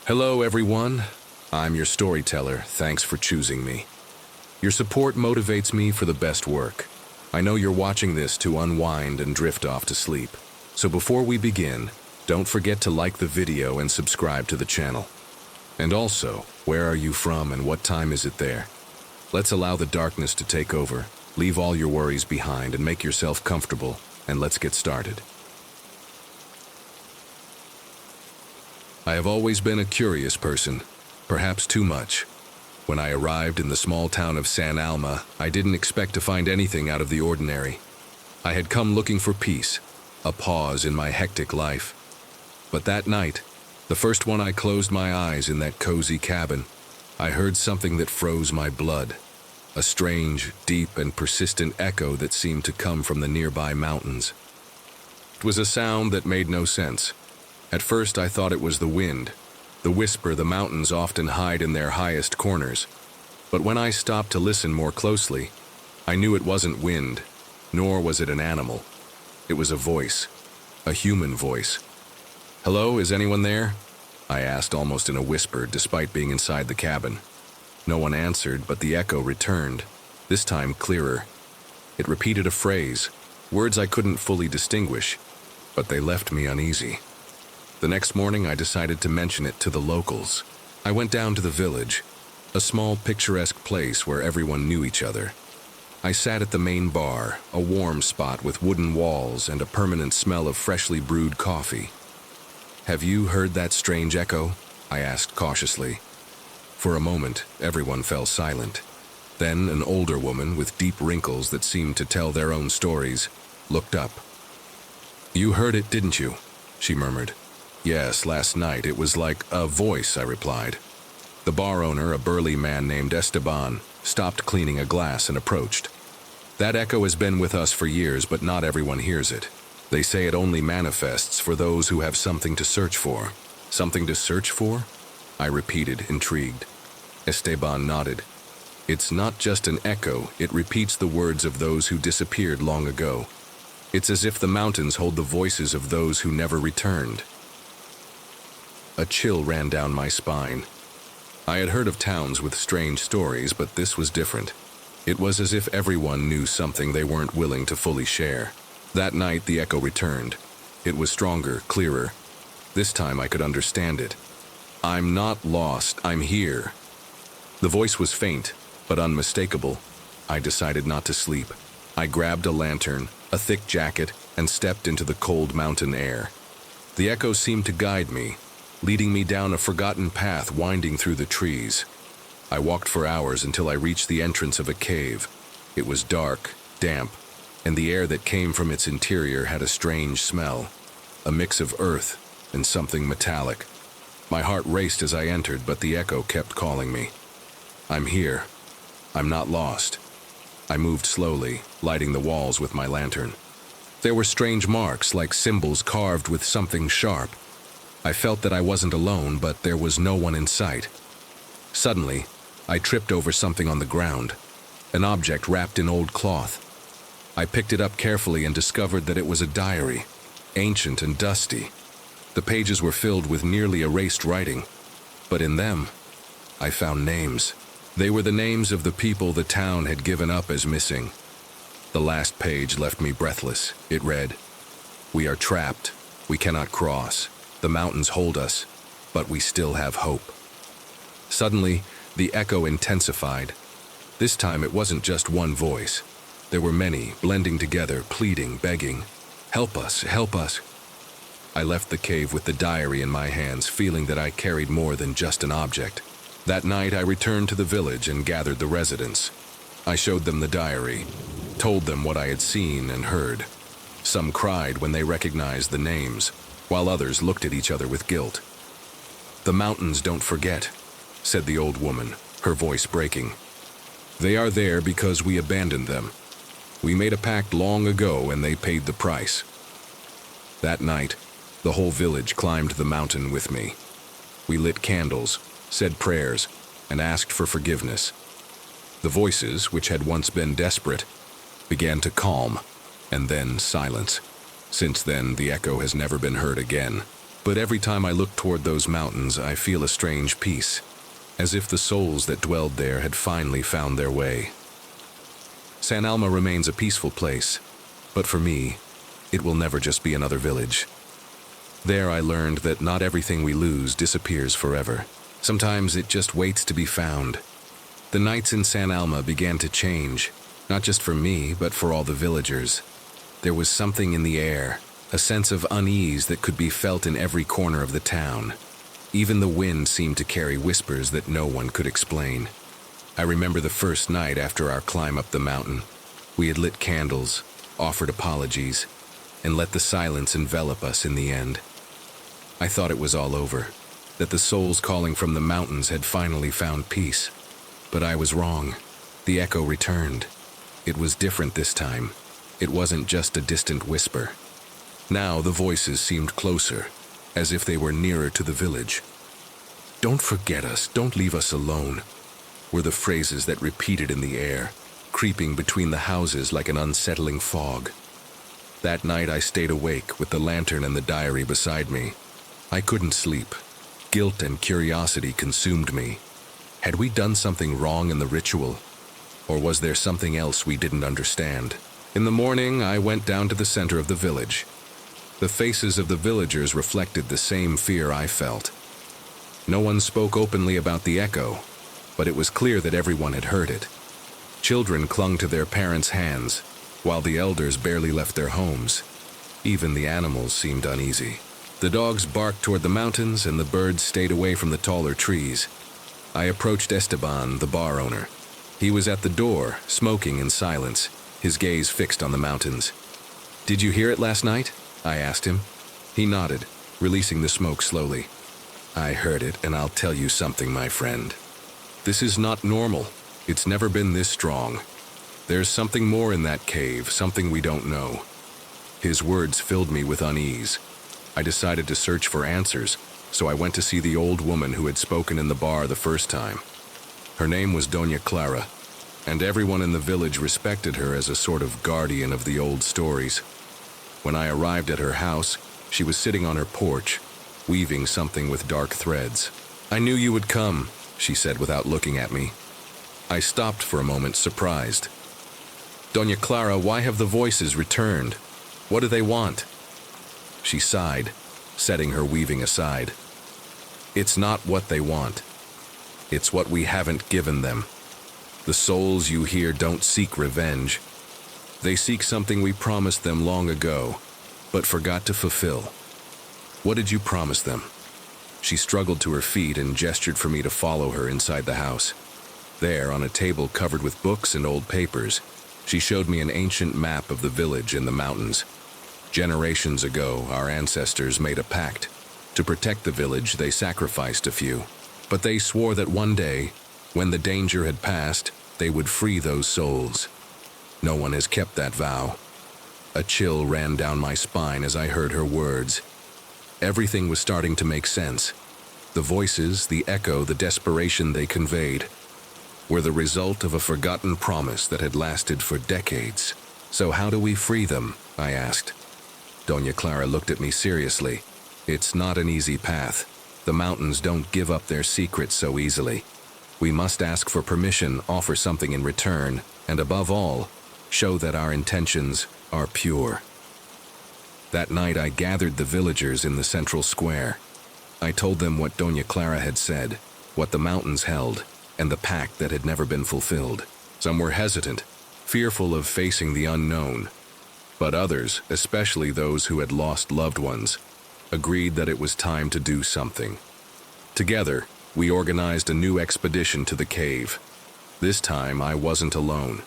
Hello, everyone. I'm your storyteller. Thanks for choosing me. Your support motivates me for the best work. I know you're watching this to unwind and drift off to sleep. So before we begin, don't forget to like the video and subscribe to the channel. And also, where are you from and what time is it there? Let's allow the darkness to take over, leave all your worries behind and make yourself comfortable, and let's get started. I have always been a curious person, perhaps too much. When I arrived in the small town of San Alma, I didn't expect to find anything out of the ordinary. I had come looking for peace, a pause in my hectic life. But that night, the first one I closed my eyes in that cozy cabin, I heard something that froze my blood. A strange, deep, and persistent echo that seemed to come from the nearby mountains. It was a sound that made no sense. At first I thought it was the wind, the whisper the mountains often hide in their highest corners. But when I stopped to listen more closely, I knew it wasn't wind, nor was it an animal. It was a voice, a human voice. "Hello, is anyone there?" I asked almost in a whisper, despite being inside the cabin. No one answered, but the echo returned, this time clearer. It repeated a phrase, words I couldn't fully distinguish, but they left me uneasy. The next morning, I decided to mention it to the locals. I went down to the village, a small picturesque place where everyone knew each other. I sat at the main bar, a warm spot with wooden walls and a permanent smell of freshly brewed coffee. "Have you heard that strange echo?" I asked cautiously. For a moment, everyone fell silent. Then an older woman with deep wrinkles that seemed to tell their own stories looked up. "You heard it, didn't you?" she murmured. "Yes, last night. It was like a voice," I replied. The bar owner, a burly man named Esteban, stopped cleaning a glass and approached. "That echo has been with us for years, but not everyone hears it. They say it only manifests for those who have something to search for." "Something to search for?" I repeated, intrigued. Esteban nodded. "It's not just an echo, it repeats the words of those who disappeared long ago. It's as if the mountains hold the voices of those who never returned." A chill ran down my spine. I had heard of towns with strange stories, but this was different. It was as if everyone knew something they weren't willing to fully share. That night, the echo returned. It was stronger, clearer. This time I could understand it. "I'm not lost, I'm here." The voice was faint, but unmistakable. I decided not to sleep. I grabbed a lantern, a thick jacket, and stepped into the cold mountain air. The echo seemed to guide me, leading me down a forgotten path winding through the trees. I walked for hours until I reached the entrance of a cave. It was dark, damp, and the air that came from its interior had a strange smell, a mix of earth and something metallic. My heart raced as I entered, but the echo kept calling me. "I'm here. I'm not lost." I moved slowly, lighting the walls with my lantern. There were strange marks, like symbols carved with something sharp. I felt that I wasn't alone, but there was no one in sight. Suddenly, I tripped over something on the ground, an object wrapped in old cloth. I picked it up carefully and discovered that it was a diary, ancient and dusty. The pages were filled with nearly erased writing, but in them, I found names. They were the names of the people the town had given up as missing. The last page left me breathless. It read, "We are trapped. We cannot cross. The mountains hold us, but we still have hope." Suddenly, the echo intensified. This time it wasn't just one voice. There were many, blending together, pleading, begging, "Help us, help us." I left the cave with the diary in my hands, feeling that I carried more than just an object. That night I returned to the village and gathered the residents. I showed them the diary, told them what I had seen and heard. Some cried when they recognized the names, while others looked at each other with guilt. "The mountains don't forget," said the old woman, her voice breaking. "They are there because we abandoned them. We made a pact long ago and they paid the price." That night, the whole village climbed the mountain with me. We lit candles, said prayers, and asked for forgiveness. The voices, which had once been desperate, began to calm, and then silence. Since then, the echo has never been heard again. But every time I look toward those mountains, I feel a strange peace, as if the souls that dwelled there had finally found their way. San Alma remains a peaceful place, but for me, it will never just be another village. There I learned that not everything we lose disappears forever. Sometimes it just waits to be found. The nights in San Alma began to change, not just for me, but for all the villagers. There was something in the air, a sense of unease that could be felt in every corner of the town. Even the wind seemed to carry whispers that no one could explain. I remember the first night after our climb up the mountain. We had lit candles, offered apologies, and let the silence envelop us in the end. I thought it was all over, that the souls calling from the mountains had finally found peace. But I was wrong. The echo returned. It was different this time. It wasn't just a distant whisper. Now the voices seemed closer, as if they were nearer to the village. "Don't forget us, don't leave us alone," were the phrases that repeated in the air, creeping between the houses like an unsettling fog. That night I stayed awake with the lantern and the diary beside me. I couldn't sleep. Guilt and curiosity consumed me. Had we done something wrong in the ritual? Or was there something else we didn't understand? In the morning, I went down to the center of the village. The faces of the villagers reflected the same fear I felt. No one spoke openly about the echo, but it was clear that everyone had heard it. Children clung to their parents' hands, while the elders barely left their homes. Even the animals seemed uneasy. The dogs barked toward the mountains, and the birds stayed away from the taller trees. I approached Esteban, the bar owner. He was at the door, smoking in silence, his gaze fixed on the mountains. "Did you hear it last night?" I asked him. He nodded, releasing the smoke slowly. "I heard it, and I'll tell you something, my friend. This is not normal. It's never been this strong. There's something more in that cave, something we don't know." His words filled me with unease. I decided to search for answers, so I went to see the old woman who had spoken in the bar the first time. Her name was Doña Clara, and everyone in the village respected her as a sort of guardian of the old stories. When I arrived at her house, she was sitting on her porch, weaving something with dark threads. "I knew you would come," she said without looking at me. I stopped for a moment, surprised. "Doña Clara, why have the voices returned? What do they want?" She sighed, setting her weaving aside. "It's not what they want. It's what we haven't given them. The souls you hear don't seek revenge. They seek something we promised them long ago, but forgot to fulfill." "What did you promise them?" She struggled to her feet and gestured for me to follow her inside the house. There, on a table covered with books and old papers, she showed me an ancient map of the village in the mountains. Generations ago, our ancestors made a pact. To protect the village, they sacrificed a few. But they swore that one day, when the danger had passed, they would free those souls. No one has kept that vow. A chill ran down my spine as I heard her words. Everything was starting to make sense. The voices, the echo, the desperation they conveyed were the result of a forgotten promise that had lasted for decades. "So how do we free them?" I asked. Doña Clara looked at me seriously. "It's not an easy path. The mountains don't give up their secrets so easily. We must ask for permission, offer something in return, and above all, show that our intentions are pure." That night I gathered the villagers in the central square. I told them what Doña Clara had said, what the mountains held, and the pact that had never been fulfilled. Some were hesitant, fearful of facing the unknown, but others, especially those who had lost loved ones, agreed that it was time to do something. Together, we organized a new expedition to the cave. This time, I wasn't alone.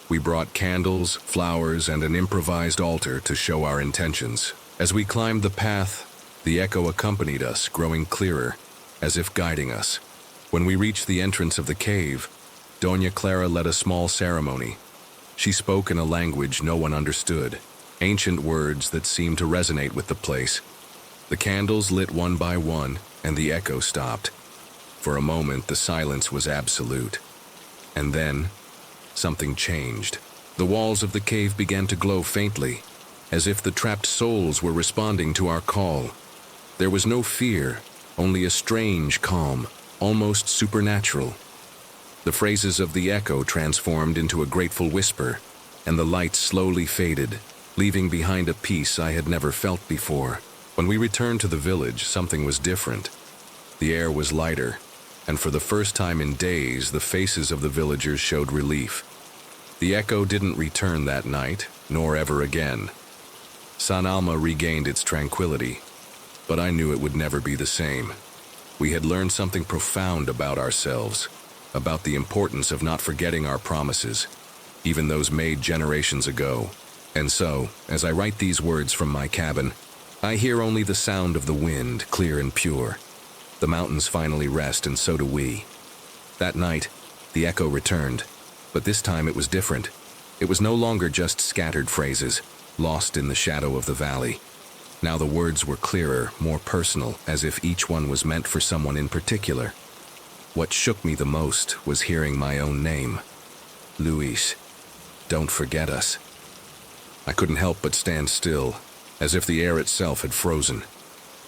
We brought candles, flowers, and an improvised altar to show our intentions. As we climbed the path, the echo accompanied us, growing clearer, as if guiding us. When we reached the entrance of the cave, Doña Clara led a small ceremony. She spoke in a language no one understood, ancient words that seemed to resonate with the place. The candles lit one by one, and the echo stopped. For a moment, the silence was absolute. And then, something changed. The walls of the cave began to glow faintly, as if the trapped souls were responding to our call. There was no fear, only a strange calm, almost supernatural. The phrases of the echo transformed into a grateful whisper, and the light slowly faded, leaving behind a peace I had never felt before. When we returned to the village, something was different. The air was lighter, and for the first time in days, the faces of the villagers showed relief. The echo didn't return that night, nor ever again. San Alma regained its tranquility, but I knew it would never be the same. We had learned something profound about ourselves, about the importance of not forgetting our promises, even those made generations ago. And so, as I write these words from my cabin, I hear only the sound of the wind, clear and pure. The mountains finally rest, and so do we. That night, the echo returned, but this time it was different. It was no longer just scattered phrases, lost in the shadow of the valley. Now the words were clearer, more personal, as if each one was meant for someone in particular. What shook me the most was hearing my own name. Luis, don't forget us. I couldn't help but stand still, as if the air itself had frozen.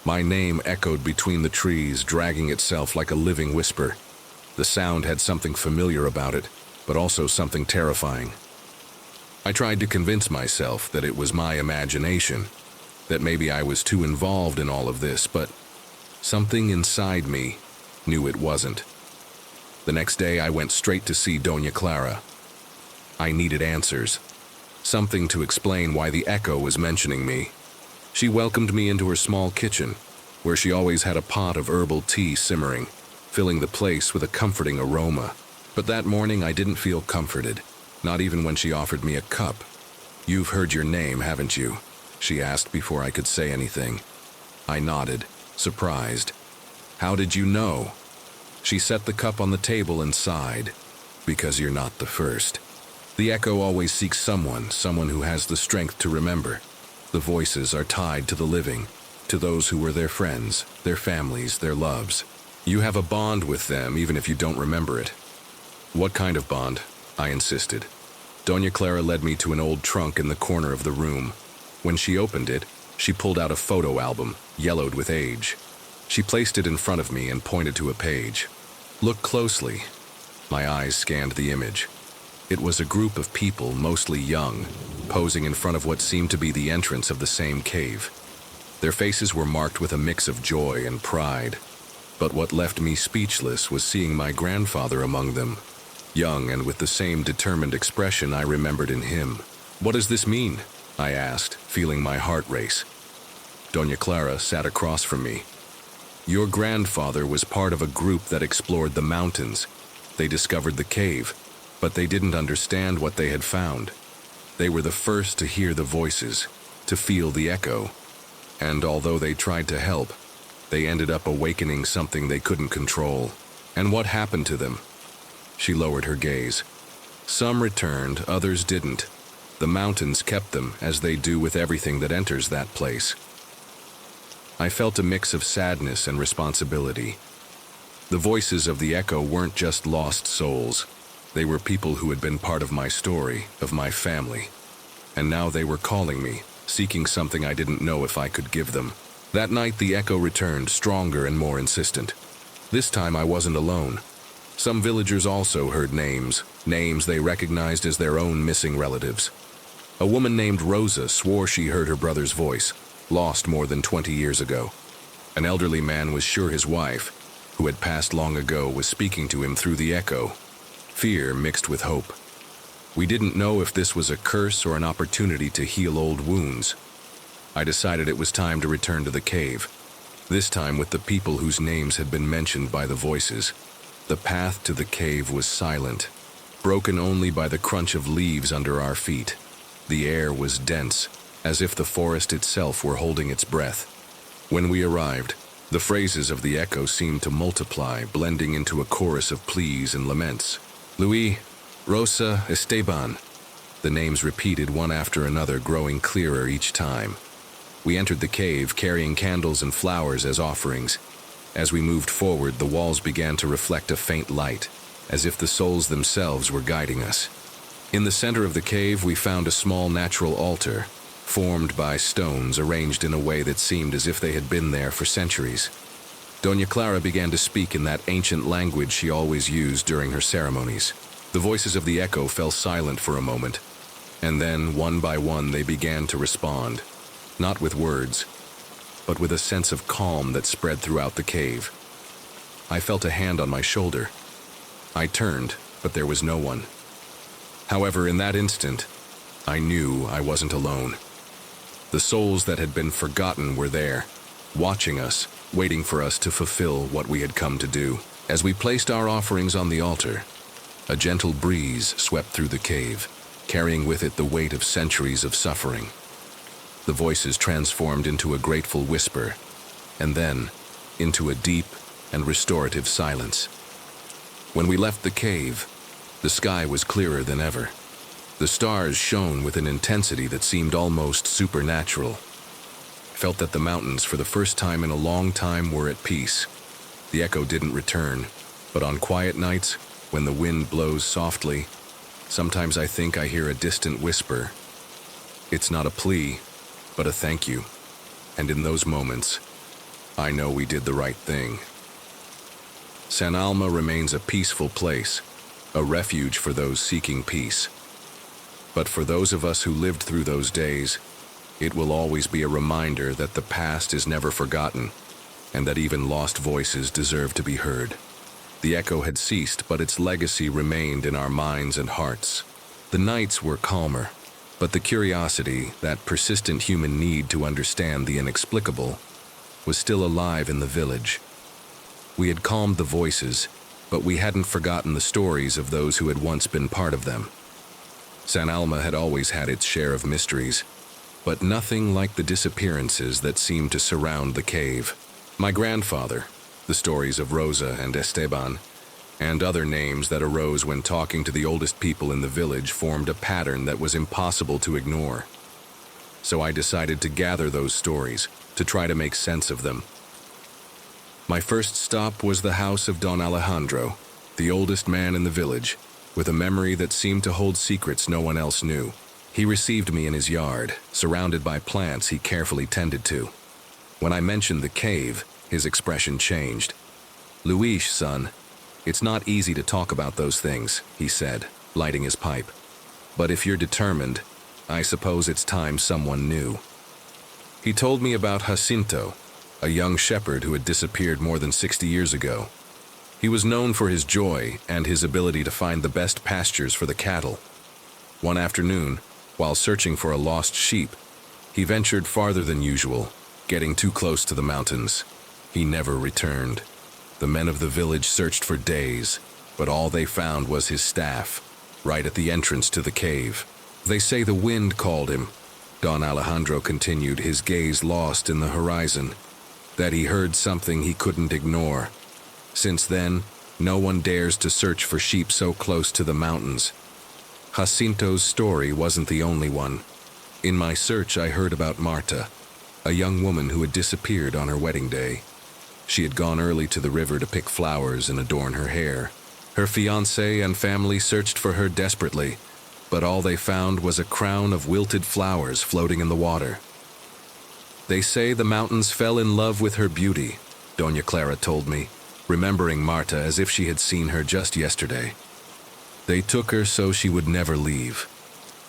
My name echoed between the trees, dragging itself like a living whisper. The sound had something familiar about it, but also something terrifying. I tried to convince myself that it was my imagination, that maybe I was too involved in all of this, but something inside me knew it wasn't. The next day, I went straight to see Doña Clara. I needed answers, something to explain why the echo was mentioning me. She welcomed me into her small kitchen, where she always had a pot of herbal tea simmering, filling the place with a comforting aroma. But that morning, I didn't feel comforted, not even when she offered me a cup. "You've heard your name, haven't you?" she asked before I could say anything. I nodded, surprised. "How did you know?" She set the cup on the table and sighed. "Because you're not the first. The echo always seeks someone who has the strength to remember. The voices are tied to the living, to those who were their friends, their families, their loves. You have a bond with them even if you don't remember it." "What kind of bond?" I insisted. Doña Clara led me to an old trunk in the corner of the room. When she opened it, she pulled out a photo album, yellowed with age. She placed it in front of me and pointed to a page. "Look closely." My eyes scanned the image. It was a group of people, mostly young, posing in front of what seemed to be the entrance of the same cave. Their faces were marked with a mix of joy and pride. But what left me speechless was seeing my grandfather among them, young and with the same determined expression I remembered in him. "What does this mean?" I asked, feeling my heart race. Doña Clara sat across from me. "Your grandfather was part of a group that explored the mountains. They discovered the cave, but they didn't understand what they had found. They were the first to hear the voices, to feel the echo. And although they tried to help, they ended up awakening something they couldn't control. And what happened to them?" She lowered her gaze. "Some returned, others didn't. The mountains kept them, as they do with everything that enters that place." I felt a mix of sadness and responsibility. The voices of the echo weren't just lost souls. They were people who had been part of my story, of my family. And now they were calling me, seeking something I didn't know if I could give them. That night the echo returned, stronger and more insistent. This time I wasn't alone. Some villagers also heard names they recognized as their own missing relatives. A woman named Rosa swore she heard her brother's voice, lost more than 20 years ago. An elderly man was sure his wife, who had passed long ago, was speaking to him through the echo. Fear mixed with hope. We didn't know if this was a curse or an opportunity to heal old wounds. I decided it was time to return to the cave, this time with the people whose names had been mentioned by the voices. The path to the cave was silent, broken only by the crunch of leaves under our feet. The air was dense, as if the forest itself were holding its breath. When we arrived, the phrases of the echo seemed to multiply, blending into a chorus of pleas and laments. "Luis, Rosa, Esteban." The names repeated one after another, growing clearer each time. We entered the cave, carrying candles and flowers as offerings. As we moved forward, the walls began to reflect a faint light, as if the souls themselves were guiding us. In the center of the cave, we found a small natural altar. formed by stones arranged in a way that seemed as if they had been there for centuries. Doña Clara began to speak in that ancient language she always used during her ceremonies. The voices of the echo fell silent for a moment, and then, one by one, they began to respond, not with words, but with a sense of calm that spread throughout the cave. I felt a hand on my shoulder. I turned, but there was no one. However, in that instant, I knew I wasn't alone. The souls that had been forgotten were there, watching us, waiting for us to fulfill what we had come to do. As we placed our offerings on the altar, a gentle breeze swept through the cave, carrying with it the weight of centuries of suffering. The voices transformed into a grateful whisper, and then into a deep and restorative silence. When we left the cave, the sky was clearer than ever. The stars shone with an intensity that seemed almost supernatural. I felt that the mountains, for the first time in a long time, were at peace. The echo didn't return, but on quiet nights, when the wind blows softly, sometimes I think I hear a distant whisper. It's not a plea, but a thank you. And in those moments, I know we did the right thing. San Alma remains a peaceful place, a refuge for those seeking peace. But for those of us who lived through those days, it will always be a reminder that the past is never forgotten, and that even lost voices deserve to be heard. The echo had ceased, but its legacy remained in our minds and hearts. The nights were calmer, but the curiosity, that persistent human need to understand the inexplicable, was still alive in the village. We had calmed the voices, but we hadn't forgotten the stories of those who had once been part of them. San Alma had always had its share of mysteries, but nothing like the disappearances that seemed to surround the cave. My grandfather, the stories of Rosa and Esteban, and other names that arose when talking to the oldest people in the village formed a pattern that was impossible to ignore. So I decided to gather those stories, to try to make sense of them. My first stop was the house of Don Alejandro, the oldest man in the village, with a memory that seemed to hold secrets no one else knew. He received me in his yard, surrounded by plants he carefully tended to. When I mentioned the cave, his expression changed. "Luis, son, it's not easy to talk about those things," he said, lighting his pipe. "But if you're determined, I suppose it's time someone knew." He told me about Jacinto, a young shepherd who had disappeared more than 60 years ago. He was known for his joy and his ability to find the best pastures for the cattle. One afternoon, while searching for a lost sheep, he ventured farther than usual, getting too close to the mountains. He never returned. The men of the village searched for days, but all they found was his staff, right at the entrance to the cave. "They say the wind called him," Don Alejandro continued, his gaze lost in the horizon, "that he heard something he couldn't ignore. Since then, no one dares to search for sheep so close to the mountains." Jacinto's story wasn't the only one. In my search, I heard about Marta, a young woman who had disappeared on her wedding day. She had gone early to the river to pick flowers and adorn her hair. Her fiancé and family searched for her desperately, but all they found was a crown of wilted flowers floating in the water. "They say the mountains fell in love with her beauty," Doña Clara told me, remembering Marta as if she had seen her just yesterday. "They took her so she would never leave."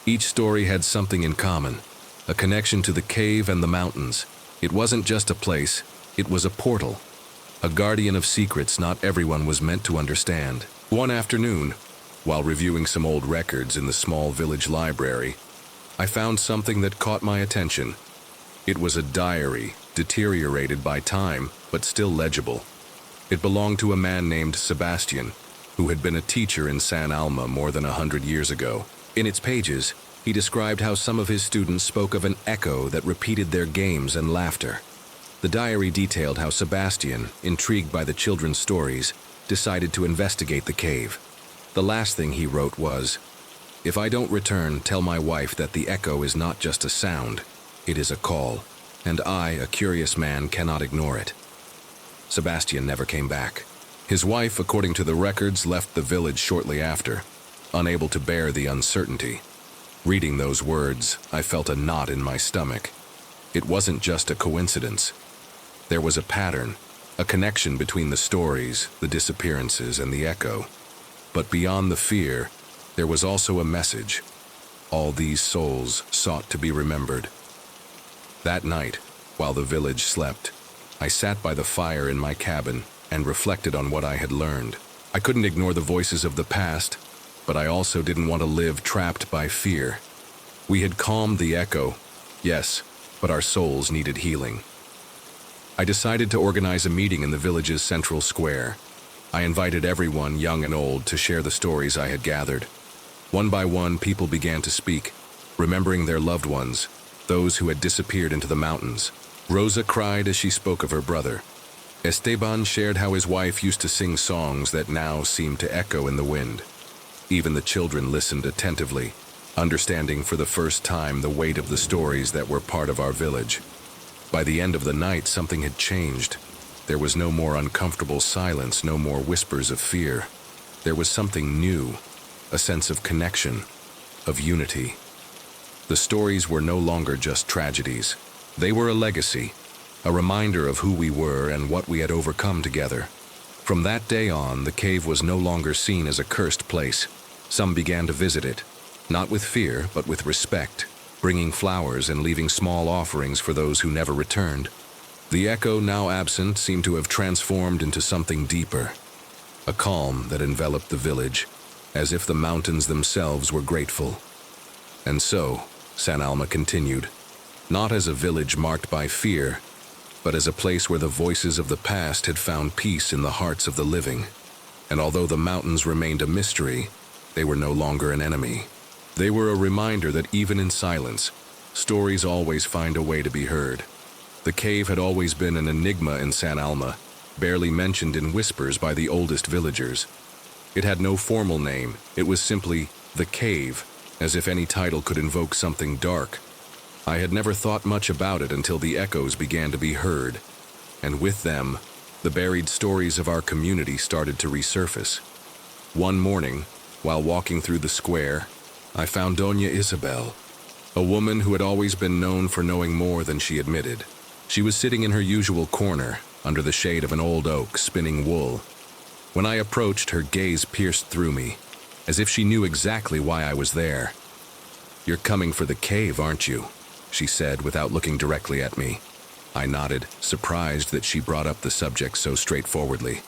Each story had something in common, a connection to the cave and the mountains. It wasn't just a place, it was a portal, a guardian of secrets not everyone was meant to understand. One afternoon, while reviewing some old records in the small village library, I found something that caught my attention. It was a diary, deteriorated by time, but still legible. It belonged to a man named Sebastian, who had been a teacher in San Alma more than 100 years ago. In its pages, he described how some of his students spoke of an echo that repeated their games and laughter. The diary detailed how Sebastian, intrigued by the children's stories, decided to investigate the cave. The last thing he wrote was, "If I don't return, tell my wife that the echo is not just a sound, it is a call, and I, a curious man, cannot ignore it." Sebastian never came back. His wife, according to the records, left the village shortly after, unable to bear the uncertainty. Reading those words, I felt a knot in my stomach. It wasn't just a coincidence. There was a pattern, a connection between the stories, the disappearances, and the echo. But beyond the fear, there was also a message. All these souls sought to be remembered. That night, while the village slept, I sat by the fire in my cabin and reflected on what I had learned. I couldn't ignore the voices of the past, but I also didn't want to live trapped by fear. We had calmed the echo, yes, but our souls needed healing. I decided to organize a meeting in the village's central square. I invited everyone, young and old, to share the stories I had gathered. One by one, people began to speak, remembering their loved ones, those who had disappeared into the mountains. Rosa cried as she spoke of her brother. Esteban shared how his wife used to sing songs that now seemed to echo in the wind. Even the children listened attentively, understanding for the first time the weight of the stories that were part of our village. By the end of the night, something had changed. There was no more uncomfortable silence, no more whispers of fear. There was something new, a sense of connection, of unity. The stories were no longer just tragedies. They were a legacy, a reminder of who we were and what we had overcome together. From that day on, the cave was no longer seen as a cursed place. Some began to visit it, not with fear, but with respect, bringing flowers and leaving small offerings for those who never returned. The echo, now absent, seemed to have transformed into something deeper, a calm that enveloped the village, as if the mountains themselves were grateful. And so, San Alma continued, not as a village marked by fear, but as a place where the voices of the past had found peace in the hearts of the living. And although the mountains remained a mystery, they were no longer an enemy. They were a reminder that even in silence, stories always find a way to be heard. The cave had always been an enigma in San Alma, barely mentioned in whispers by the oldest villagers. It had no formal name, it was simply the cave, as if any title could invoke something dark. I had never thought much about it until the echoes began to be heard, and with them, the buried stories of our community started to resurface. One morning, while walking through the square, I found Doña Isabel, a woman who had always been known for knowing more than she admitted. She was sitting in her usual corner, under the shade of an old oak, spinning wool. When I approached, her gaze pierced through me, as if she knew exactly why I was there. "You're coming for the cave, aren't you?" she said without looking directly at me. I nodded, surprised that she brought up the subject so straightforwardly.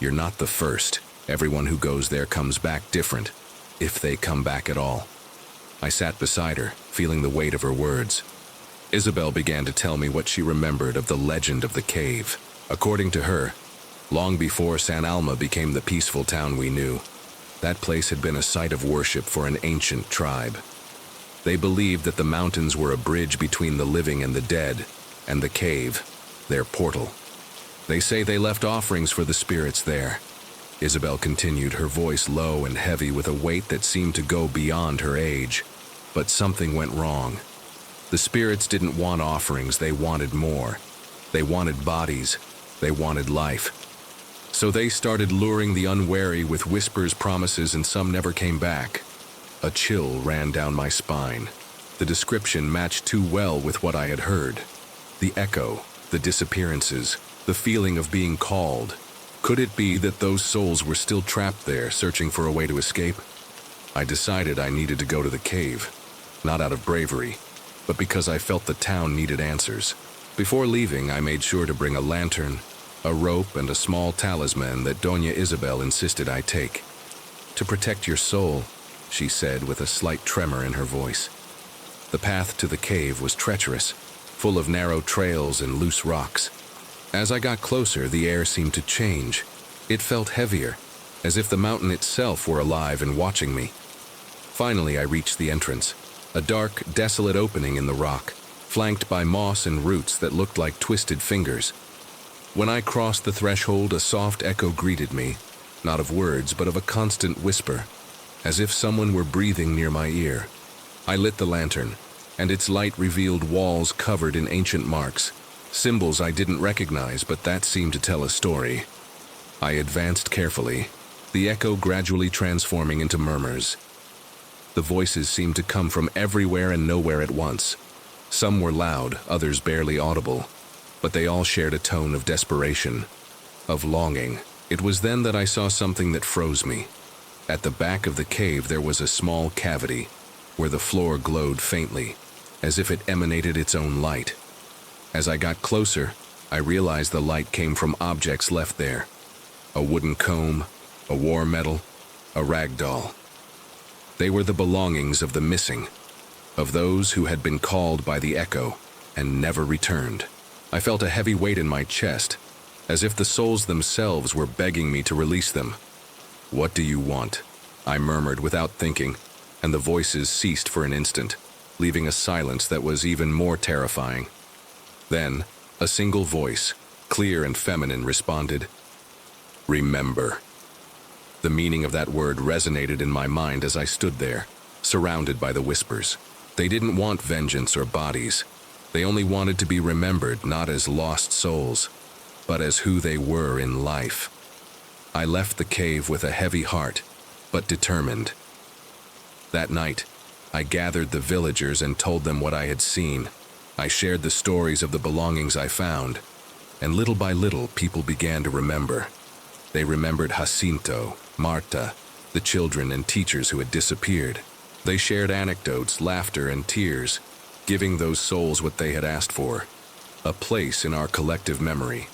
"You're not the first. Everyone who goes there comes back different, if they come back at all." I sat beside her, feeling the weight of her words. Isabel began to tell me what she remembered of the legend of the cave. According to her, long before San Alma became the peaceful town we knew, that place had been a site of worship for an ancient tribe. They believed that the mountains were a bridge between the living and the dead, and the cave, their portal. They say they left offerings for the spirits there. Isabel continued, her voice low and heavy with a weight that seemed to go beyond her age. But something went wrong. The spirits didn't want offerings, they wanted more. They wanted bodies, they wanted life. So they started luring the unwary with whispers, promises, and some never came back. A chill ran down my spine. The description matched too well with what I had heard. The echo, the disappearances, the feeling of being called. Could it be that those souls were still trapped there, searching for a way to escape? I decided I needed to go to the cave, not out of bravery, but because I felt the town needed answers. Before leaving, I made sure to bring a lantern, a rope, and a small talisman that Doña Isabel insisted I take. "To protect your soul," she said with a slight tremor in her voice. The path to the cave was treacherous, full of narrow trails and loose rocks. As I got closer, the air seemed to change. It felt heavier, as if the mountain itself were alive and watching me. Finally, I reached the entrance, a dark, desolate opening in the rock, flanked by moss and roots that looked like twisted fingers. When I crossed the threshold, a soft echo greeted me, not of words, but of a constant whisper, as if someone were breathing near my ear. I lit the lantern, and its light revealed walls covered in ancient marks, symbols I didn't recognize, but that seemed to tell a story. I advanced carefully, the echo gradually transforming into murmurs. The voices seemed to come from everywhere and nowhere at once. Some were loud, others barely audible, but they all shared a tone of desperation, of longing. It was then that I saw something that froze me. At the back of the cave there was a small cavity, where the floor glowed faintly, as if it emanated its own light. As I got closer, I realized the light came from objects left there. A wooden comb, a war medal, a rag doll. They were the belongings of the missing, of those who had been called by the echo and never returned. I felt a heavy weight in my chest, as if the souls themselves were begging me to release them. "What do you want?" I murmured without thinking, and the voices ceased for an instant, leaving a silence that was even more terrifying. Then, a single voice, clear and feminine, responded, "Remember." The meaning of that word resonated in my mind as I stood there, surrounded by the whispers. They didn't want vengeance or bodies. They only wanted to be remembered, not as lost souls, but as who they were in life. I left the cave with a heavy heart, but determined. That night, I gathered the villagers and told them what I had seen. I shared the stories of the belongings I found, and little by little people began to remember. They remembered Jacinto, Marta, the children and teachers who had disappeared. They shared anecdotes, laughter, and tears, giving those souls what they had asked for, a place in our collective memory.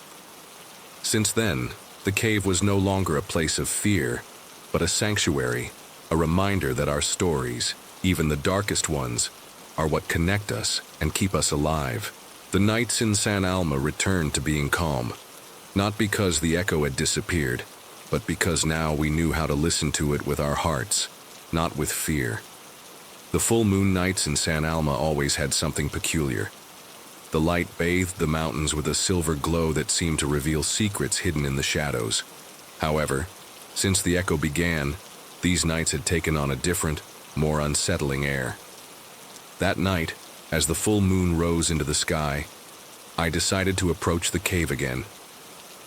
Since then, the cave was no longer a place of fear, but a sanctuary, a reminder that our stories, even the darkest ones, are what connect us and keep us alive. The nights in San Alma returned to being calm, not because the echo had disappeared, but because now we knew how to listen to it with our hearts, not with fear. The full moon nights in San Alma always had something peculiar. The light bathed the mountains with a silver glow that seemed to reveal secrets hidden in the shadows. However, since the echo began, these nights had taken on a different, more unsettling air. That night, as the full moon rose into the sky, I decided to approach the cave again.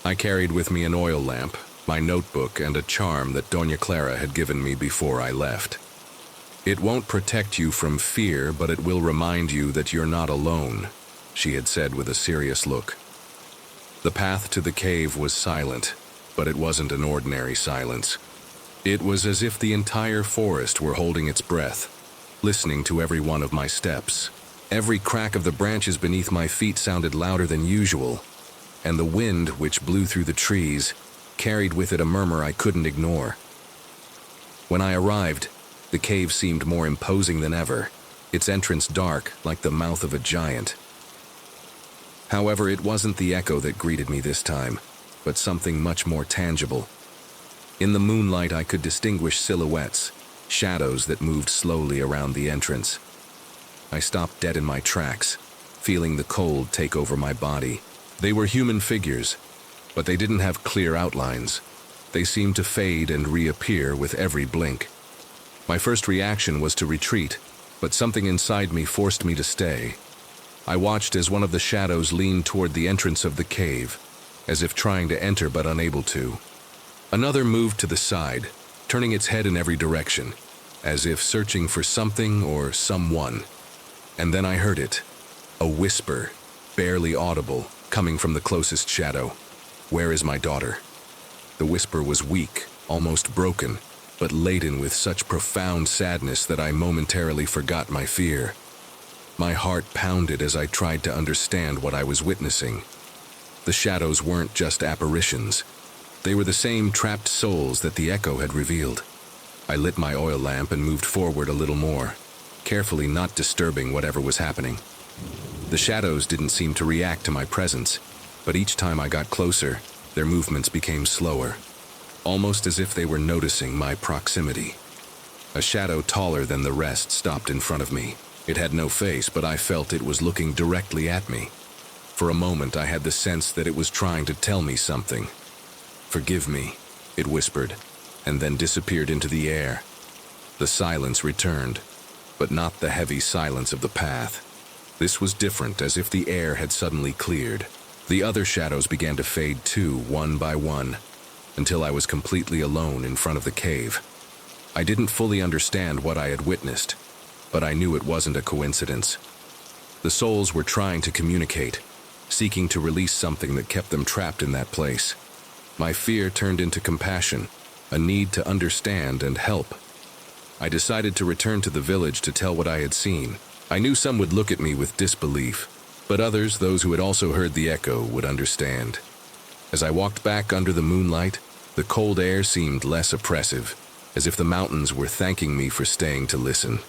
I carried with me an oil lamp, my notebook, and a charm that Doña Clara had given me before I left. "It won't protect you from fear, but it will remind you that you're not alone," she had said with a serious look. The path to the cave was silent, but it wasn't an ordinary silence. It was as if the entire forest were holding its breath, listening to every one of my steps. Every crack of the branches beneath my feet sounded louder than usual, and the wind, which blew through the trees, carried with it a murmur I couldn't ignore. When I arrived, the cave seemed more imposing than ever, its entrance dark like the mouth of a giant. However, it wasn't the echo that greeted me this time, but something much more tangible. In the moonlight I could distinguish silhouettes, shadows that moved slowly around the entrance. I stopped dead in my tracks, feeling the cold take over my body. They were human figures, but they didn't have clear outlines. They seemed to fade and reappear with every blink. My first reaction was to retreat, but something inside me forced me to stay. I watched as one of the shadows leaned toward the entrance of the cave, as if trying to enter but unable to. Another moved to the side, turning its head in every direction, as if searching for something or someone. And then I heard it, a whisper, barely audible, coming from the closest shadow. "Where is my daughter?" The whisper was weak, almost broken, but laden with such profound sadness that I momentarily forgot my fear. My heart pounded as I tried to understand what I was witnessing. The shadows weren't just apparitions. They were the same trapped souls that the echo had revealed. I lit my oil lamp and moved forward a little more, carefully not disturbing whatever was happening. The shadows didn't seem to react to my presence, but each time I got closer, their movements became slower, almost as if they were noticing my proximity. A shadow taller than the rest stopped in front of me. It had no face, but I felt it was looking directly at me. For a moment, I had the sense that it was trying to tell me something. "Forgive me," it whispered, and then disappeared into the air. The silence returned, but not the heavy silence of the path. This was different, as if the air had suddenly cleared. The other shadows began to fade too, one by one, until I was completely alone in front of the cave. I didn't fully understand what I had witnessed, but I knew it wasn't a coincidence. The souls were trying to communicate, seeking to release something that kept them trapped in that place. My fear turned into compassion, a need to understand and help. I decided to return to the village to tell what I had seen. I knew some would look at me with disbelief, but others, those who had also heard the echo, would understand. As I walked back under the moonlight, the cold air seemed less oppressive, as if the mountains were thanking me for staying to listen.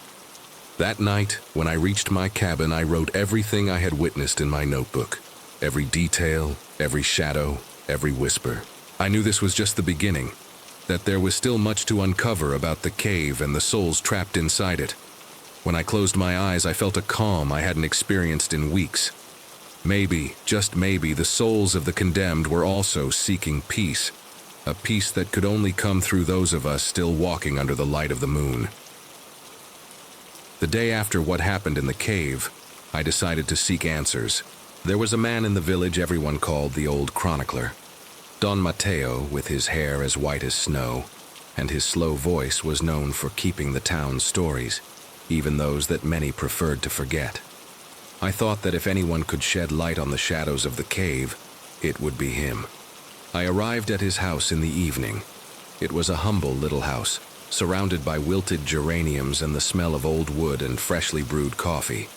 That night, when I reached my cabin, I wrote everything I had witnessed in my notebook. Every detail, every shadow, every whisper. I knew this was just the beginning, that there was still much to uncover about the cave and the souls trapped inside it. When I closed my eyes, I felt a calm I hadn't experienced in weeks. Maybe, just maybe, the souls of the condemned were also seeking peace. A peace that could only come through those of us still walking under the light of the moon. The day after what happened in the cave, I decided to seek answers. There was a man in the village everyone called the Old Chronicler. Don Mateo, with his hair as white as snow, and his slow voice, was known for keeping the town's stories, even those that many preferred to forget. I thought that if anyone could shed light on the shadows of the cave, it would be him. I arrived at his house in the evening. It was a humble little house, surrounded by wilted geraniums and the smell of old wood and freshly brewed coffee.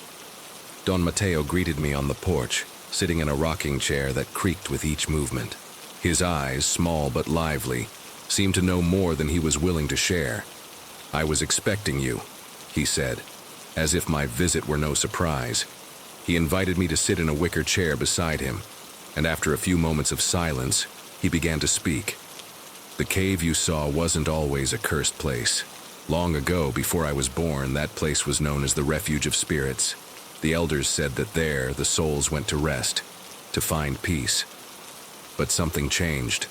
Don Mateo greeted me on the porch, sitting in a rocking chair that creaked with each movement. His eyes, small but lively, seemed to know more than he was willing to share. "I was expecting you," he said, as if my visit were no surprise. He invited me to sit in a wicker chair beside him, and after a few moments of silence, he began to speak. "The cave you saw wasn't always a cursed place. Long ago, before I was born, that place was known as the Refuge of Spirits. The elders said that there the souls went to rest, to find peace. But something changed.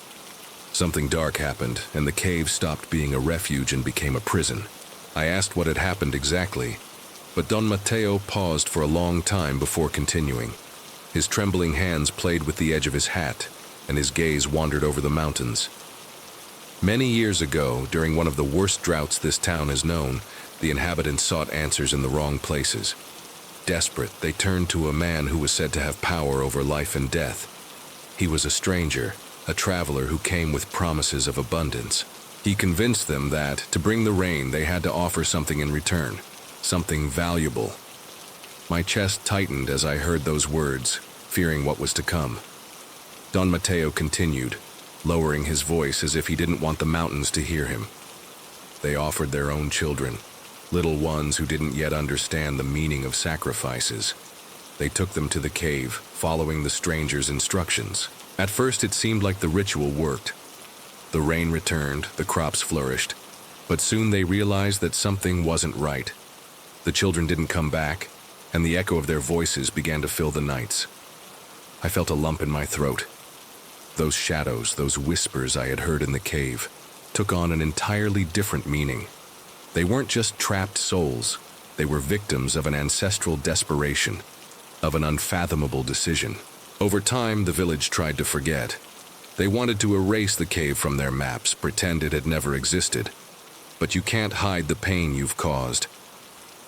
Something dark happened, and the cave stopped being a refuge and became a prison." I asked what had happened exactly, but Don Mateo paused for a long time before continuing. His trembling hands played with the edge of his hat, and his gaze wandered over the mountains. "Many years ago, during one of the worst droughts this town has known, the inhabitants sought answers in the wrong places. Desperate, they turned to a man who was said to have power over life and death. He was a stranger, a traveler who came with promises of abundance. He convinced them that, to bring the rain, they had to offer something in return, something valuable." My chest tightened as I heard those words, fearing what was to come. Don Mateo continued, lowering his voice as if he didn't want the mountains to hear him. "They offered their own children, little ones who didn't yet understand the meaning of sacrifices. They took them to the cave, following the stranger's instructions. At first it seemed like the ritual worked. The rain returned, the crops flourished, but soon they realized that something wasn't right. The children didn't come back, and the echo of their voices began to fill the nights. I felt a lump in my throat. Those shadows, those whispers I had heard in the cave, took on an entirely different meaning. They weren't just trapped souls, they were victims of an ancestral desperation, of an unfathomable decision. Over time, the village tried to forget. They wanted to erase the cave from their maps, pretend it had never existed. But you can't hide the pain you've caused.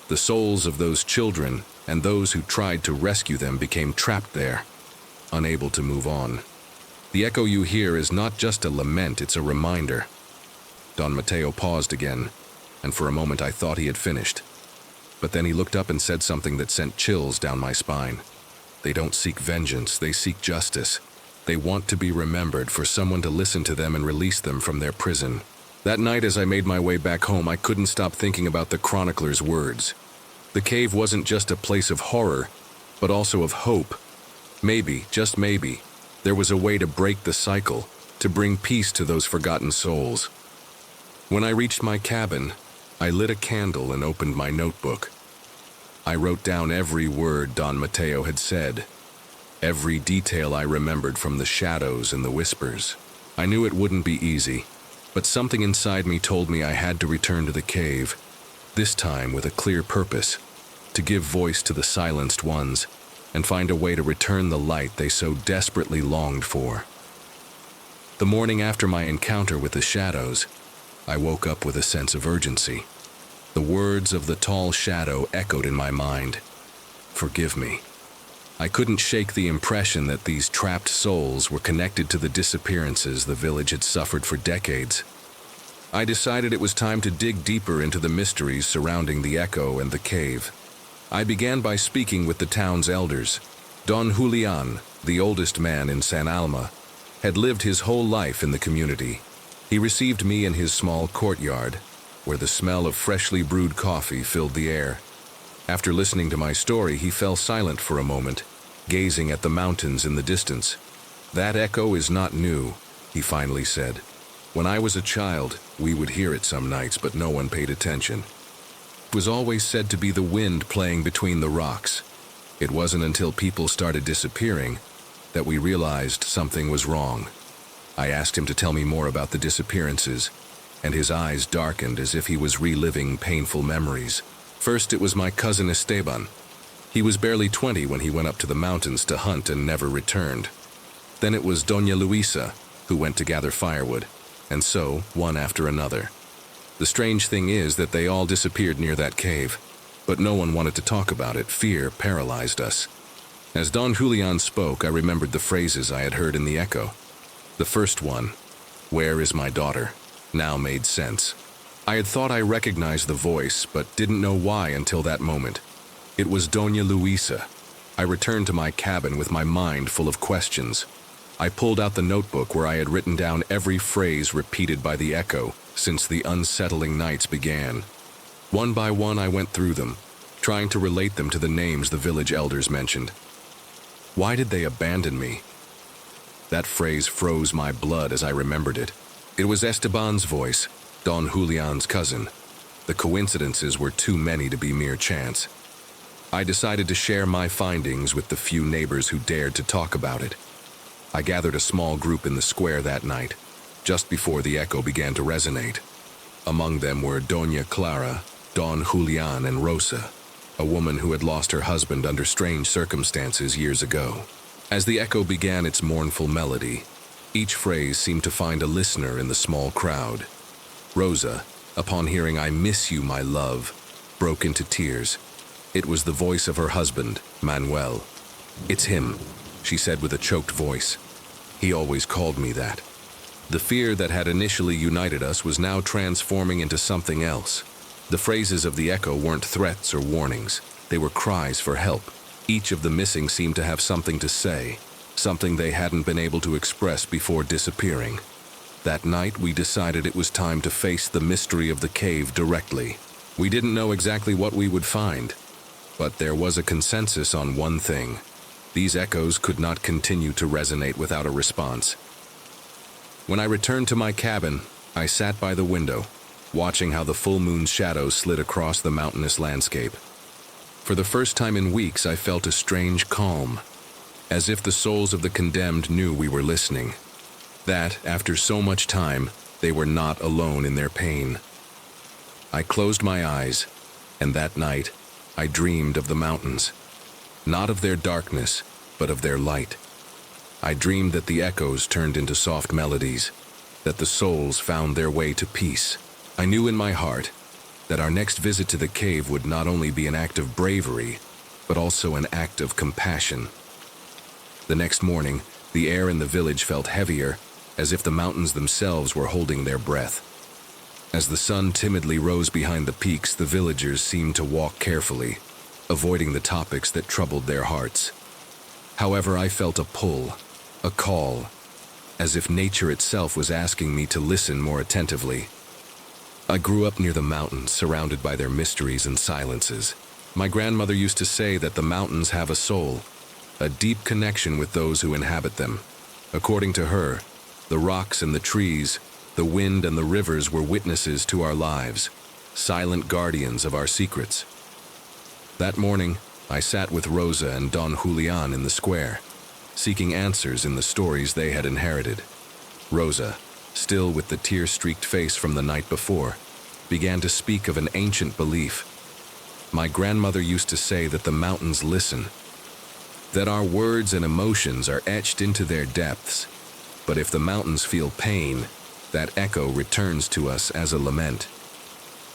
The souls of those children and those who tried to rescue them became trapped there, unable to move on. The echo you hear is not just a lament, it's a reminder." Don Mateo paused again, and for a moment I thought he had finished. But then he looked up and said something that sent chills down my spine. "They don't seek vengeance, they seek justice. They want to be remembered, for someone to listen to them and release them from their prison." That night, as I made my way back home, I couldn't stop thinking about the chronicler's words. The cave wasn't just a place of horror, but also of hope. Maybe, just maybe, there was a way to break the cycle, to bring peace to those forgotten souls. When I reached my cabin, I lit a candle and opened my notebook. I wrote down every word Don Mateo had said, every detail I remembered from the shadows and the whispers. I knew it wouldn't be easy, but something inside me told me I had to return to the cave, this time with a clear purpose, to give voice to the silenced ones, and find a way to return the light they so desperately longed for. The morning after my encounter with the shadows, I woke up with a sense of urgency. The words of the tall shadow echoed in my mind. Forgive me. I couldn't shake the impression that these trapped souls were connected to the disappearances the village had suffered for decades. I decided it was time to dig deeper into the mysteries surrounding the echo and the cave. I began by speaking with the town's elders. Don Julian, the oldest man in San Alma, had lived his whole life in the community. He received me in his small courtyard, where the smell of freshly brewed coffee filled the air. After listening to my story, he fell silent for a moment, gazing at the mountains in the distance. "That echo is not new," he finally said. "When I was a child, we would hear it some nights, but no one paid attention. It was always said to be the wind playing between the rocks. It wasn't until people started disappearing that we realized something was wrong." I asked him to tell me more about the disappearances, and his eyes darkened as if he was reliving painful memories. "First, it was my cousin Esteban. He was barely 20 when he went up to the mountains to hunt and never returned. Then it was Doña Luisa, who went to gather firewood, and so, one after another. The strange thing is that they all disappeared near that cave, but no one wanted to talk about it. Fear paralyzed us." As Don Julian spoke, I remembered the phrases I had heard in the echo. The first one, "Where is my daughter?" now made sense. I had thought I recognized the voice, but didn't know why until that moment. It was Doña Luisa. I returned to my cabin with my mind full of questions. I pulled out the notebook where I had written down every phrase repeated by the echo since the unsettling nights began. One by one I went through them, trying to relate them to the names the village elders mentioned. Why did they abandon me? That phrase froze my blood as I remembered it. It was Esteban's voice, Don Julian's cousin. The coincidences were too many to be mere chance. I decided to share my findings with the few neighbors who dared to talk about it. I gathered a small group in the square that night, just before the echo began to resonate. Among them were Doña Clara, Don Julian, and Rosa, a woman who had lost her husband under strange circumstances years ago. As the echo began its mournful melody, each phrase seemed to find a listener in the small crowd. Rosa, upon hearing "I miss you, my love," broke into tears. It was the voice of her husband, Manuel. "It's him," she said with a choked voice. "He always called me that." The fear that had initially united us was now transforming into something else. The phrases of the echo weren't threats or warnings. They were cries for help. Each of the missing seemed to have something to say, something they hadn't been able to express before disappearing. That night, we decided it was time to face the mystery of the cave directly. We didn't know exactly what we would find, but there was a consensus on one thing. These echoes could not continue to resonate without a response. When I returned to my cabin, I sat by the window, watching how the full moon's shadows slid across the mountainous landscape. For the first time in weeks, I felt a strange calm, as if the souls of the condemned knew we were listening. That, after so much time, they were not alone in their pain. I closed my eyes, and that night, I dreamed of the mountains. Not of their darkness, but of their light. I dreamed that the echoes turned into soft melodies, that the souls found their way to peace. I knew in my heart that our next visit to the cave would not only be an act of bravery, but also an act of compassion. The next morning, the air in the village felt heavier, as if the mountains themselves were holding their breath. As the sun timidly rose behind the peaks, the villagers seemed to walk carefully, avoiding the topics that troubled their hearts. However, I felt a pull, a call, as if nature itself was asking me to listen more attentively. I grew up near the mountains, surrounded by their mysteries and silences. My grandmother used to say that the mountains have a soul, a deep connection with those who inhabit them. According to her, the rocks and the trees, the wind and the rivers were witnesses to our lives, silent guardians of our secrets. That morning, I sat with Rosa and Don Julian in the square, seeking answers in the stories they had inherited. Rosa, still with the tear-streaked face from the night before, began to speak of an ancient belief. My grandmother used to say that the mountains listen, that our words and emotions are etched into their depths, but if the mountains feel pain, That echo returns to us as a lament.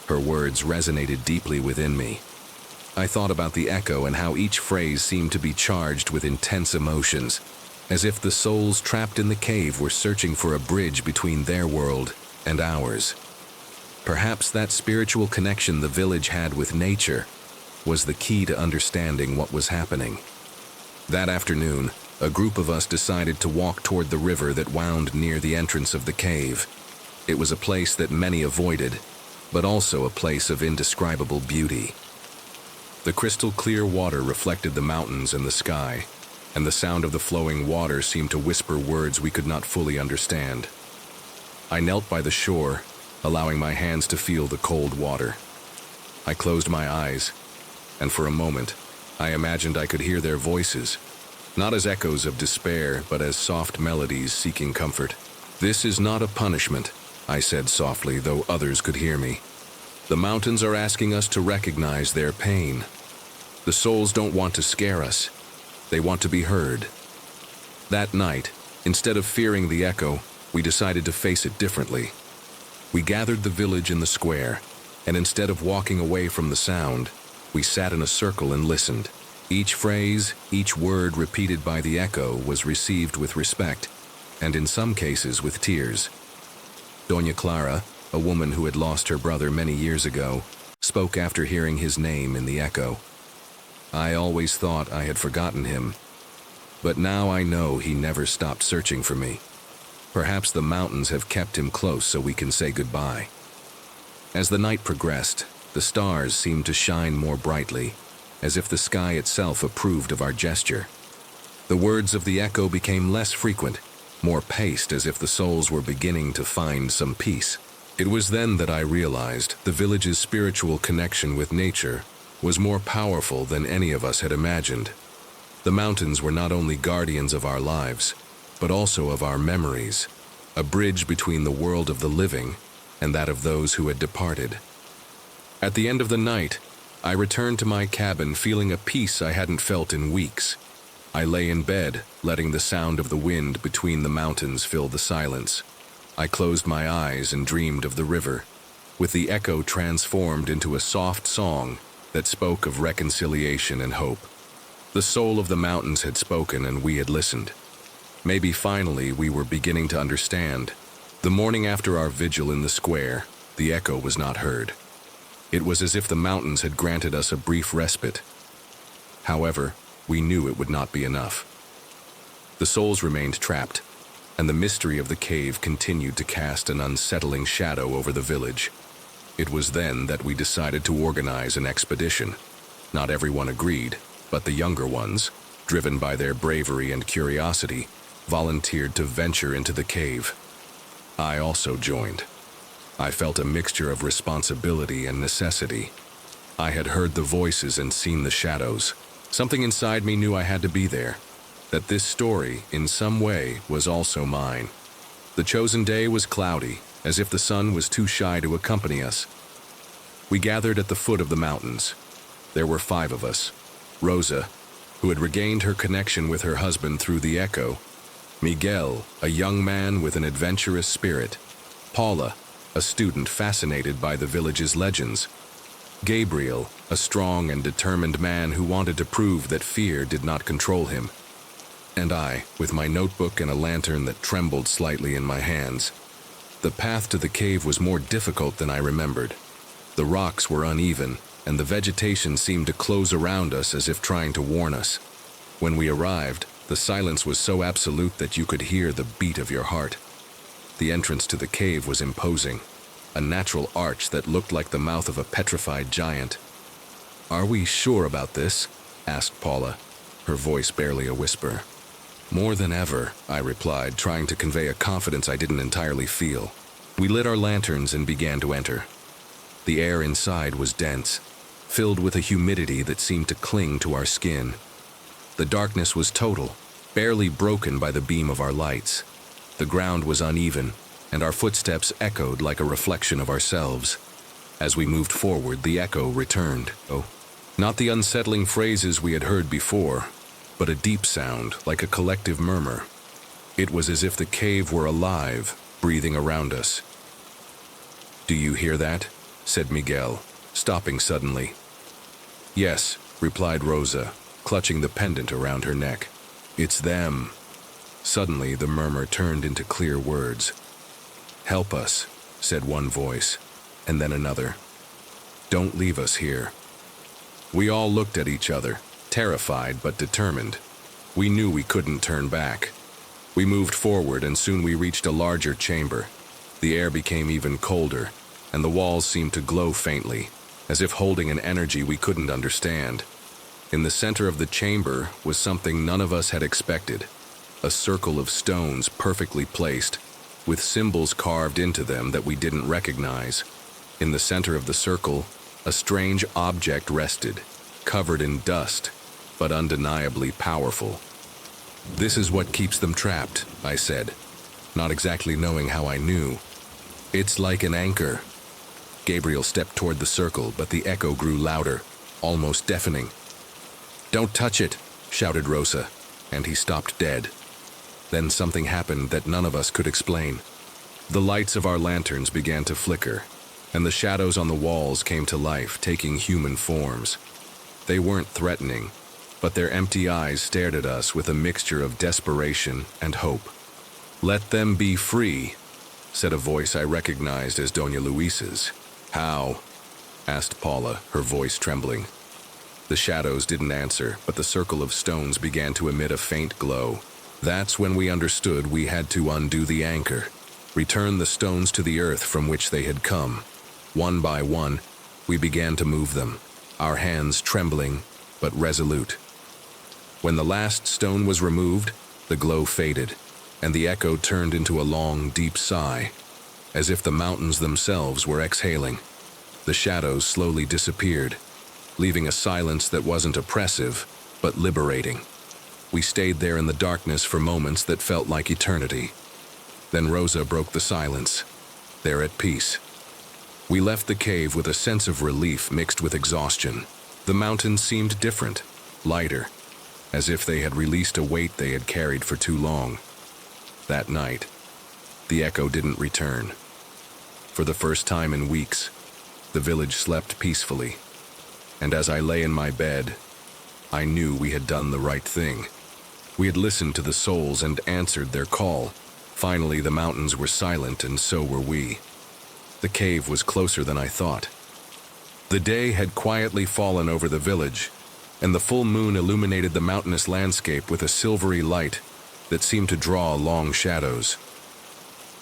Her words resonated deeply within me. I thought about the echo and how each phrase seemed to be charged with intense emotions, as if the souls trapped in the cave were searching for a bridge between their world and ours. Perhaps that spiritual connection the village had with nature was the key to understanding what was happening. That afternoon, a group of us decided to walk toward the river that wound near the entrance of the cave. It was a place that many avoided, but also a place of indescribable beauty. The crystal clear water reflected the mountains and the sky, and the sound of the flowing water seemed to whisper words we could not fully understand. I knelt by the shore, allowing my hands to feel the cold water. I closed my eyes, and for a moment, I imagined I could hear their voices, not as echoes of despair, but as soft melodies seeking comfort. "This is not a punishment," I said softly, though others could hear me. "The mountains are asking us to recognize their pain. The souls don't want to scare us. They want to be heard." That night, instead of fearing the echo, we decided to face it differently. We gathered the village in the square, and instead of walking away from the sound, we sat in a circle and listened. Each phrase, each word repeated by the echo was received with respect, and in some cases with tears. Doña Clara, a woman who had lost her brother many years ago, spoke after hearing his name in the echo. "I always thought I had forgotten him, but now I know he never stopped searching for me. Perhaps the mountains have kept him close so we can say goodbye." As the night progressed, the stars seemed to shine more brightly, as if the sky itself approved of our gesture. The words of the echo became less frequent, more paced, as if the souls were beginning to find some peace. It was then that I realized the village's spiritual connection with nature was more powerful than any of us had imagined. The mountains were not only guardians of our lives, but also of our memories, a bridge between the world of the living and that of those who had departed. At the end of the night, I returned to my cabin feeling a peace I hadn't felt in weeks. I lay in bed, letting the sound of the wind between the mountains fill the silence. I closed my eyes and dreamed of the river, with the echo transformed into a soft song that spoke of reconciliation and hope. The soul of the mountains had spoken and we had listened. Maybe finally we were beginning to understand. The morning after our vigil in the square, the echo was not heard. It was as if the mountains had granted us a brief respite. However, we knew it would not be enough. The souls remained trapped, and the mystery of the cave continued to cast an unsettling shadow over the village. It was then that we decided to organize an expedition. Not everyone agreed, but the younger ones, driven by their bravery and curiosity, volunteered to venture into the cave. I also joined. I felt a mixture of responsibility and necessity. I had heard the voices and seen the shadows. Something inside me knew I had to be there, that this story, in some way, was also mine. The chosen day was cloudy, as if the sun was too shy to accompany us. We gathered at the foot of the mountains. There were 5 of us. Rosa, who had regained her connection with her husband through the echo. Miguel, a young man with an adventurous spirit. Paula, a student fascinated by the village's legends. Gabriel, a strong and determined man who wanted to prove that fear did not control him. And I, with my notebook and a lantern that trembled slightly in my hands. The path to the cave was more difficult than I remembered. The rocks were uneven, and the vegetation seemed to close around us as if trying to warn us. When we arrived, the silence was so absolute that you could hear the beat of your heart. The entrance to the cave was imposing, a natural arch that looked like the mouth of a petrified giant. "Are we sure about this?" asked Paula, her voice barely a whisper. "More than ever," I replied, trying to convey a confidence I didn't entirely feel. We lit our lanterns and began to enter. The air inside was dense, filled with a humidity that seemed to cling to our skin. The darkness was total, barely broken by the beam of our lights. The ground was uneven, and our footsteps echoed like a reflection of ourselves. As we moved forward, the echo returned. Oh, not the unsettling phrases we had heard before, but a deep sound, like a collective murmur. It was as if the cave were alive, breathing around us. "Do you hear that?" said Miguel, stopping suddenly. "Yes," replied Rosa, clutching the pendant around her neck. "It's them." Suddenly, the murmur turned into clear words. "Help us," said one voice, and then another. "Don't leave us here." We all looked at each other, terrified but determined. We knew we couldn't turn back. We moved forward, and soon we reached a larger chamber. The air became even colder, and the walls seemed to glow faintly, as if holding an energy we couldn't understand. In the center of the chamber was something none of us had expected, a circle of stones perfectly placed, with symbols carved into them that we didn't recognize. In the center of the circle, a strange object rested, covered in dust, but undeniably powerful. "This is what keeps them trapped," I said, not exactly knowing how I knew. "It's like an anchor." Gabriel stepped toward the circle, but the echo grew louder, almost deafening. "Don't touch it," shouted Rosa, and he stopped dead. Then something happened that none of us could explain. The lights of our lanterns began to flicker, and the shadows on the walls came to life, taking human forms. They weren't threatening, but their empty eyes stared at us with a mixture of desperation and hope. "Let them be free," said a voice I recognized as Doña Luisa's. "How?" asked Paula, her voice trembling. The shadows didn't answer, but the circle of stones began to emit a faint glow. That's when we understood we had to undo the anchor, return the stones to the earth from which they had come. One by one, we began to move them, our hands trembling but resolute. When the last stone was removed, the glow faded, and the echo turned into a long, deep sigh, as if the mountains themselves were exhaling. The shadows slowly disappeared, leaving a silence that wasn't oppressive, but liberating. We stayed there in the darkness for moments that felt like eternity. Then Rosa broke the silence. They're at peace. We left the cave with a sense of relief mixed with exhaustion. The mountains seemed different, lighter, as if they had released a weight they had carried for too long. That night, the echo didn't return. For the first time in weeks, the village slept peacefully. And as I lay in my bed, I knew we had done the right thing. We had listened to the souls and answered their call. Finally, the mountains were silent, and so were we. The cave was closer than I thought. The day had quietly fallen over the village, and the full moon illuminated the mountainous landscape with a silvery light that seemed to draw long shadows.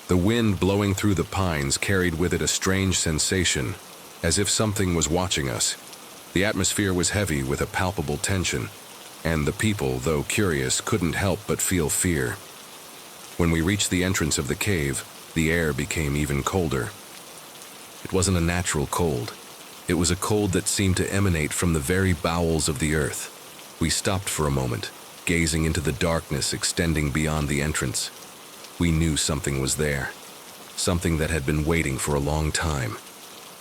The wind blowing through the pines carried with it a strange sensation, as if something was watching us. The atmosphere was heavy with a palpable tension, and the people, though curious, couldn't help but feel fear. When we reached the entrance of the cave, the air became even colder. It wasn't a natural cold. It was a cold that seemed to emanate from the very bowels of the earth. We stopped for a moment, gazing into the darkness extending beyond the entrance. We knew something was there, something that had been waiting for a long time.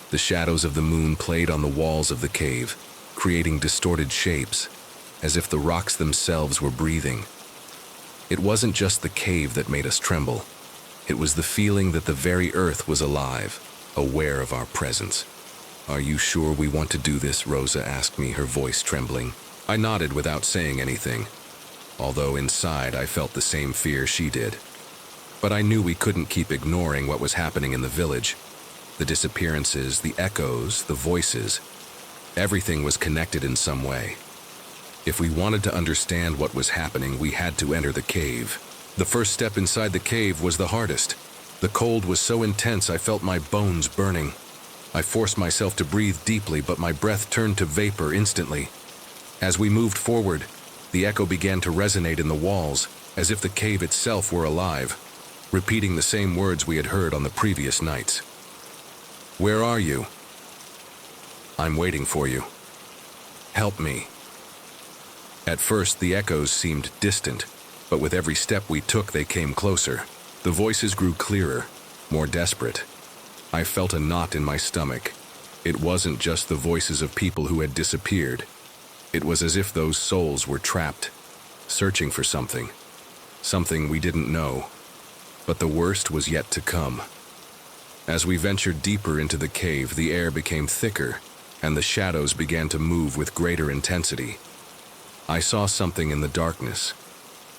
The shadows of the moon played on the walls of the cave, creating distorted shapes, as if the rocks themselves were breathing. It wasn't just the cave that made us tremble. It was the feeling that the very earth was alive, aware of our presence. "Are you sure we want to do this?" Rosa asked me, her voice trembling. I nodded without saying anything, although inside I felt the same fear she did. But I knew we couldn't keep ignoring what was happening in the village. The disappearances, the echoes, the voices, everything was connected in some way. If we wanted to understand what was happening, we had to enter the cave. The first step inside the cave was the hardest. The cold was so intense I felt my bones burning. I forced myself to breathe deeply, but my breath turned to vapor instantly. As we moved forward, the echo began to resonate in the walls, as if the cave itself were alive, repeating the same words we had heard on the previous nights. "Where are you?" "I'm waiting for you. Help me." At first, the echoes seemed distant, but with every step we took, they came closer. The voices grew clearer, more desperate. I felt a knot in my stomach. It wasn't just the voices of people who had disappeared. It was as if those souls were trapped, searching for something we didn't know. But the worst was yet to come. As we ventured deeper into the cave, the air became thicker, and the shadows began to move with greater intensity. I saw something in the darkness.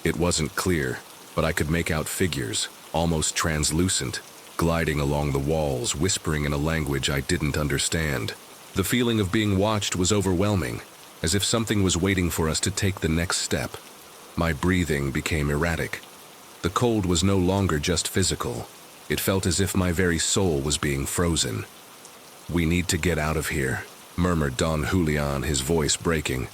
It wasn't clear, but I could make out figures, almost translucent, gliding along the walls, whispering in a language I didn't understand. The feeling of being watched was overwhelming, as if something was waiting for us to take the next step. My breathing became erratic. The cold was no longer just physical. It felt as if my very soul was being frozen. "We need to get out of here," murmured Don Julian, his voice breaking.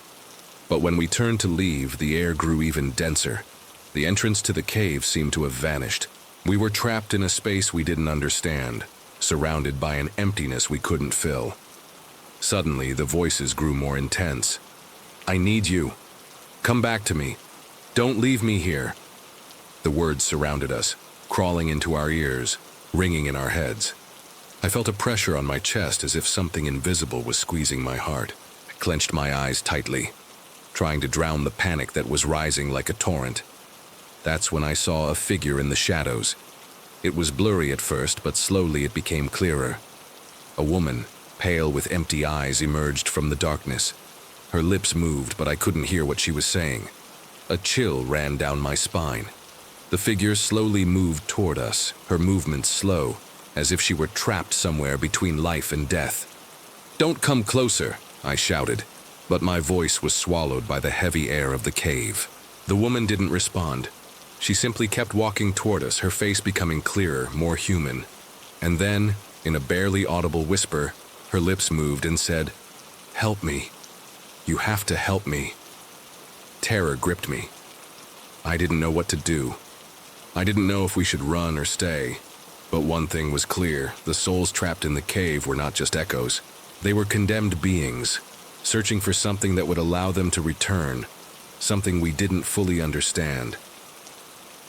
But when we turned to leave, the air grew even denser. The entrance to the cave seemed to have vanished. We were trapped in a space we didn't understand, surrounded by an emptiness we couldn't fill. Suddenly, the voices grew more intense. "I need you. Come back to me. Don't leave me here." The words surrounded us, crawling into our ears, ringing in our heads. I felt a pressure on my chest as if something invisible was squeezing my heart. I clenched my eyes tightly, trying to drown the panic that was rising like a torrent. That's when I saw a figure in the shadows. It was blurry at first, but slowly it became clearer. A woman, pale with empty eyes, emerged from the darkness. Her lips moved, but I couldn't hear what she was saying. A chill ran down my spine. The figure slowly moved toward us, her movements slow, as if she were trapped somewhere between life and death. "Don't come closer," I shouted, but my voice was swallowed by the heavy air of the cave. The woman didn't respond. She simply kept walking toward us, her face becoming clearer, more human. And then, in a barely audible whisper, her lips moved and said, "Help me. You have to help me." Terror gripped me. I didn't know what to do. I didn't know if we should run or stay. But one thing was clear: the souls trapped in the cave were not just echoes. They were condemned beings, searching for something that would allow them to return, something we didn't fully understand.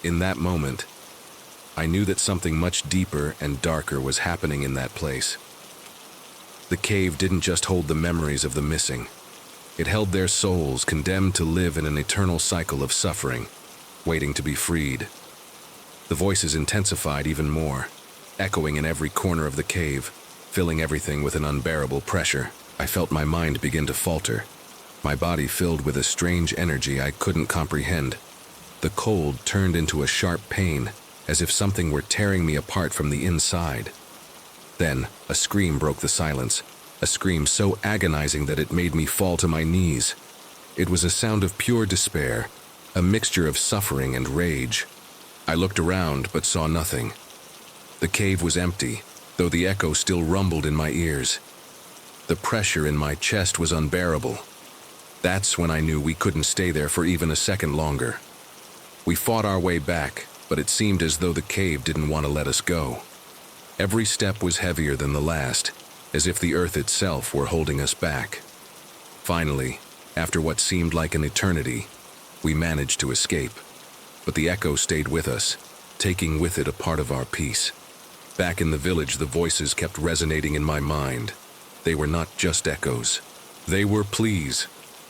In that moment, I knew that something much deeper and darker was happening in that place. The cave didn't just hold the memories of the missing. It held their souls, condemned to live in an eternal cycle of suffering, waiting to be freed. The voices intensified even more, echoing in every corner of the cave, filling everything with an unbearable pressure. I felt my mind begin to falter, my body filled with a strange energy I couldn't comprehend. The cold turned into a sharp pain, as if something were tearing me apart from the inside. Then, a scream broke the silence, a scream so agonizing that it made me fall to my knees. It was a sound of pure despair, a mixture of suffering and rage. I looked around but saw nothing. The cave was empty, though the echo still rumbled in my ears. The pressure in my chest was unbearable. That's when I knew we couldn't stay there for even a second longer. We fought our way back, but it seemed as though the cave didn't want to let us go. Every step was heavier than the last, as if the earth itself were holding us back. Finally, after what seemed like an eternity, we managed to escape. But the echo stayed with us, taking with it a part of our peace. Back in the village, the voices kept resonating in my mind. They were not just echoes. They were pleas,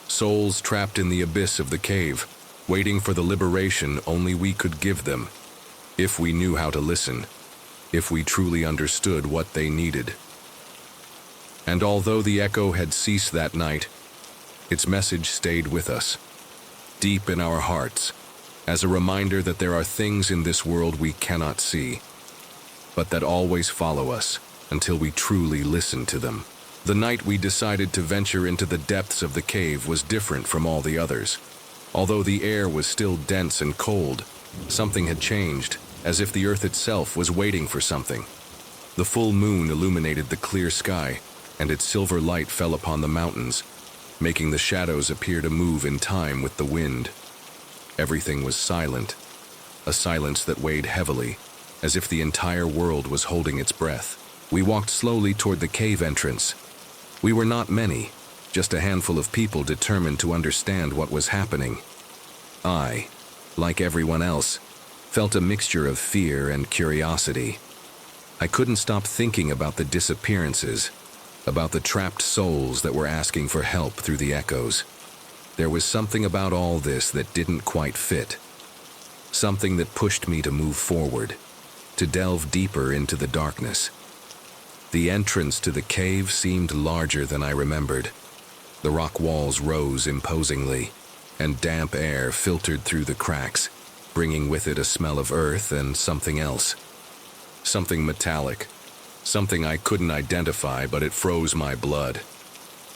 souls trapped in the abyss of the cave, waiting for the liberation only we could give them, if we knew how to listen, if we truly understood what they needed. And although the echo had ceased that night, its message stayed with us, deep in our hearts, as a reminder that there are things in this world we cannot see, but that always follow us until we truly listen to them. The night we decided to venture into the depths of the cave was different from all the others. Although the air was still dense and cold, something had changed, as if the earth itself was waiting for something. The full moon illuminated the clear sky, and its silver light fell upon the mountains, making the shadows appear to move in time with the wind. Everything was silent, a silence that weighed heavily, as if the entire world was holding its breath. We walked slowly toward the cave entrance. We were not many, just a handful of people determined to understand what was happening. I, like everyone else, felt a mixture of fear and curiosity. I couldn't stop thinking about the disappearances, about the trapped souls that were asking for help through the echoes. There was something about all this that didn't quite fit, something that pushed me to move forward. to delve deeper into the darkness. The entrance to the cave seemed larger than I remembered. The rock walls rose imposingly, and damp air filtered through the cracks, bringing with it a smell of earth and something else. Something metallic. Something I couldn't identify, but it froze my blood.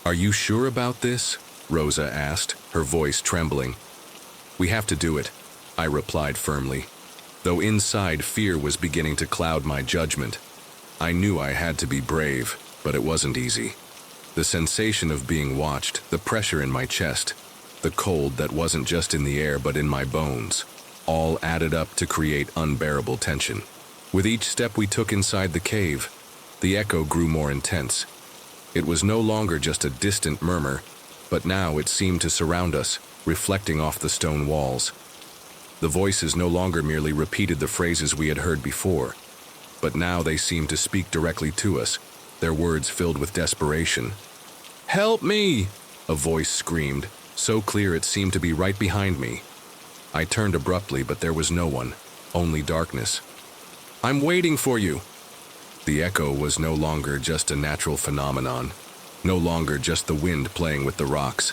"Are you sure about this?" Rosa asked, her voice trembling. "We have to do it," I replied firmly, though inside fear was beginning to cloud my judgment. I knew I had to be brave, but it wasn't easy. The sensation of being watched, the pressure in my chest, the cold that wasn't just in the air but in my bones, all added up to create unbearable tension. With each step we took inside the cave, the echo grew more intense. It was no longer just a distant murmur, but now it seemed to surround us, reflecting off the stone walls. The voices no longer merely repeated the phrases we had heard before, but now they seemed to speak directly to us, their words filled with desperation. "Help me!" a voice screamed, so clear it seemed to be right behind me. I turned abruptly, but there was no one, only darkness. "I'm waiting for you!" The echo was no longer just a natural phenomenon, no longer just the wind playing with the rocks.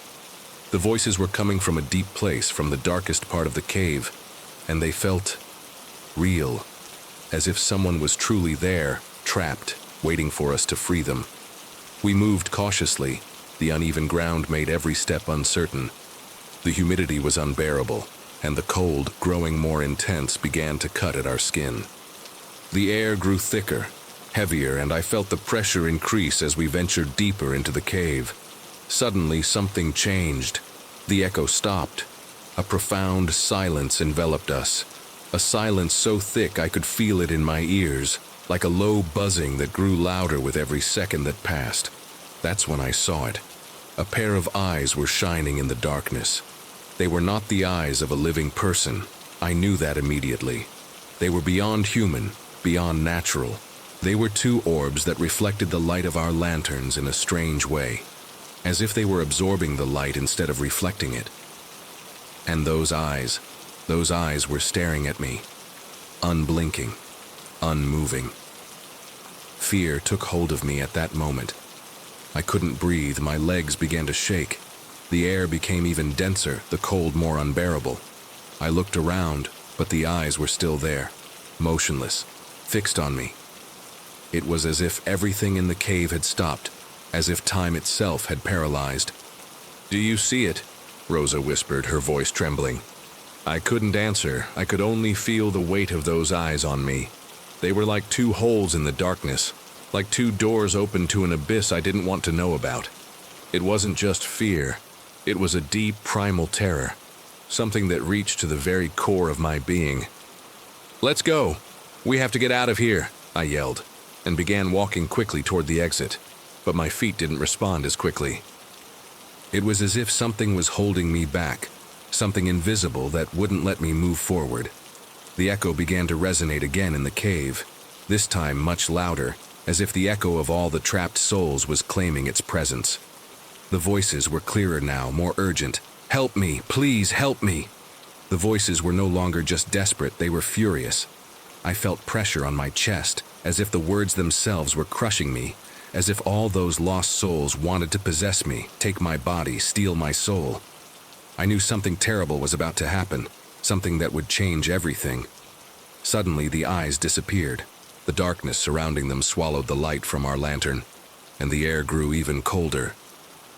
The voices were coming from a deep place, from the darkest part of the cave, and they felt real, as if someone was truly there, trapped, waiting for us to free them. We moved cautiously. The uneven ground made every step uncertain. The humidity was unbearable, and the cold, growing more intense, began to cut at our skin. The air grew thicker, heavier, and I felt the pressure increase as we ventured deeper into the cave. Suddenly, something changed. The echo stopped. A profound silence enveloped us. A silence so thick I could feel it in my ears, like a low buzzing that grew louder with every second that passed. That's when I saw it. A pair of eyes were shining in the darkness. They were not the eyes of a living person. I knew that immediately. They were beyond human, beyond natural. They were two orbs that reflected the light of our lanterns in a strange way, as if they were absorbing the light instead of reflecting it. And those eyes were staring at me, unblinking, unmoving. Fear took hold of me at that moment. I couldn't breathe, my legs began to shake. The air became even denser, the cold more unbearable. I looked around, but the eyes were still there, motionless, fixed on me. It was as if everything in the cave had stopped, as if time itself had paralyzed. "Do you see it?" Rosa whispered, her voice trembling. I couldn't answer. I could only feel the weight of those eyes on me. They were like two holes in the darkness, like two doors open to an abyss I didn't want to know about. It wasn't just fear. It was a deep, primal terror, something that reached to the very core of my being. "Let's go! We have to get out of here!" I yelled, and began walking quickly toward the exit, but my feet didn't respond as quickly. It was as if something was holding me back, something invisible that wouldn't let me move forward. The echo began to resonate again in the cave, this time much louder, as if the echo of all the trapped souls was claiming its presence. The voices were clearer now, more urgent. "Help me, please help me!" The voices were no longer just desperate, they were furious. I felt pressure on my chest, as if the words themselves were crushing me, as if all those lost souls wanted to possess me, take my body, steal my soul. I knew something terrible was about to happen, something that would change everything. Suddenly, the eyes disappeared. The darkness surrounding them swallowed the light from our lantern, and the air grew even colder.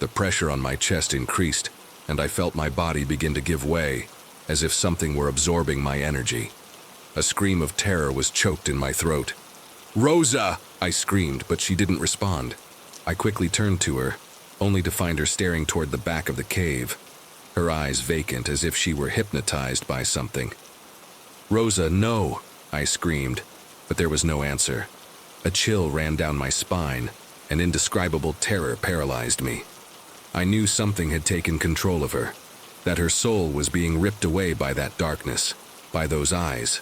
The pressure on my chest increased, and I felt my body begin to give way, as if something were absorbing my energy. A scream of terror was choked in my throat. "Rosa!" I screamed, but she didn't respond. I quickly turned to her, only to find her staring toward the back of the cave, her eyes vacant as if she were hypnotized by something. "Rosa, no!" I screamed, but there was no answer. A chill ran down my spine, an indescribable terror paralyzed me. I knew something had taken control of her, that her soul was being ripped away by that darkness, by those eyes.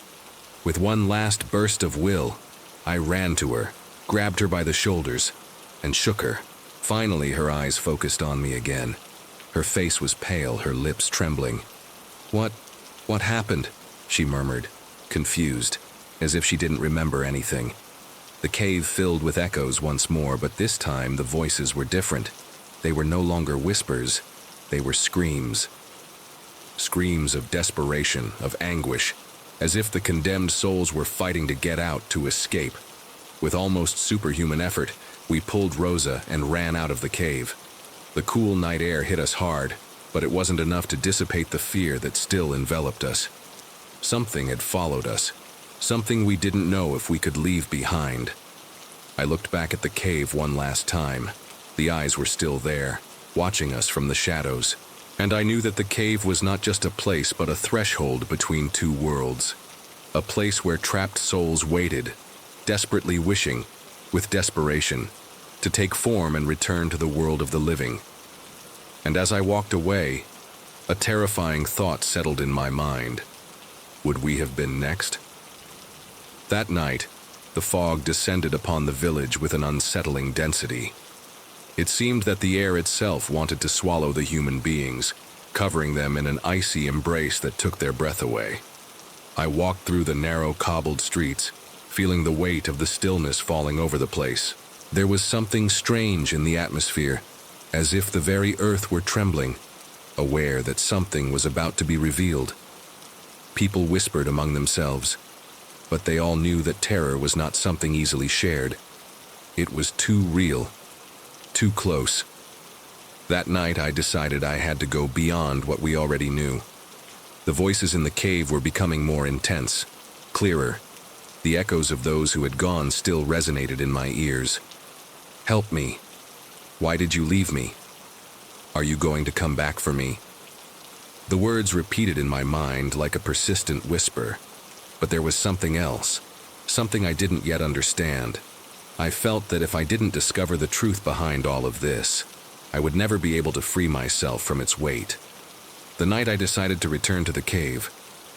With one last burst of will, I ran to her, grabbed her by the shoulders, and shook her. Finally, her eyes focused on me again. Her face was pale, her lips trembling. What happened?" she murmured, confused. as if she didn't remember anything. The cave filled with echoes once more, but this time the voices were different. They were no longer whispers, they were screams. Screams of desperation, of anguish, as if the condemned souls were fighting to get out, to escape. With almost superhuman effort, we pulled Rosa and ran out of the cave. The cool night air hit us hard, but it wasn't enough to dissipate the fear that still enveloped us. Something had followed us, something we didn't know if we could leave behind. I looked back at the cave one last time. The eyes were still there, watching us from the shadows. And I knew that the cave was not just a place but a threshold between two worlds. A place where trapped souls waited, desperately wishing, with desperation, to take form and return to the world of the living. And as I walked away, a terrifying thought settled in my mind. Would we have been next? That night, the fog descended upon the village with an unsettling density. It seemed that the air itself wanted to swallow the human beings, covering them in an icy embrace that took their breath away. I walked through the narrow cobbled streets, feeling the weight of the stillness falling over the place. There was something strange in the atmosphere, as if the very earth were trembling, aware that something was about to be revealed. People whispered among themselves, but they all knew that terror was not something easily shared. It was too real, too close. That night I decided I had to go beyond what we already knew. The voices in the cave were becoming more intense, clearer. The echoes of those who had gone still resonated in my ears. Help me. Why did you leave me? Are you going to come back for me? The words repeated in my mind like a persistent whisper. But there was something else, something I didn't yet understand. I felt that if I didn't discover the truth behind all of this, I would never be able to free myself from its weight. The night I decided to return to the cave,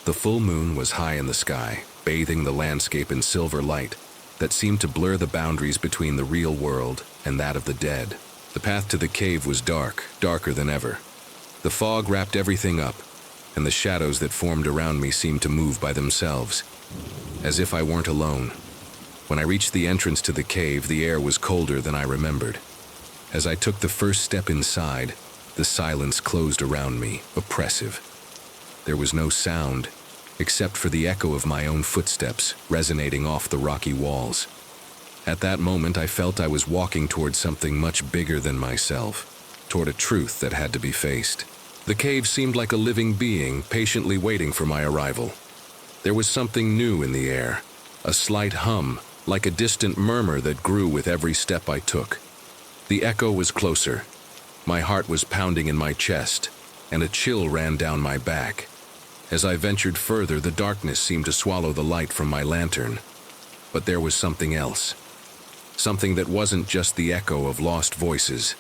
the full moon was high in the sky, bathing the landscape in silver light that seemed to blur the boundaries between the real world and that of the dead. The path to the cave was dark, darker than ever. The fog wrapped everything up, and the shadows that formed around me seemed to move by themselves, as if I weren't alone. When I reached the entrance to the cave, the air was colder than I remembered. As I took the first step inside, the silence closed around me, oppressive. There was no sound, except for the echo of my own footsteps resonating off the rocky walls. At that moment, I felt I was walking toward something much bigger than myself, toward a truth that had to be faced. The cave seemed like a living being, patiently waiting for my arrival. There was something new in the air, a slight hum, like a distant murmur that grew with every step I took. The echo was closer. My heart was pounding in my chest, and a chill ran down my back. As I ventured further, the darkness seemed to swallow the light from my lantern. But there was something else. Something that wasn't just the echo of lost voices.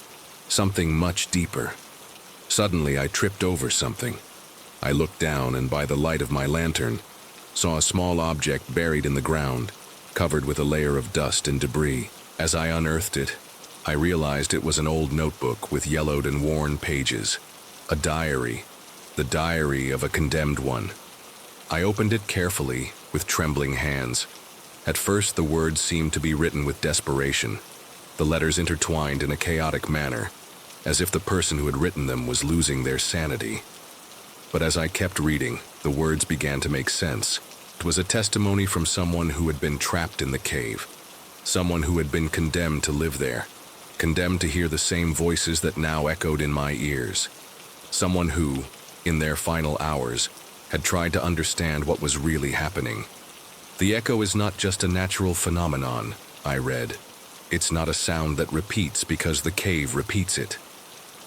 Something much deeper. Suddenly, I tripped over something. I looked down, and by the light of my lantern, saw a small object buried in the ground, covered with a layer of dust and debris. As I unearthed it, I realized it was an old notebook with yellowed and worn pages. A diary. The diary of a condemned one. I opened it carefully, with trembling hands. At first, the words seemed to be written with desperation, the letters intertwined in a chaotic manner, as if the person who had written them was losing their sanity. But as I kept reading, the words began to make sense. It was a testimony from someone who had been trapped in the cave, someone who had been condemned to live there, condemned to hear the same voices that now echoed in my ears. Someone who, in their final hours, had tried to understand what was really happening. The echo is not just a natural phenomenon, I read. It's not a sound that repeats because the cave repeats it.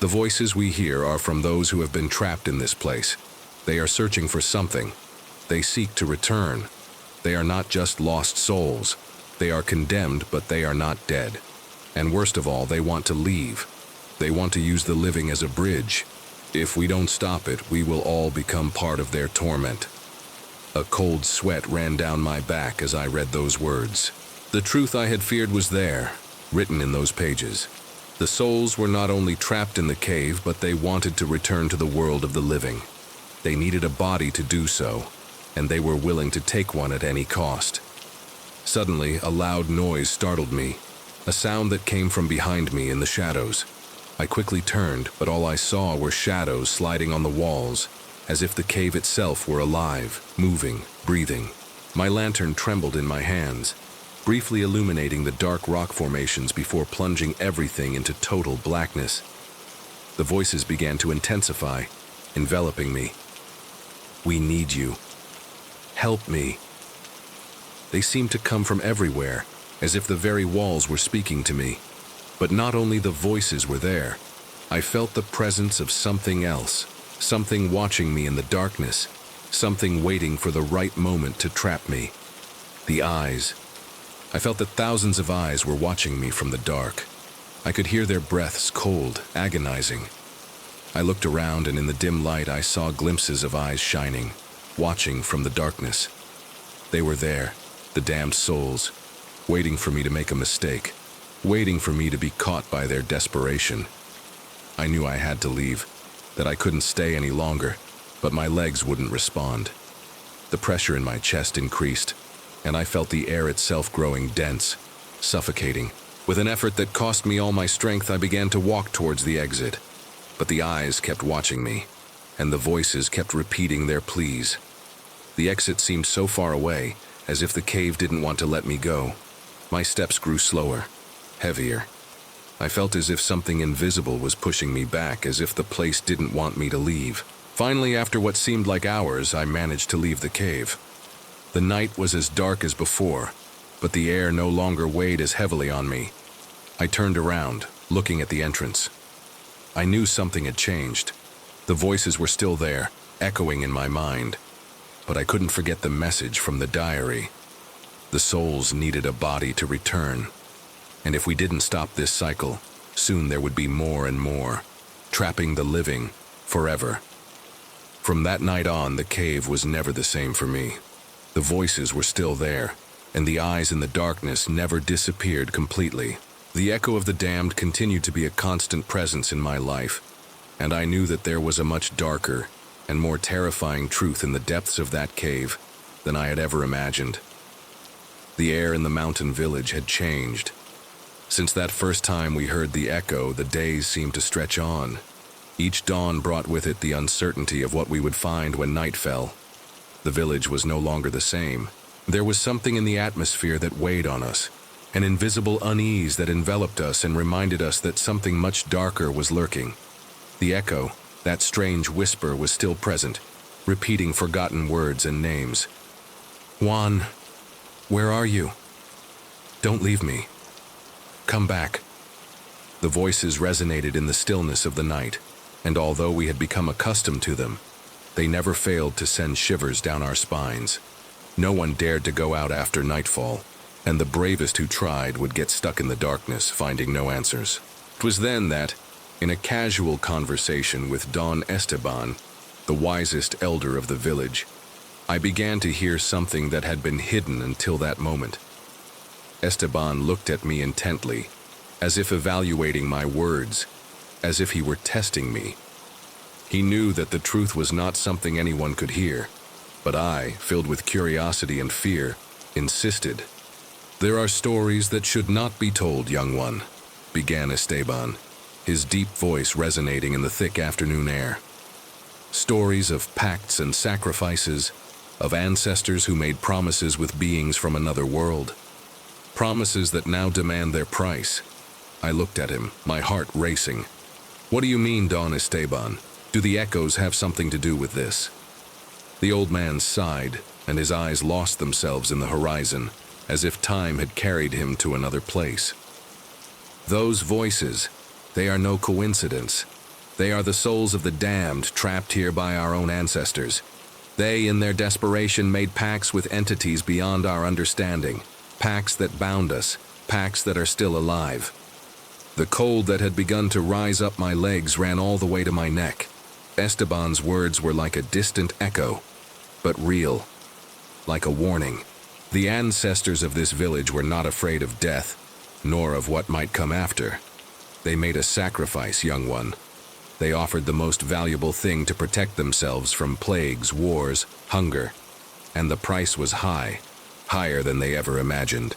The voices we hear are from those who have been trapped in this place. They are searching for something. They seek to return. They are not just lost souls. They are condemned, but they are not dead. And worst of all, they want to leave. They want to use the living as a bridge. If we don't stop it, we will all become part of their torment. A cold sweat ran down my back as I read those words. The truth I had feared was there, written in those pages. The souls were not only trapped in the cave, but they wanted to return to the world of the living. They needed a body to do so, and they were willing to take one at any cost. Suddenly, a loud noise startled me, a sound that came from behind me in the shadows. I quickly turned, but all I saw were shadows sliding on the walls, as if the cave itself were alive, moving, breathing. My lantern trembled in my hands, briefly illuminating the dark rock formations before plunging everything into total blackness. The voices began to intensify, enveloping me. "We need you. Help me." They seemed to come from everywhere, as if the very walls were speaking to me. But not only the voices were there, I felt the presence of something else, something watching me in the darkness, something waiting for the right moment to trap me. The eyes. I felt that thousands of eyes were watching me from the dark. I could hear their breaths, cold, agonizing. I looked around, and in the dim light I saw glimpses of eyes shining, watching from the darkness. They were there, the damned souls, waiting for me to make a mistake, waiting for me to be caught by their desperation. I knew I had to leave, that I couldn't stay any longer, but my legs wouldn't respond. The pressure in my chest increased, and I felt the air itself growing dense, suffocating. With an effort that cost me all my strength, I began to walk towards the exit. But the eyes kept watching me, and the voices kept repeating their pleas. The exit seemed so far away, as if the cave didn't want to let me go. My steps grew slower, heavier. I felt as if something invisible was pushing me back, as if the place didn't want me to leave. Finally, after what seemed like hours, I managed to leave the cave. The night was as dark as before, but the air no longer weighed as heavily on me. I turned around, looking at the entrance. I knew something had changed. The voices were still there, echoing in my mind, but I couldn't forget the message from the diary. The souls needed a body to return, and if we didn't stop this cycle, soon there would be more and more, trapping the living forever. From that night on, the cave was never the same for me. The voices were still there, and the eyes in the darkness never disappeared completely. The echo of the damned continued to be a constant presence in my life, and I knew that there was a much darker and more terrifying truth in the depths of that cave than I had ever imagined. The air in the mountain village had changed. Since that first time we heard the echo, the days seemed to stretch on. Each dawn brought with it the uncertainty of what we would find when night fell. The village was no longer the same. There was something in the atmosphere that weighed on us, an invisible unease that enveloped us and reminded us that something much darker was lurking. The echo, that strange whisper, was still present, repeating forgotten words and names. "Juan, where are you? Don't leave me. Come back." The voices resonated in the stillness of the night, and although we had become accustomed to them, they never failed to send shivers down our spines. No one dared to go out after nightfall, and the bravest who tried would get stuck in the darkness, finding no answers. It was then that, in a casual conversation with Don Esteban, the wisest elder of the village, I began to hear something that had been hidden until that moment. Esteban looked at me intently, as if evaluating my words, as if he were testing me. He knew that the truth was not something anyone could hear, but I, filled with curiosity and fear, insisted. "There are stories that should not be told, young one," began Esteban, his deep voice resonating in the thick afternoon air. "Stories of pacts and sacrifices, of ancestors who made promises with beings from another world. Promises that now demand their price." I looked at him, my heart racing. "What do you mean, Don Esteban? Do the echoes have something to do with this?" The old man sighed, and his eyes lost themselves in the horizon, as if time had carried him to another place. "Those voices, they are no coincidence. They are the souls of the damned trapped here by our own ancestors. They, in their desperation, made pacts with entities beyond our understanding, pacts that bound us, pacts that are still alive." The cold that had begun to rise up my legs ran all the way to my neck. Esteban's words were like a distant echo, but real, like a warning. The ancestors of this village were not afraid of death, nor of what might come after. They made a sacrifice, young one. They offered the most valuable thing to protect themselves from plagues, wars, hunger, and the price was high. higher than they ever imagined.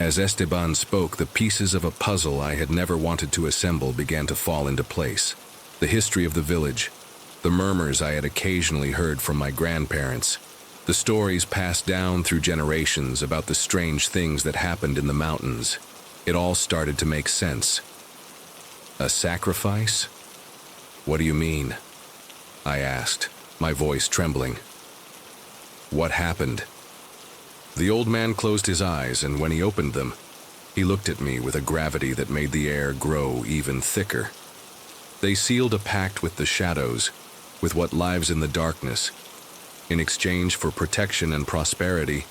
As Esteban spoke, the pieces of a puzzle I had never wanted to assemble began to fall into place. The history of the village, the murmurs I had occasionally heard from my grandparents, the stories passed down through generations about the strange things that happened in the mountains. It all started to make sense. A sacrifice? What do you mean? I asked, my voice trembling. What happened? The old man closed his eyes, and when he opened them, he looked at me with a gravity that made the air grow even thicker. They sealed a pact with the shadows, with what lives in the darkness. In exchange for protection and prosperity,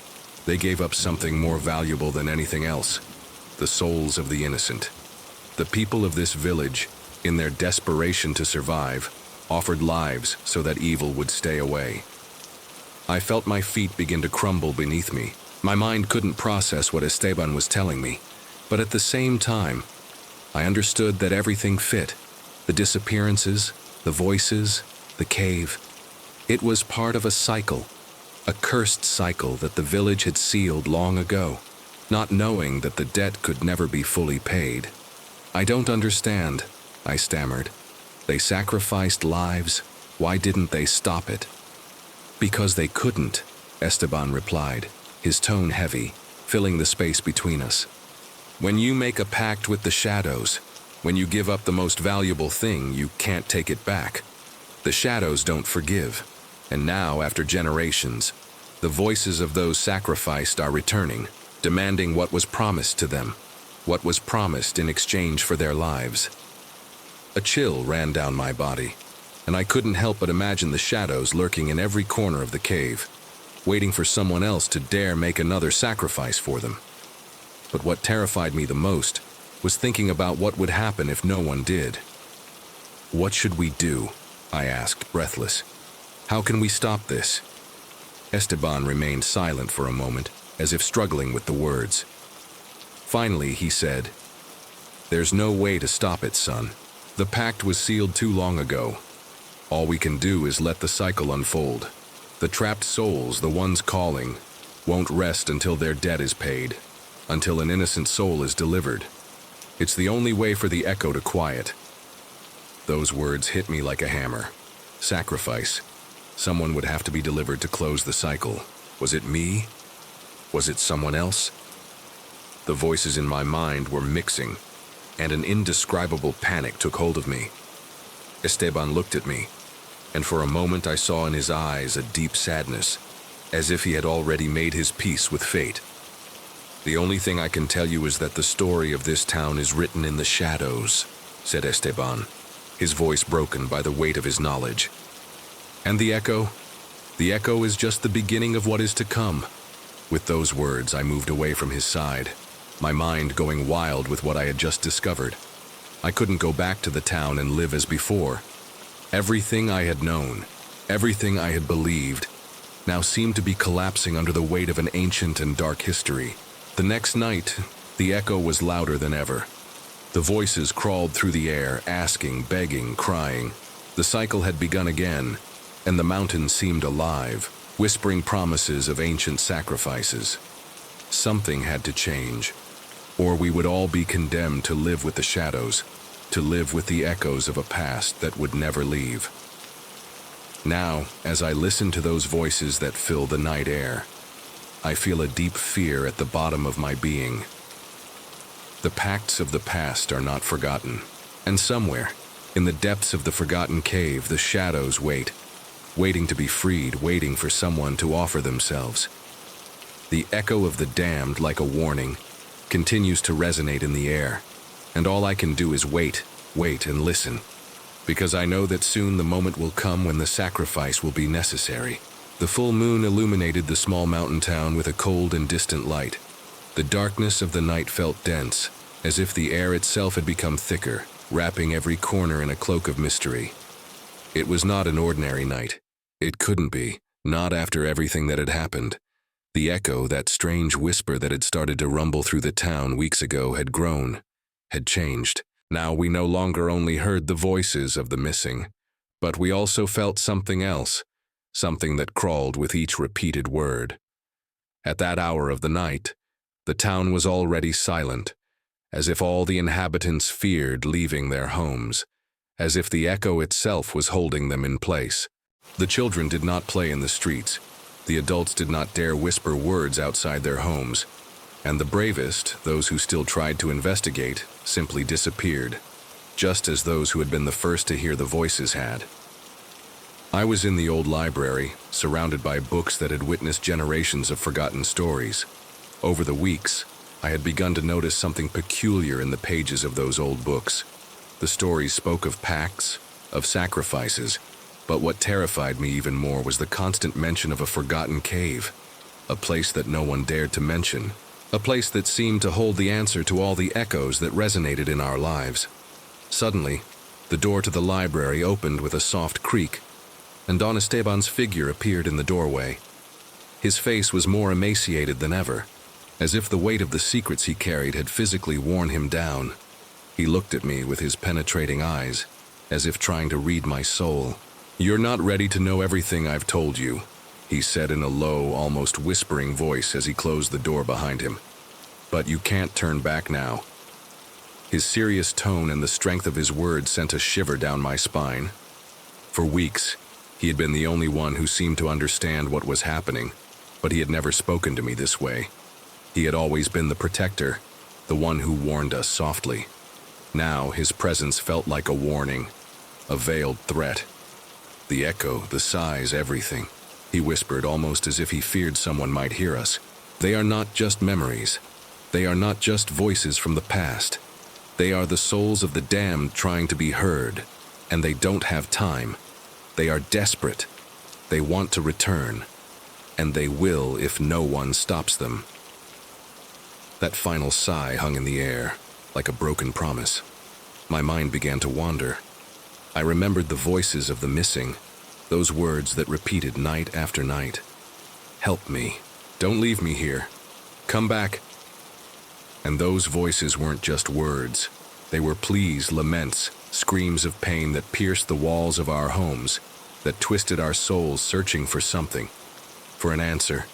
they gave up something more valuable than anything else: the souls of the innocent. The people of this village, in their desperation to survive, offered lives so that evil would stay away. I felt my feet begin to crumble beneath me. My mind couldn't process what Esteban was telling me, but at the same time, I understood that everything fit. The disappearances, the voices, the cave. It was part of a cycle, a cursed cycle that the village had sealed long ago, not knowing that the debt could never be fully paid. I don't understand, I stammered. They sacrificed lives. Why didn't they stop it? Because they couldn't, Esteban replied, his tone heavy, filling the space between us. When you make a pact with the shadows, when you give up the most valuable thing, you can't take it back. The shadows don't forgive. And now, after generations, the voices of those sacrificed are returning, demanding what was promised to them, what was promised in exchange for their lives. A chill ran down my body, and I couldn't help but imagine the shadows lurking in every corner of the cave, waiting for someone else to dare make another sacrifice for them. But what terrified me the most was thinking about what would happen if no one did. What should we do? I asked, breathless. How can we stop this? Esteban remained silent for a moment, as if struggling with the words. Finally, he said, "There's no way to stop it, son. The pact was sealed too long ago. All we can do is let the cycle unfold. The trapped souls, the ones calling, won't rest until their debt is paid, until an innocent soul is delivered. It's the only way for the echo to quiet." Those words hit me like a hammer. Sacrifice. Someone would have to be delivered to close the cycle. Was it me? Was it someone else? The voices in my mind were mixing, and an indescribable panic took hold of me. Esteban looked at me, and for a moment I saw in his eyes a deep sadness, as if he had already made his peace with fate. "The only thing I can tell you is that the story of this town is written in the shadows," said Esteban, his voice broken by the weight of his knowledge. "And the echo? The echo is just the beginning of what is to come." With those words, I moved away from his side, my mind going wild with what I had just discovered. I couldn't go back to the town and live as before. Everything I had known, everything I had believed, now seemed to be collapsing under the weight of an ancient and dark history. The next night, the echo was louder than ever. The voices crawled through the air, asking, begging, crying. The cycle had begun again, and the mountains seemed alive, whispering promises of ancient sacrifices. Something had to change, or we would all be condemned to live with the shadows, to live with the echoes of a past that would never leave. Now, as I listen to those voices that fill the night air, I feel a deep fear at the bottom of my being. The pacts of the past are not forgotten, and somewhere, in the depths of the forgotten cave, the shadows wait, waiting to be freed, waiting for someone to offer themselves. The echo of the damned, like a warning, continues to resonate in the air, and all I can do is wait and listen, because I know that soon the moment will come when the sacrifice will be necessary. The full moon illuminated the small mountain town with a cold and distant light. The darkness of the night felt dense, as if the air itself had become thicker, wrapping every corner in a cloak of mystery. It was not an ordinary night. It couldn't be, not after everything that had happened. The echo, that strange whisper that had started to rumble through the town weeks ago, had grown, had changed. Now we no longer only heard the voices of the missing, but we also felt something else, something that crawled with each repeated word. At that hour of the night, the town was already silent, as if all the inhabitants feared leaving their homes, as if the echo itself was holding them in place. The children did not play in the streets, the adults did not dare whisper words outside their homes, and the bravest, those who still tried to investigate, simply disappeared, just as those who had been the first to hear the voices had. I was in the old library, surrounded by books that had witnessed generations of forgotten stories. Over the weeks, I had begun to notice something peculiar in the pages of those old books. The stories spoke of pacts, of sacrifices, but what terrified me even more was the constant mention of a forgotten cave, a place that no one dared to mention, a place that seemed to hold the answer to all the echoes that resonated in our lives. Suddenly, the door to the library opened with a soft creak, and Don Esteban's figure appeared in the doorway. His face was more emaciated than ever, as if the weight of the secrets he carried had physically worn him down. He looked at me with his penetrating eyes, as if trying to read my soul. "You're not ready to know everything I've told you," he said in a low, almost whispering voice as he closed the door behind him. "But you can't turn back now." His serious tone and the strength of his words sent a shiver down my spine. For weeks, he had been the only one who seemed to understand what was happening, but he had never spoken to me this way. He had always been the protector, the one who warned us softly. Now his presence felt like a warning, a veiled threat. "The echo, the sighs, everything," he whispered, almost as if he feared someone might hear us. "They are not just memories. They are not just voices from the past. They are the souls of the damned trying to be heard, and they don't have time. They are desperate. They want to return, and they will if no one stops them." That final sigh hung in the air, like a broken promise. My mind began to wander. I remembered the voices of the missing, those words that repeated night after night. "Help me. Don't leave me here. Come back." And those voices weren't just words. They were pleas, laments, screams of pain that pierced the walls of our homes, that twisted our souls searching for something, for an answer.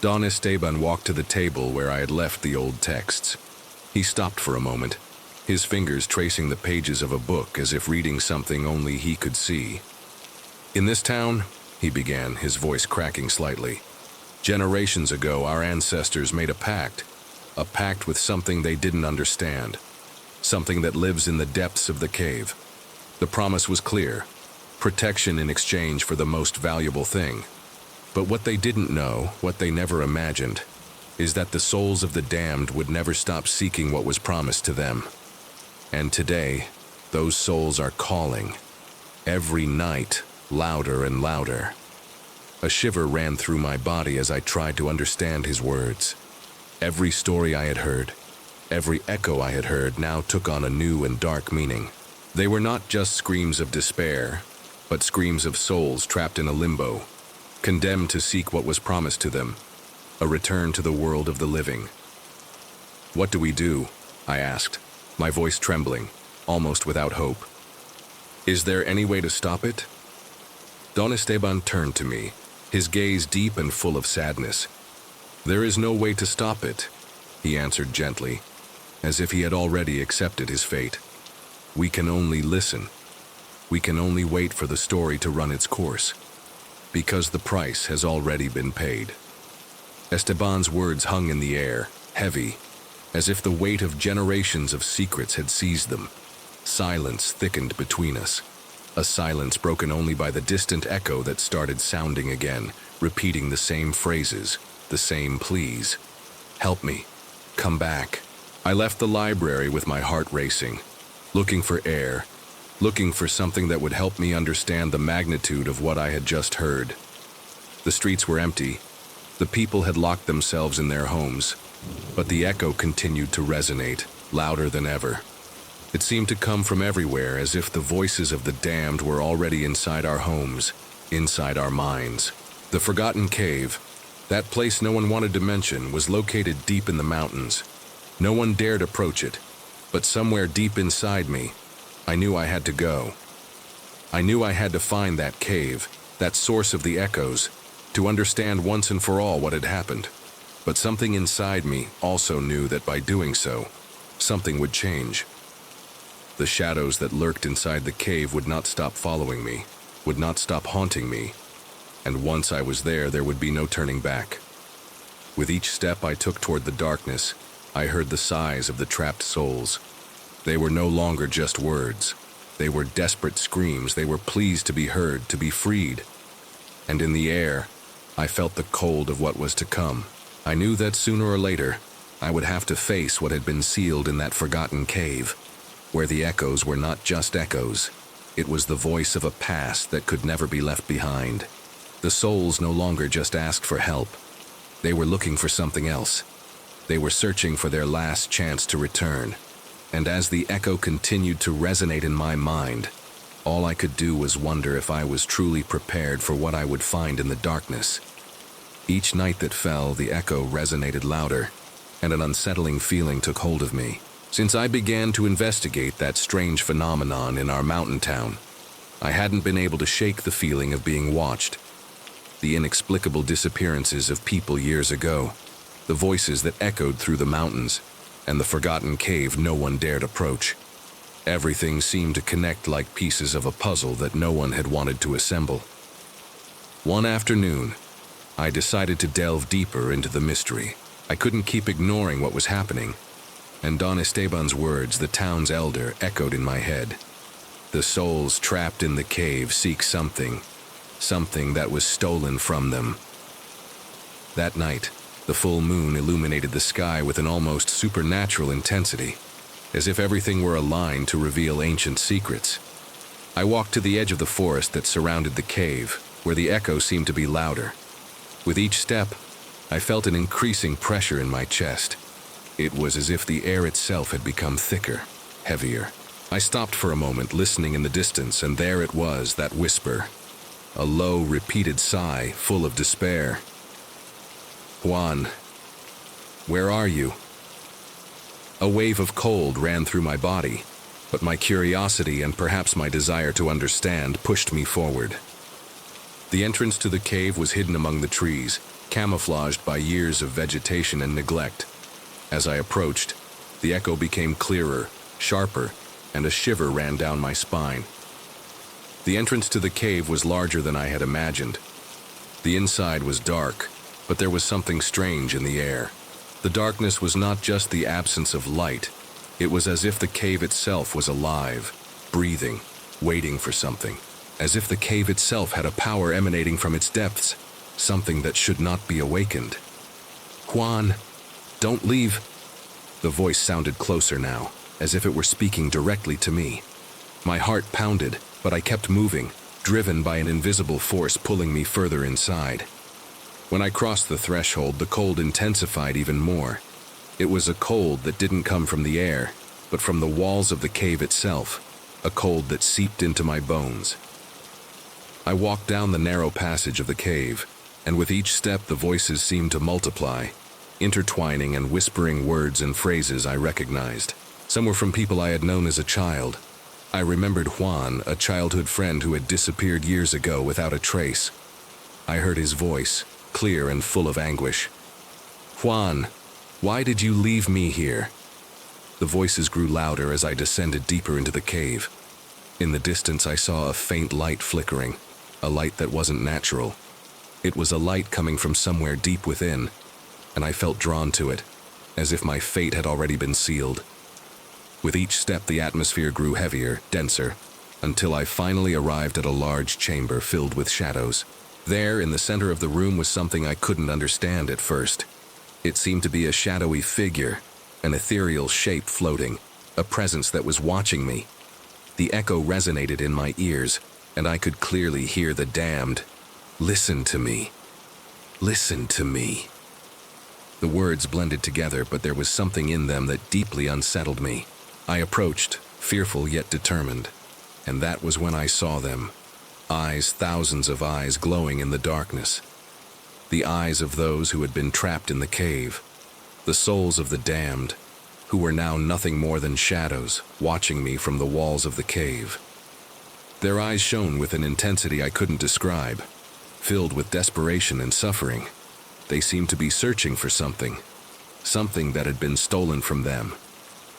Don Esteban walked to the table where I had left the old texts. He stopped for a moment, his fingers tracing the pages of a book as if reading something only he could see. "In this town," he began, his voice cracking slightly, "generations ago our ancestors made a pact with something they didn't understand, something that lives in the depths of the cave. The promise was clear, protection in exchange for the most valuable thing. But what they didn't know, what they never imagined, is that the souls of the damned would never stop seeking what was promised to them. And today, those souls are calling, every night, louder and louder." A shiver ran through my body as I tried to understand his words. Every story I had heard, every echo I had heard now took on a new and dark meaning. They were not just screams of despair, but screams of souls trapped in a limbo, condemned to seek what was promised to them, a return to the world of the living. "What do we do?" I asked, my voice trembling, almost without hope. "Is there any way to stop it?" Don Esteban turned to me, his gaze deep and full of sadness. "There is no way to stop it," he answered gently, as if he had already accepted his fate. "We can only listen. We can only wait for the story to run its course, because the price has already been paid." Esteban's words hung in the air, heavy, as if the weight of generations of secrets had seized them. Silence thickened between us, a silence broken only by the distant echo that started sounding again, repeating the same phrases, the same pleas. "Help me. Come back." I left the library with my heart racing, looking for air, looking for something that would help me understand the magnitude of what I had just heard. The streets were empty. The people had locked themselves in their homes, but the echo continued to resonate, louder than ever. It seemed to come from everywhere, as if the voices of the damned were already inside our homes, inside our minds. The forgotten cave, that place no one wanted to mention, was located deep in the mountains. No one dared approach it, but somewhere deep inside me, I knew I had to go. I knew I had to find that cave, that source of the echoes, to understand once and for all what had happened. But something inside me also knew that by doing so, something would change. The shadows that lurked inside the cave would not stop following me, would not stop haunting me, and once I was there would be no turning back. With each step I took toward the darkness, I heard the sighs of the trapped souls. They were no longer just words. They were desperate screams. They were pleas to be heard, to be freed. And in the air, I felt the cold of what was to come. I knew that sooner or later, I would have to face what had been sealed in that forgotten cave, where the echoes were not just echoes. It was the voice of a past that could never be left behind. The souls no longer just asked for help. They were looking for something else. They were searching for their last chance to return. And as the echo continued to resonate in my mind, all I could do was wonder if I was truly prepared for what I would find in the darkness. Each night that fell, the echo resonated louder, and an unsettling feeling took hold of me. Since I began to investigate that strange phenomenon in our mountain town, I hadn't been able to shake the feeling of being watched. The inexplicable disappearances of people years ago, the voices that echoed through the mountains, and the forgotten cave no one dared approach. Everything seemed to connect like pieces of a puzzle that no one had wanted to assemble. One afternoon, I decided to delve deeper into the mystery. I couldn't keep ignoring what was happening, and Don Esteban's words, the town's elder, echoed in my head. The souls trapped in the cave seek something that was stolen from them. That night, the full moon illuminated the sky with an almost supernatural intensity, as if everything were aligned to reveal ancient secrets. I walked to the edge of the forest that surrounded the cave, where the echo seemed to be louder. With each step, I felt an increasing pressure in my chest. It was as if the air itself had become thicker, heavier. I stopped for a moment, listening in the distance, and there it was, that whisper. A low, repeated sigh, full of despair. Juan, where are you? A wave of cold ran through my body, but my curiosity and perhaps my desire to understand pushed me forward. The entrance to the cave was hidden among the trees, camouflaged by years of vegetation and neglect. As I approached, the echo became clearer, sharper, and a shiver ran down my spine. The entrance to the cave was larger than I had imagined. The inside was dark, but there was something strange in the air. The darkness was not just the absence of light. It was as if the cave itself was alive, breathing, waiting for something. As if the cave itself had a power emanating from its depths, something that should not be awakened. Juan, don't leave. The voice sounded closer now, as if it were speaking directly to me. My heart pounded, but I kept moving, driven by an invisible force pulling me further inside. When I crossed the threshold, the cold intensified even more. It was a cold that didn't come from the air, but from the walls of the cave itself, a cold that seeped into my bones. I walked down the narrow passage of the cave, and with each step the voices seemed to multiply, intertwining and whispering words and phrases I recognized. Some were from people I had known as a child. I remembered Juan, a childhood friend who had disappeared years ago without a trace. I heard his voice, clear and full of anguish. Juan, why did you leave me here? The voices grew louder as I descended deeper into the cave. In the distance I saw a faint light flickering, a light that wasn't natural. It was a light coming from somewhere deep within, and I felt drawn to it, as if my fate had already been sealed. With each step the atmosphere grew heavier, denser, until I finally arrived at a large chamber filled with shadows. There, in the center of the room, was something I couldn't understand at first. It seemed to be a shadowy figure, an ethereal shape floating, a presence that was watching me. The echo resonated in my ears, and I could clearly hear the damned, "Listen to me. Listen to me." The words blended together, but there was something in them that deeply unsettled me. I approached, fearful yet determined, and that was when I saw them. Eyes, thousands of eyes glowing in the darkness. The eyes of those who had been trapped in the cave. The souls of the damned, who were now nothing more than shadows, watching me from the walls of the cave. Their eyes shone with an intensity I couldn't describe. filled with desperation and suffering. They seemed to be searching for something, something that had been stolen from them,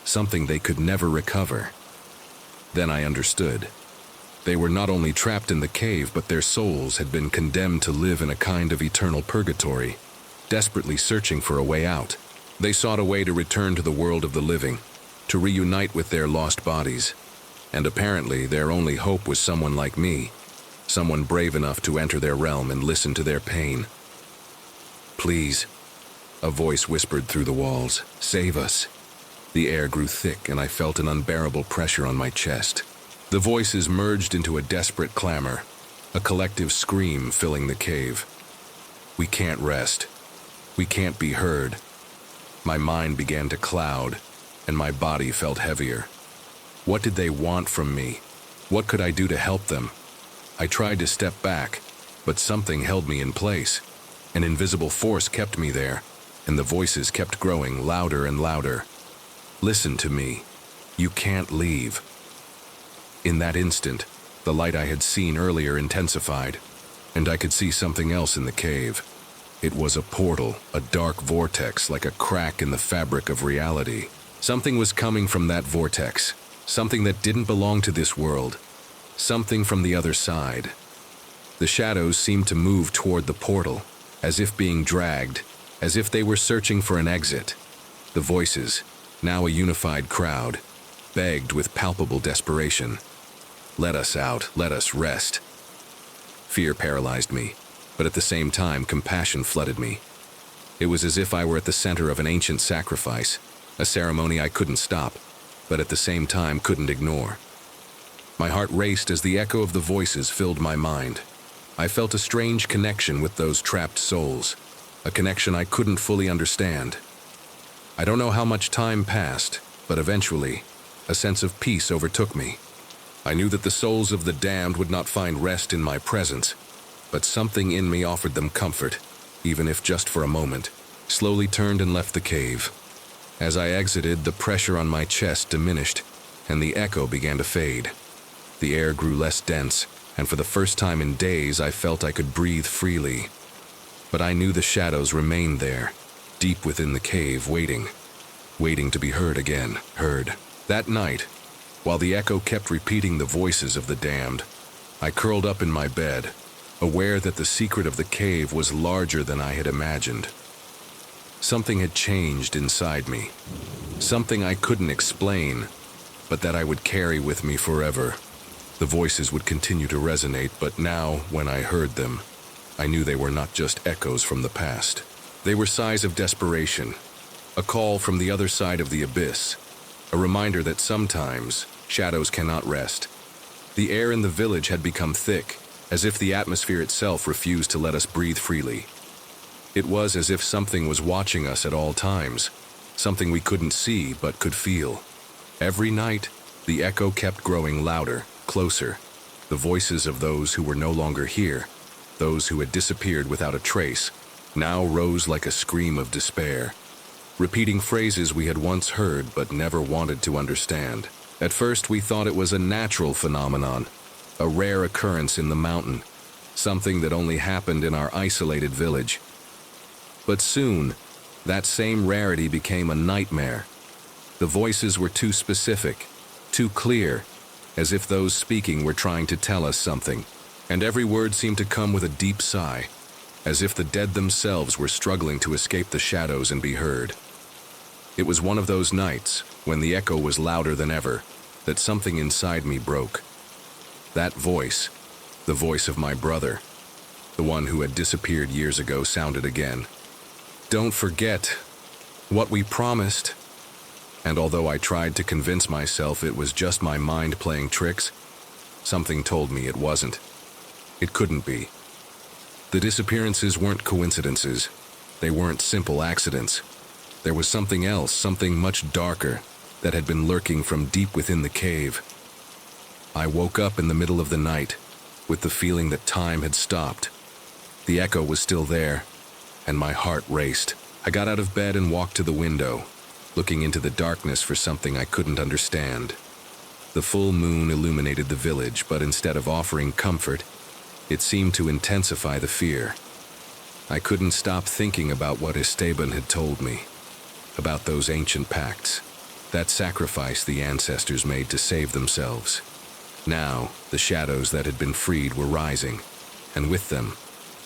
something they could never recover. Then I understood. They were not only trapped in the cave, but their souls had been condemned to live in a kind of eternal purgatory, desperately searching for a way out. They sought a way to return to the world of the living, to reunite with their lost bodies. And apparently their only hope was someone like me, someone brave enough to enter their realm and listen to their pain. "Please," a voice whispered through the walls, "save us." The air grew thick and I felt an unbearable pressure on my chest. The voices merged into a desperate clamor, a collective scream filling the cave. "We can't rest. We can't be heard." My mind began to cloud, and my body felt heavier. What did they want from me? What could I do to help them? I tried to step back, but something held me in place. An invisible force kept me there, and the voices kept growing louder and louder. "Listen to me. You can't leave." In that instant, the light I had seen earlier intensified, and I could see something else in the cave. It was a portal, a dark vortex like a crack in the fabric of reality. Something was coming from that vortex, something that didn't belong to this world, something from the other side. The shadows seemed to move toward the portal, as if being dragged, as if they were searching for an exit. The voices, now a unified crowd, begged with palpable desperation. "Let us out, let us rest." Fear paralyzed me, but at the same time compassion flooded me. It was as if I were at the center of an ancient sacrifice, a ceremony I couldn't stop, but at the same time couldn't ignore. My heart raced as the echo of the voices filled my mind. I felt a strange connection with those trapped souls, a connection I couldn't fully understand. I don't know how much time passed, but eventually, a sense of peace overtook me. I knew that the souls of the damned would not find rest in my presence, but something in me offered them comfort, even if just for a moment. Slowly turned and left the cave. As I exited, the pressure on my chest diminished, and the echo began to fade. The air grew less dense, and for the first time in days I felt I could breathe freely. But I knew the shadows remained there, deep within the cave, waiting to be heard again, heard. That night, while the echo kept repeating the voices of the damned, I curled up in my bed, aware that the secret of the cave was larger than I had imagined. Something had changed inside me, something I couldn't explain, but that I would carry with me forever. The voices would continue to resonate, but now, when I heard them, I knew they were not just echoes from the past. They were sighs of desperation, a call from the other side of the abyss, a reminder that sometimes shadows cannot rest. The air in the village had become thick, as if the atmosphere itself refused to let us breathe freely. It was as if something was watching us at all times, something we couldn't see but could feel. Every night, the echo kept growing louder, closer. The voices of those who were no longer here, those who had disappeared without a trace, now rose like a scream of despair, repeating phrases we had once heard but never wanted to understand. At first, we thought it was a natural phenomenon, a rare occurrence in the mountain, something that only happened in our isolated village. But soon, that same rarity became a nightmare. The voices were too specific, too clear, as if those speaking were trying to tell us something, and every word seemed to come with a deep sigh, as if the dead themselves were struggling to escape the shadows and be heard. It was one of those nights, when the echo was louder than ever, that something inside me broke. That voice, the voice of my brother, the one who had disappeared years ago, sounded again. "Don't forget what we promised." And although I tried to convince myself it was just my mind playing tricks, something told me it wasn't. It couldn't be. The disappearances weren't coincidences. They weren't simple accidents. There was something else, something much darker, that had been lurking from deep within the cave. I woke up in the middle of the night, with the feeling that time had stopped. The echo was still there, and my heart raced. I got out of bed and walked to the window, looking into the darkness for something I couldn't understand. The full moon illuminated the village, but instead of offering comfort, It seemed to intensify the fear. I couldn't stop thinking about what Esteban had told me, about those ancient pacts, that sacrifice the ancestors made to save themselves. Now, the shadows that had been freed were rising, and with them,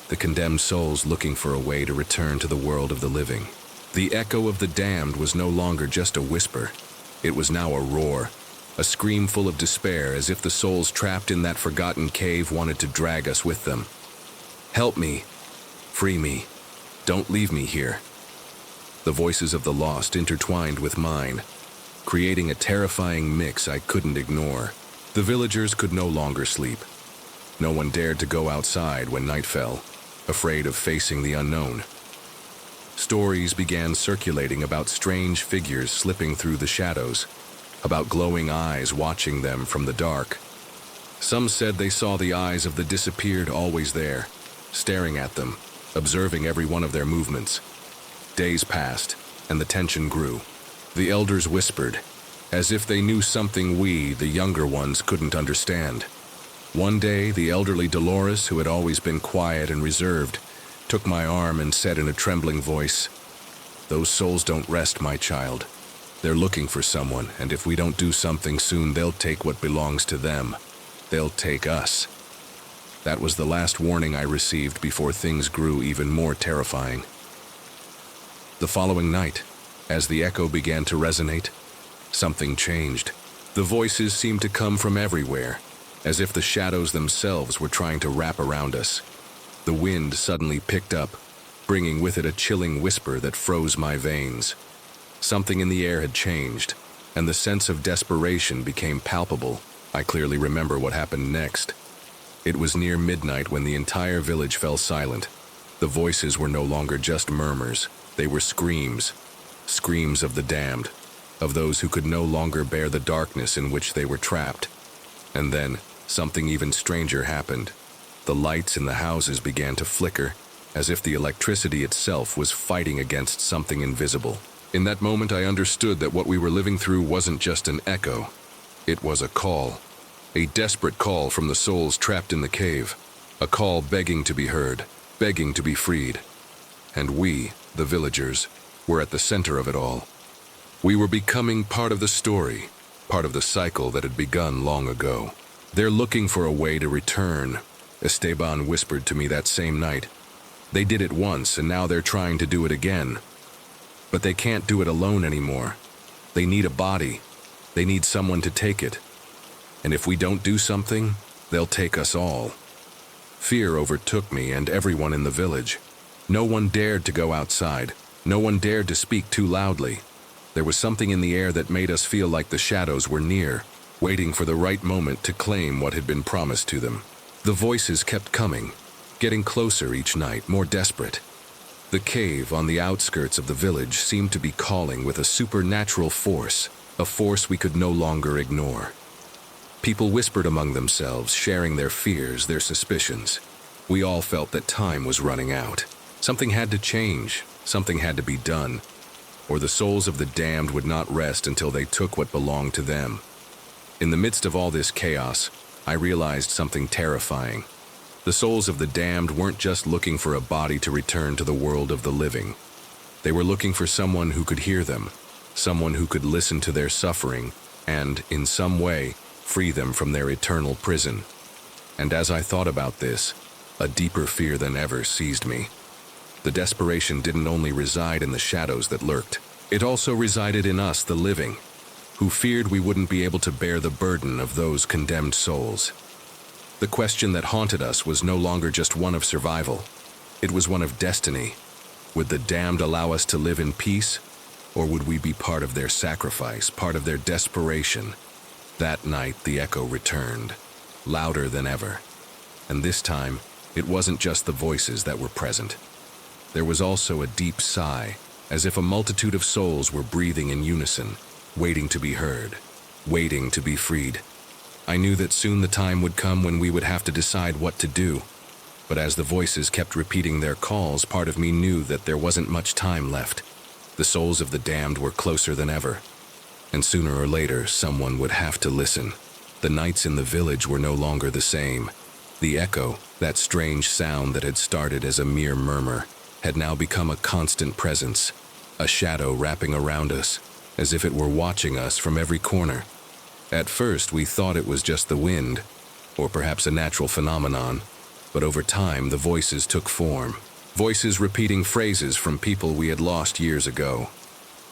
the condemned souls looking for a way to return to the world of the living. The echo of the damned was no longer just a whisper. It was now a roar, a scream full of despair, as if the souls trapped in that forgotten cave wanted to drag us with them. "Help me! Free me! Don't leave me here!" The voices of the lost intertwined with mine, creating a terrifying mix I couldn't ignore. The villagers could no longer sleep. No one dared to go outside when night fell, afraid of facing the unknown. Stories began circulating about strange figures slipping through the shadows, about glowing eyes watching them from the dark. Some said they saw the eyes of the disappeared always there, staring at them, observing every one of their movements. Days passed, and the tension grew. The elders whispered, as if they knew something we, the younger ones, couldn't understand. One day, the elderly Dolores, who had always been quiet and reserved, took my arm and said in a trembling voice, "Those souls don't rest, my child. They're looking for someone, and if we don't do something soon, they'll take what belongs to them. They'll take us." That was the last warning I received before things grew even more terrifying. The following night, as the echo began to resonate, something changed. The voices seemed to come from everywhere, as if the shadows themselves were trying to wrap around us. The wind suddenly picked up, bringing with it a chilling whisper that froze my veins. Something in the air had changed, and the sense of desperation became palpable. I clearly remember what happened next. It was near midnight when the entire village fell silent. The voices were no longer just murmurs, they were screams. Screams of the damned, of those who could no longer bear the darkness in which they were trapped. And then, something even stranger happened. The lights in the houses began to flicker, as if the electricity itself was fighting against something invisible. In that moment, I understood that what we were living through wasn't just an echo. It was a call. A desperate call from the souls trapped in the cave. A call begging to be heard, begging to be freed. And we, the villagers, were at the center of it all. We were becoming part of the story, part of the cycle that had begun long ago. "They're looking for a way to return," Esteban whispered to me that same night. "They did it once, and now they're trying to do it again. But they can't do it alone anymore. They need a body. They need someone to take it. And if we don't do something, they'll take us all." Fear overtook me and everyone in the village. No one dared to go outside. No one dared to speak too loudly. There was something in the air that made us feel like the shadows were near, waiting for the right moment to claim what had been promised to them. The voices kept coming, getting closer each night, more desperate. The cave on the outskirts of the village seemed to be calling with a supernatural force, a force we could no longer ignore. People whispered among themselves, sharing their fears, their suspicions. We all felt that time was running out. Something had to change, something had to be done, or the souls of the damned would not rest until they took what belonged to them. In the midst of all this chaos, I realized something terrifying. The souls of the damned weren't just looking for a body to return to the world of the living. They were looking for someone who could hear them, someone who could listen to their suffering and, in some way, free them from their eternal prison. And as I thought about this, a deeper fear than ever seized me. The desperation didn't only reside in the shadows that lurked. It also resided in us, the living, who feared we wouldn't be able to bear the burden of those condemned souls. The question that haunted us was no longer just one of survival. It was one of destiny. Would the damned allow us to live in peace, or would we be part of their sacrifice, part of their desperation? That night, the echo returned, louder than ever. And this time, it wasn't just the voices that were present. There was also a deep sigh, as if a multitude of souls were breathing in unison, waiting to be heard, waiting to be freed. I knew that soon the time would come when we would have to decide what to do. But as the voices kept repeating their calls, part of me knew that there wasn't much time left. The souls of the damned were closer than ever. And sooner or later, someone would have to listen. The nights in the village were no longer the same. The echo, that strange sound that had started as a mere murmur, had now become a constant presence, a shadow wrapping around us, as if it were watching us from every corner. At first, we thought it was just the wind, or perhaps a natural phenomenon, but over time the voices took form. Voices repeating phrases from people we had lost years ago.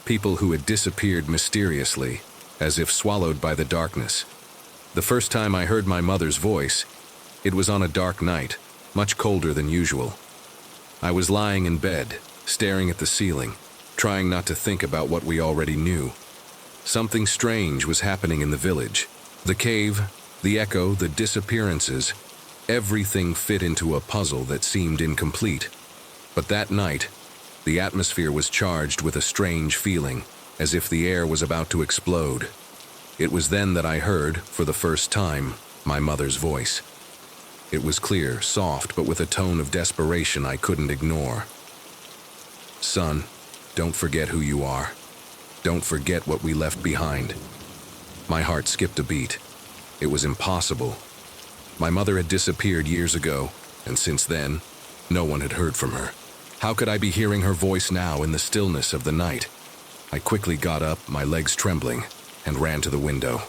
People who had disappeared mysteriously, as if swallowed by the darkness. The first time I heard my mother's voice, it was on a dark night, much colder than usual. I was lying in bed, staring at the ceiling, trying not to think about what we already knew. Something strange was happening in the village. The cave, the echo, the disappearances, everything fit into a puzzle that seemed incomplete. But that night, the atmosphere was charged with a strange feeling, as if the air was about to explode. It was then that I heard, for the first time, my mother's voice. It was clear, soft, but with a tone of desperation I couldn't ignore. "Son, don't forget who you are. Don't forget what we left behind." My heart skipped a beat. It was impossible. My mother had disappeared years ago, and since then, no one had heard from her. How could I be hearing her voice now in the stillness of the night? I quickly got up, my legs trembling, and ran to the window.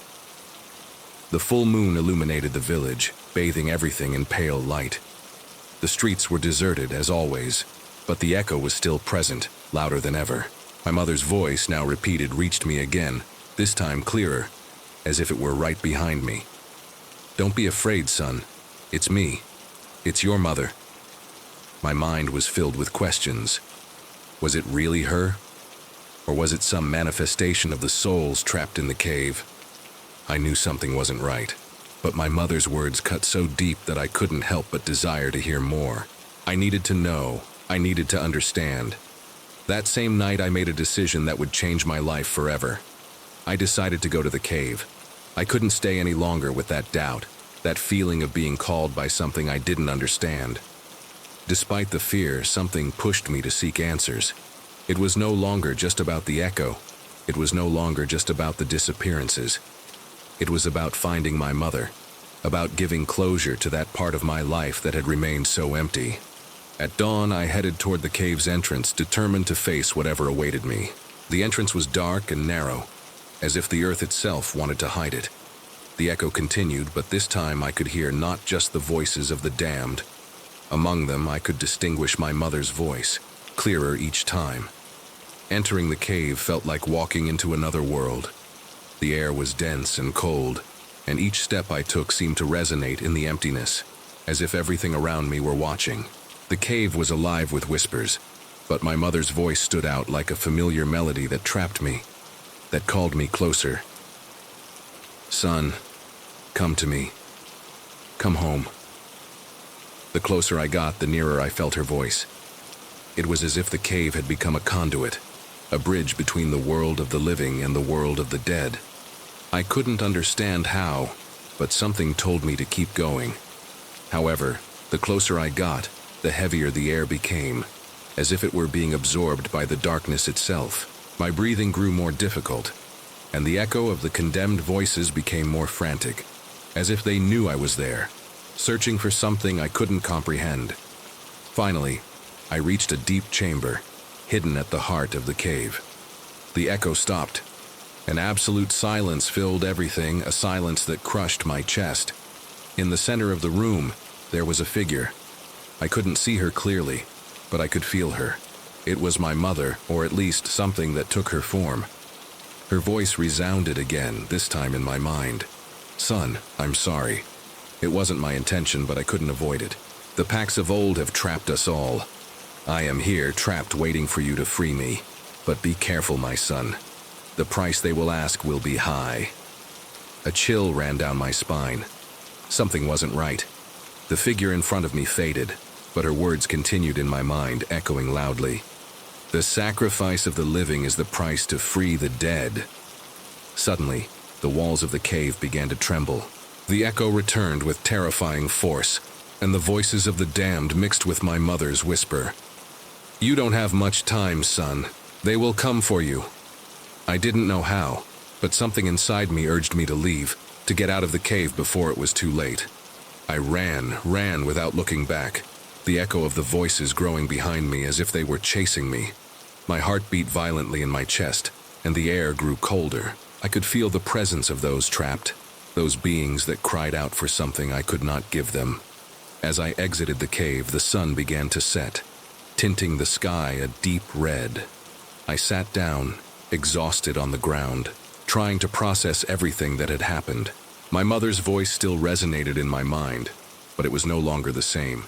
The full moon illuminated the village, bathing everything in pale light. The streets were deserted, as always, but the echo was still present, louder than ever. My mother's voice, now repeated, reached me again, this time clearer, as if it were right behind me. "Don't be afraid, son. It's me. It's your mother." My mind was filled with questions. Was it really her? Or was it some manifestation of the souls trapped in the cave? I knew something wasn't right, but my mother's words cut so deep that I couldn't help but desire to hear more. I needed to know. I needed to understand. That same night, I made a decision that would change my life forever. I decided to go to the cave. I couldn't stay any longer with that doubt, that feeling of being called by something I didn't understand. Despite the fear, something pushed me to seek answers. It was no longer just about the echo. It was no longer just about the disappearances. It was about finding my mother, about giving closure to that part of my life that had remained so empty. At dawn, I headed toward the cave's entrance, determined to face whatever awaited me. The entrance was dark and narrow, as if the earth itself wanted to hide it. The echo continued, but this time I could hear not just the voices of the damned. Among them, I could distinguish my mother's voice, clearer each time. Entering the cave felt like walking into another world. The air was dense and cold, and each step I took seemed to resonate in the emptiness, as if everything around me were watching. The cave was alive with whispers, but my mother's voice stood out like a familiar melody that trapped me, that called me closer. "Son, come to me. Come home." The closer I got, the nearer I felt her voice. It was as if the cave had become a conduit, a bridge between the world of the living and the world of the dead. I couldn't understand how, but something told me to keep going. However, the closer I got, the heavier the air became, as if it were being absorbed by the darkness itself. My breathing grew more difficult, and the echo of the condemned voices became more frantic, as if they knew I was there, searching for something I couldn't comprehend. Finally, I reached a deep chamber, hidden at the heart of the cave. The echo stopped. An absolute silence filled everything, a silence that crushed my chest. In the center of the room, there was a figure. I couldn't see her clearly, but I could feel her. It was my mother, or at least something that took her form. Her voice resounded again, this time in my mind. "Son, I'm sorry. It wasn't my intention, but I couldn't avoid it. The packs of old have trapped us all. I am here, trapped, waiting for you to free me. But be careful, my son. The price they will ask will be high." A chill ran down my spine. Something wasn't right. The figure in front of me faded, but her words continued in my mind, echoing loudly. "The sacrifice of the living is the price to free the dead." Suddenly, the walls of the cave began to tremble. The echo returned with terrifying force, and the voices of the damned mixed with my mother's whisper. "You don't have much time, son. They will come for you." I didn't know how, but something inside me urged me to leave, to get out of the cave before it was too late. I ran without looking back, the echo of the voices growing behind me as if they were chasing me. My heart beat violently in my chest, and the air grew colder. I could feel the presence of those trapped, those beings that cried out for something I could not give them. As I exited the cave, the sun began to set, tinting the sky a deep red. I sat down, exhausted on the ground, trying to process everything that had happened. My mother's voice still resonated in my mind, but it was no longer the same.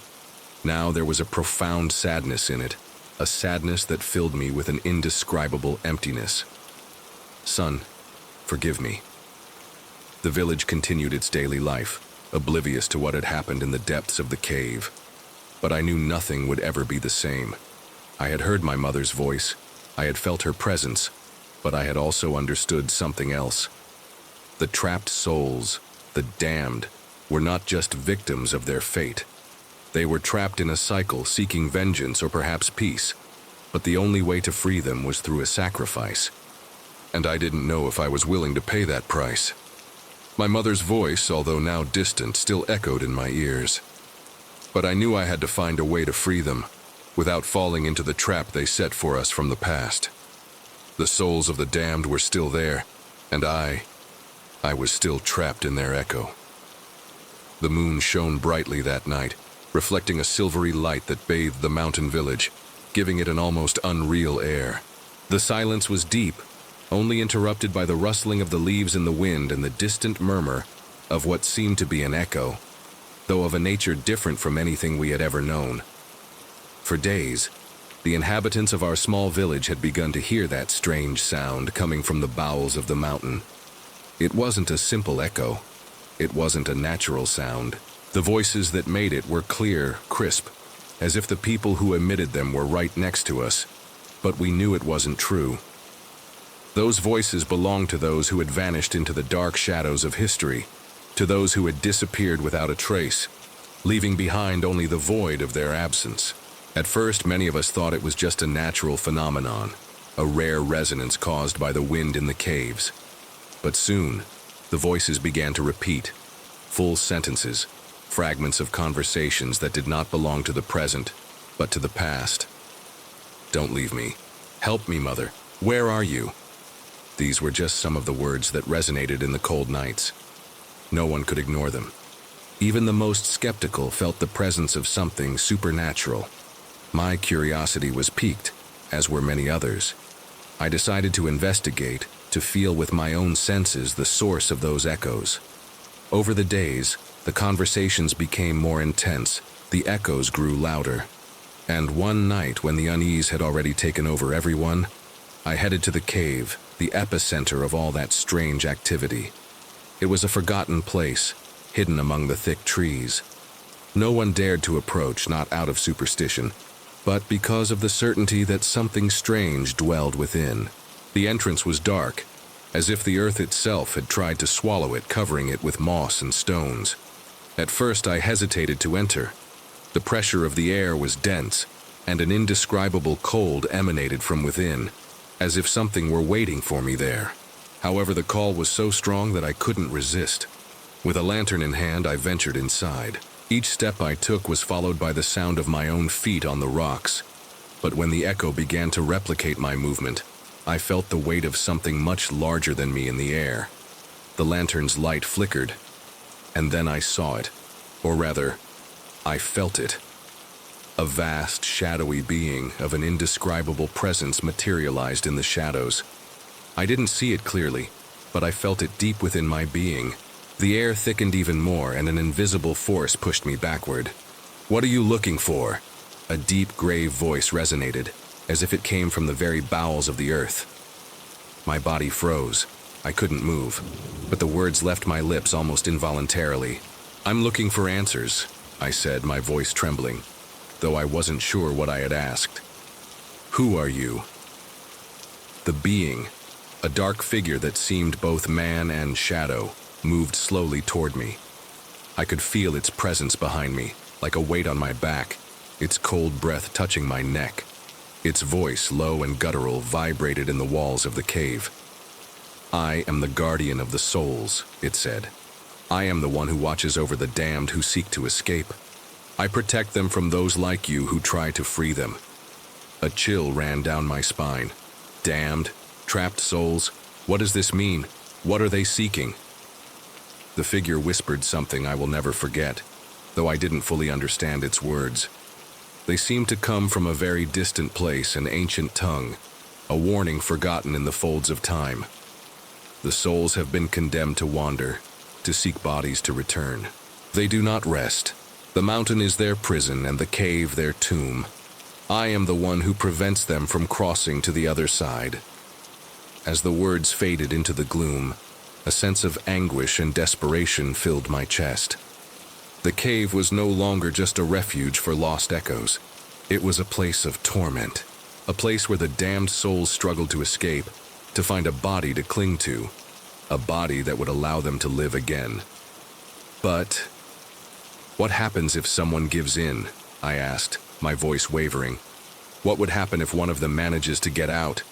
Now there was a profound sadness in it, a sadness that filled me with an indescribable emptiness. Son, forgive me. The village continued its daily life, oblivious to what had happened in the depths of the cave. But I knew nothing would ever be the same. I had heard my mother's voice, I had felt her presence, but I had also understood something else. The trapped souls, the damned, were not just victims of their fate. They were trapped in a cycle seeking vengeance or perhaps peace, but the only way to free them was through a sacrifice. And I didn't know if I was willing to pay that price. My mother's voice, although now distant, still echoed in my ears. But I knew I had to find a way to free them, without falling into the trap they set for us from the past. The souls of the damned were still there, and I was still trapped in their echo. The moon shone brightly that night, reflecting a silvery light that bathed the mountain village, giving it an almost unreal air. The silence was deep, only interrupted by the rustling of the leaves in the wind and the distant murmur of what seemed to be an echo, though of a nature different from anything we had ever known. For days, the inhabitants of our small village had begun to hear that strange sound coming from the bowels of the mountain. It wasn't a simple echo. It wasn't a natural sound. The voices that made it were clear, crisp, as if the people who emitted them were right next to us, but we knew it wasn't true. Those voices belonged to those who had vanished into the dark shadows of history, to those who had disappeared without a trace, leaving behind only the void of their absence. At first, many of us thought it was just a natural phenomenon, a rare resonance caused by the wind in the caves. But soon, the voices began to repeat, full sentences, fragments of conversations that did not belong to the present, but to the past. Don't leave me. Help me, Mother. Where are you? These were just some of the words that resonated in the cold nights. No one could ignore them. Even the most skeptical felt the presence of something supernatural. My curiosity was piqued, as were many others. I decided to investigate, to feel with my own senses the source of those echoes. Over the days, the conversations became more intense, the echoes grew louder. And one night, when the unease had already taken over everyone, I headed to the cave, the epicenter of all that strange activity. It was a forgotten place, hidden among the thick trees. No one dared to approach, not out of superstition, but because of the certainty that something strange dwelled within. The entrance was dark, as if the earth itself had tried to swallow it, covering it with moss and stones. At first I hesitated to enter. The pressure of the air was dense, and an indescribable cold emanated from within, as if something were waiting for me there. However, the call was so strong that I couldn't resist. With a lantern in hand, I ventured inside. Each step I took was followed by the sound of my own feet on the rocks. But when the echo began to replicate my movement, I felt the weight of something much larger than me in the air. The lantern's light flickered, and then I saw it, or rather, I felt it. A vast, shadowy being of an indescribable presence materialized in the shadows. I didn't see it clearly, but I felt it deep within my being. The air thickened even more, and an invisible force pushed me backward. "What are you looking for?" A deep, grave voice resonated, as if it came from the very bowels of the earth. My body froze. I couldn't move, but the words left my lips almost involuntarily. "I'm looking for answers," I said, my voice trembling, though I wasn't sure what I had asked. "Who are you?" The being, a dark figure that seemed both man and shadow, moved slowly toward me. I could feel its presence behind me, like a weight on my back, its cold breath touching my neck. Its voice, low and guttural, vibrated in the walls of the cave. "I am the guardian of the souls," it said. I am the one who watches over the damned who seek to escape. I protect them from those like you who try to free them. A chill ran down my spine. Damned, trapped souls, what does this mean? What are they seeking? The figure whispered something I will never forget, though I didn't fully understand its words. They seemed to come from a very distant place, an ancient tongue, a warning forgotten in the folds of time. The souls have been condemned to wander, to seek bodies to return. They do not rest. The mountain is their prison and the cave their tomb. I am the one who prevents them from crossing to the other side. As the words faded into the gloom, a sense of anguish and desperation filled my chest. The cave was no longer just a refuge for lost echoes. It was a place of torment, a place where the damned souls struggled to escape, to find a body to cling to, a body that would allow them to live again. But what happens if someone gives in? I asked, my voice wavering. What would happen if one of them manages to get out?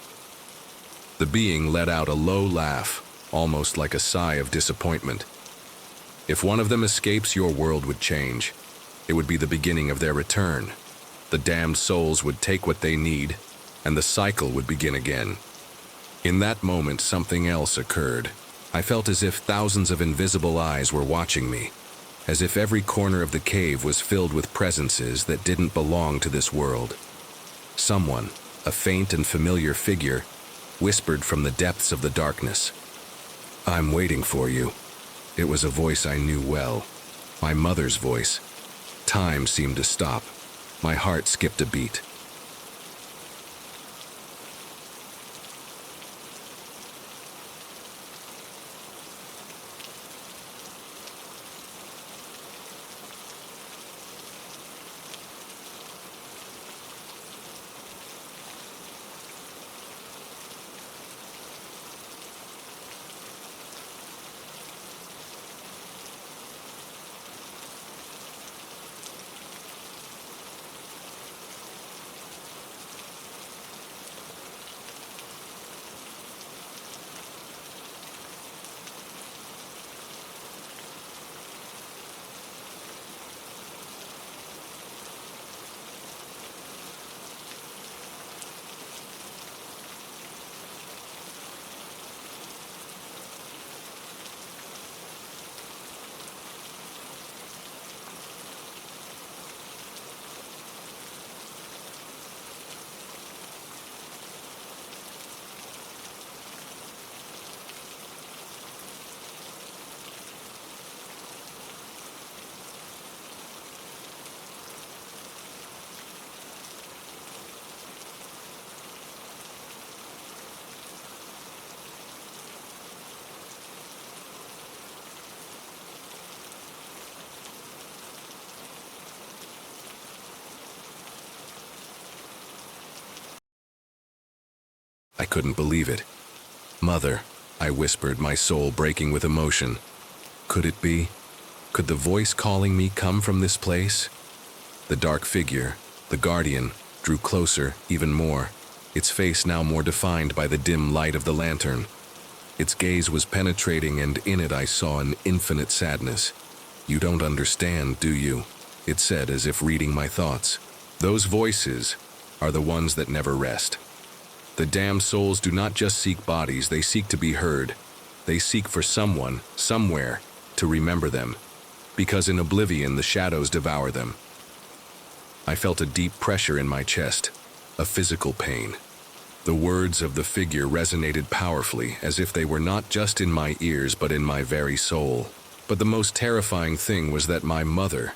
The being let out a low laugh, almost like a sigh of disappointment. If one of them escapes, your world would change. It would be the beginning of their return. The damned souls would take what they need, and the cycle would begin again. In that moment, something else occurred. I felt as if thousands of invisible eyes were watching me, as if every corner of the cave was filled with presences that didn't belong to this world. Someone, a faint and familiar figure, whispered from the depths of the darkness. "I'm waiting for you." It was a voice I knew well, my mother's voice. Time seemed to stop. My heart skipped a beat. I couldn't believe it. "Mother," I whispered, my soul breaking with emotion. Could it be? Could the voice calling me come from this place? The dark figure, the guardian, drew closer, even more, its face now more defined by the dim light of the lantern. Its gaze was penetrating, and in it I saw an infinite sadness. "You don't understand, do you?" it said, as if reading my thoughts. "Those voices are the ones that never rest. The damned souls do not just seek bodies, they seek to be heard. They seek for someone, somewhere, to remember them, because in oblivion the shadows devour them." I felt a deep pressure in my chest, a physical pain. The words of the figure resonated powerfully, as if they were not just in my ears but in my very soul. But the most terrifying thing was that my mother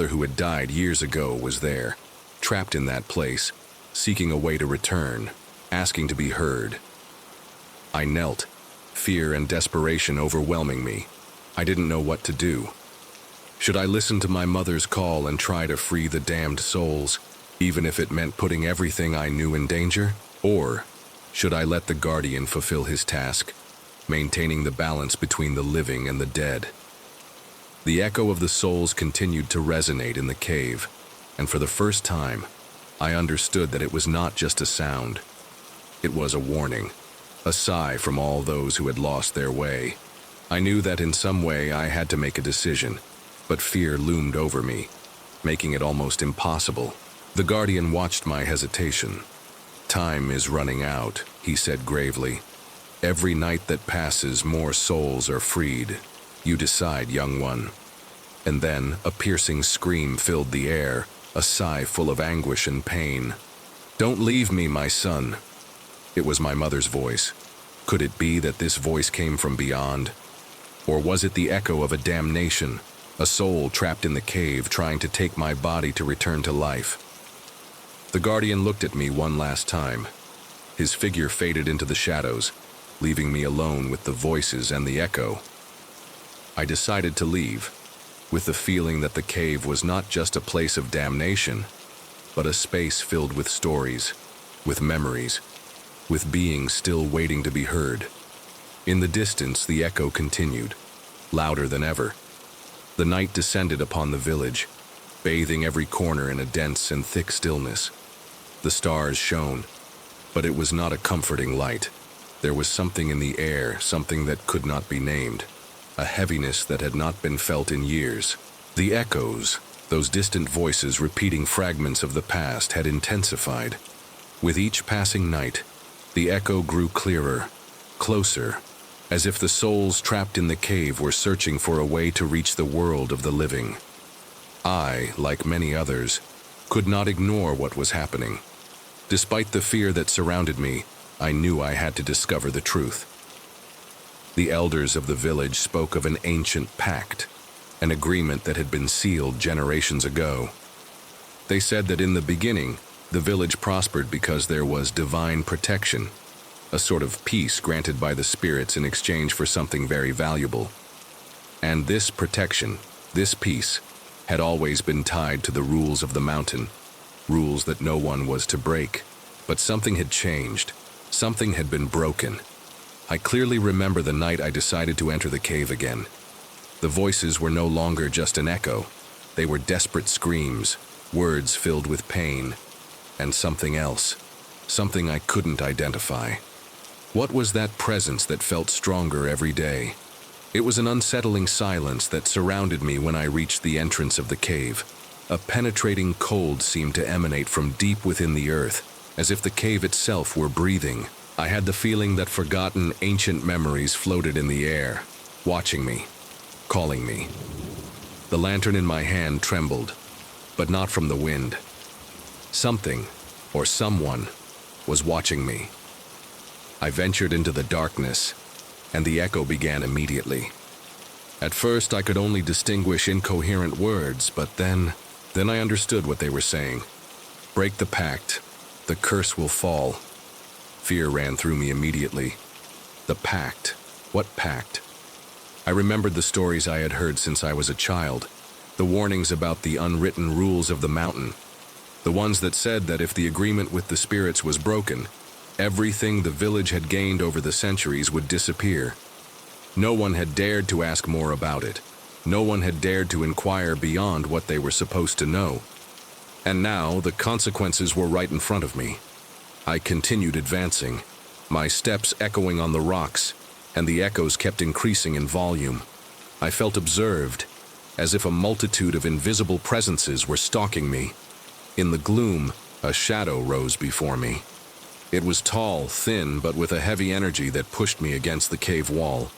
who had died years ago, was there, trapped in that place, seeking a way to return, asking to be heard. I knelt, fear and desperation overwhelming me. I didn't know what to do. Should I listen to my mother's call and try to free the damned souls, even if it meant putting everything I knew in danger? Or should I let the guardian fulfill his task, maintaining the balance between the living and the dead? The echo of the souls continued to resonate in the cave, and for the first time, I understood that it was not just a sound. It was a warning, a sigh from all those who had lost their way. I knew that in some way I had to make a decision, but fear loomed over me, making it almost impossible. The guardian watched my hesitation. "Time is running out," he said gravely. "Every night that passes, more souls are freed. You decide, young one." And then a piercing scream filled the air, a sigh full of anguish and pain. "Don't leave me, my son." It was my mother's voice. Could it be that this voice came from beyond? Or was it the echo of a damnation, a soul trapped in the cave trying to take my body to return to life? The guardian looked at me one last time. His figure faded into the shadows, leaving me alone with the voices and the echo. I decided to leave, with the feeling that the cave was not just a place of damnation, but a space filled with stories, with memories, with beings still waiting to be heard. In the distance, the echo continued, louder than ever. The night descended upon the village, bathing every corner in a dense and thick stillness. The stars shone, but it was not a comforting light. There was something in the air, something that could not be named, a heaviness that had not been felt in years. The echoes, those distant voices repeating fragments of the past, had intensified. With each passing night, the echo grew clearer, closer, as if the souls trapped in the cave were searching for a way to reach the world of the living. I, like many others, could not ignore what was happening. Despite the fear that surrounded me, I knew I had to discover the truth. The elders of the village spoke of an ancient pact, an agreement that had been sealed generations ago. They said that in the beginning, the village prospered because there was divine protection, a sort of peace granted by the spirits in exchange for something very valuable. And this protection, this peace, had always been tied to the rules of the mountain, rules that no one was to break. But something had changed. Something had been broken. I clearly remember the night I decided to enter the cave again. The voices were no longer just an echo. They were desperate screams, words filled with pain, and something else, something I couldn't identify. What was that presence that felt stronger every day? It was an unsettling silence that surrounded me when I reached the entrance of the cave. A penetrating cold seemed to emanate from deep within the earth, as if the cave itself were breathing. I had the feeling that forgotten ancient memories floated in the air, watching me, calling me. The lantern in my hand trembled, but not from the wind. Something, or someone, was watching me. I ventured into the darkness, and the echo began immediately. At first, I could only distinguish incoherent words, but then I understood what they were saying. "Break the pact. The curse will fall." Fear ran through me immediately. The pact. What pact? I remembered the stories I had heard since I was a child, the warnings about the unwritten rules of the mountain, the ones that said that if the agreement with the spirits was broken, everything the village had gained over the centuries would disappear. No one had dared to ask more about it. No one had dared to inquire beyond what they were supposed to know. And now the consequences were right in front of me. I continued advancing, my steps echoing on the rocks, and the echoes kept increasing in volume. I felt observed, as if a multitude of invisible presences were stalking me. In the gloom, a shadow rose before me. It was tall, thin, but with a heavy energy that pushed me against the cave wall.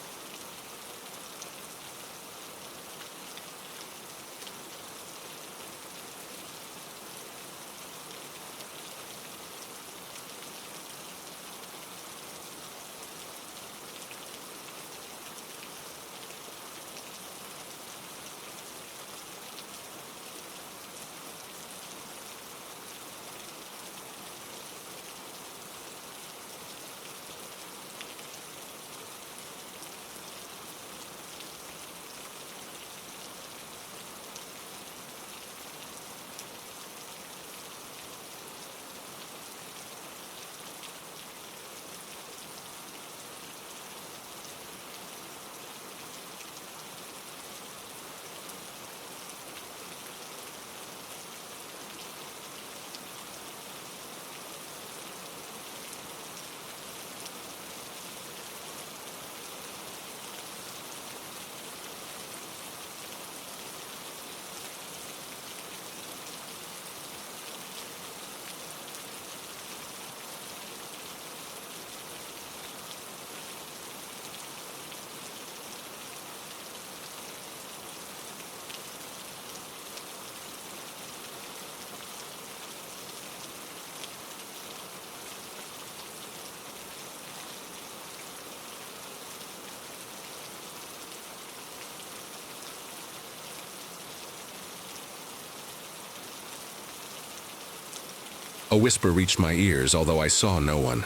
A whisper reached my ears, although I saw no one.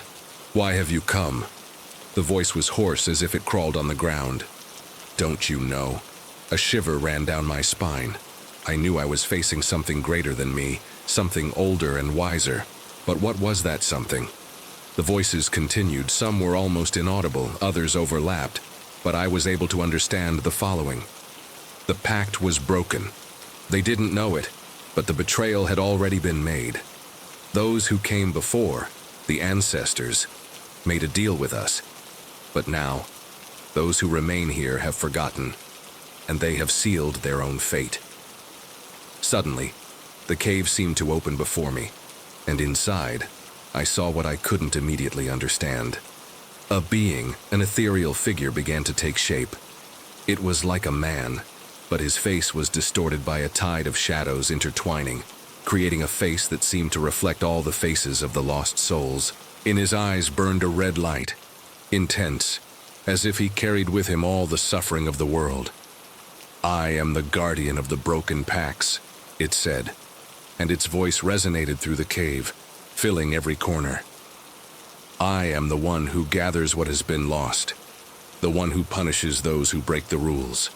"Why have you come?" The voice was hoarse, as if it crawled on the ground. "Don't you know?" A shiver ran down my spine. I knew I was facing something greater than me, something older and wiser. But what was that something? The voices continued. Some were almost inaudible, others overlapped, but I was able to understand the following. The pact was broken. They didn't know it, but the betrayal had already been made. Those who came before, the ancestors, made a deal with us. But now, those who remain here have forgotten, and they have sealed their own fate. Suddenly, the cave seemed to open before me, and inside, I saw what I couldn't immediately understand. A being, an ethereal figure, began to take shape. It was like a man, but his face was distorted by a tide of shadows intertwining, creating a face that seemed to reflect all the faces of the lost souls. In his eyes burned a red light, intense, as if he carried with him all the suffering of the world. "I am the guardian of the broken pacts," it said, and its voice resonated through the cave, filling every corner. "I am the one who gathers what has been lost, the one who punishes those who break the rules.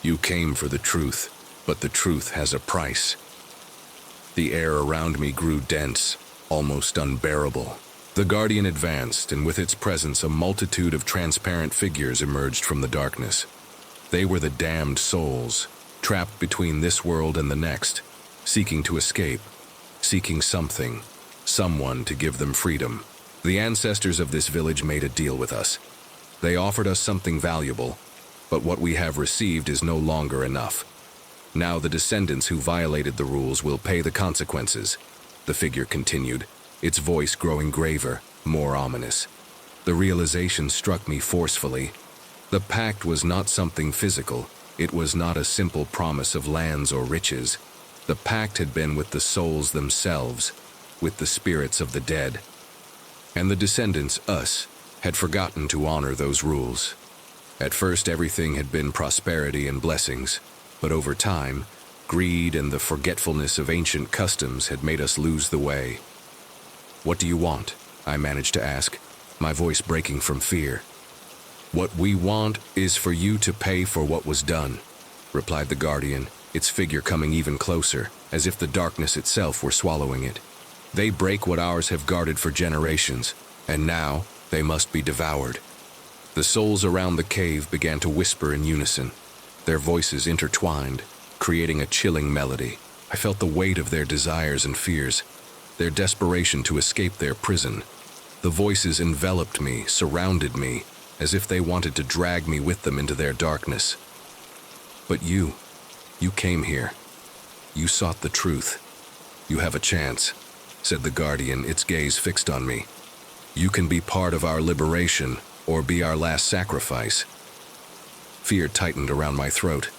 You came for the truth, but the truth has a price." The air around me grew dense, almost unbearable. The guardian advanced, and with its presence a multitude of transparent figures emerged from the darkness. They were the damned souls, trapped between this world and the next, seeking to escape, seeking something, someone to give them freedom. The ancestors of this village made a deal with us. They offered us something valuable, but what we have received is no longer enough. Now the descendants who violated the rules will pay the consequences, the figure continued, its voice growing graver, more ominous. The realization struck me forcefully. The pact was not something physical. It was not a simple promise of lands or riches. The pact had been with the souls themselves, with the spirits of the dead. And the descendants, us, had forgotten to honor those rules. At first, everything had been prosperity and blessings, but over time, greed and the forgetfulness of ancient customs had made us lose the way. "What do you want?" I managed to ask, my voice breaking from fear. "What we want is for you to pay for what was done," replied the guardian, its figure coming even closer, as if the darkness itself were swallowing it. "They break what ours have guarded for generations, and now they must be devoured." The souls around the cave began to whisper in unison, their voices intertwined, creating a chilling melody. I felt the weight of their desires and fears, their desperation to escape their prison. The voices enveloped me, surrounded me, as if they wanted to drag me with them into their darkness. "But you came here. You sought the truth. You have a chance," said the guardian, its gaze fixed on me. "You can be part of our liberation, or be our last sacrifice." Fear tightened around my throat.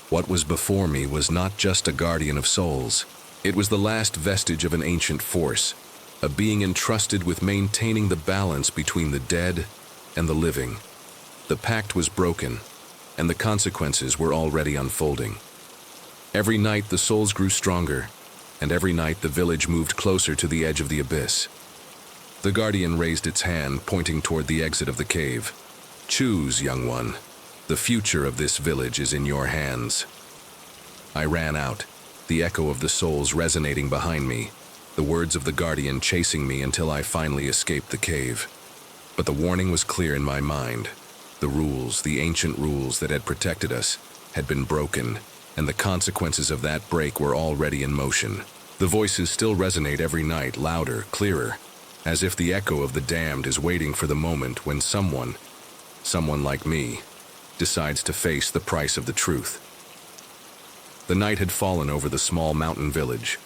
What was before me was not just a guardian of souls. It was the last vestige of an ancient force, a being entrusted with maintaining the balance between the dead and the living. The pact was broken, and the consequences were already unfolding. Every night the souls grew stronger, and every night the village moved closer to the edge of the abyss. The guardian raised its hand, pointing toward the exit of the cave. "Choose, young one. The future of this village is in your hands." I ran out, the echo of the souls resonating behind me, the words of the guardian chasing me until I finally escaped the cave. But the warning was clear in my mind. The rules, the ancient rules that had protected us, had been broken, and the consequences of that break were already in motion. The voices still resonate every night, louder, clearer, as if the echo of the damned is waiting for the moment when someone like me, decides to face the price of the truth. The night had fallen over the small mountain village.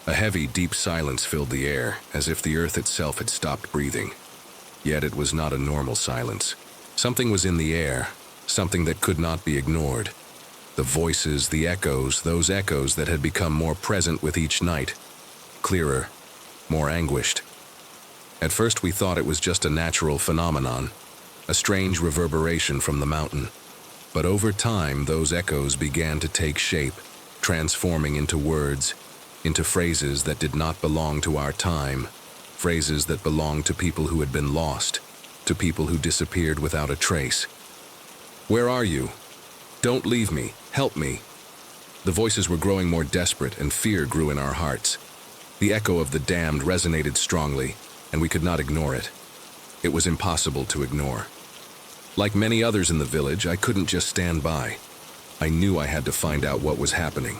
A heavy, deep silence filled the air, as if the earth itself had stopped breathing. Yet it was not a normal silence. Something was in the air, something that could not be ignored. The voices, the echoes, those echoes that had become more present with each night, clearer, more anguished. At first we thought it was just a natural phenomenon, a strange reverberation from the mountain. But over time, those echoes began to take shape, transforming into words, into phrases that did not belong to our time, phrases that belonged to people who had been lost, to people who disappeared without a trace. "Where are you? Don't leave me. Help me." The voices were growing more desperate, and fear grew in our hearts. The echo of the damned resonated strongly, and we could not ignore it. It was impossible to ignore. Like many others in the village, I couldn't just stand by. I knew I had to find out what was happening.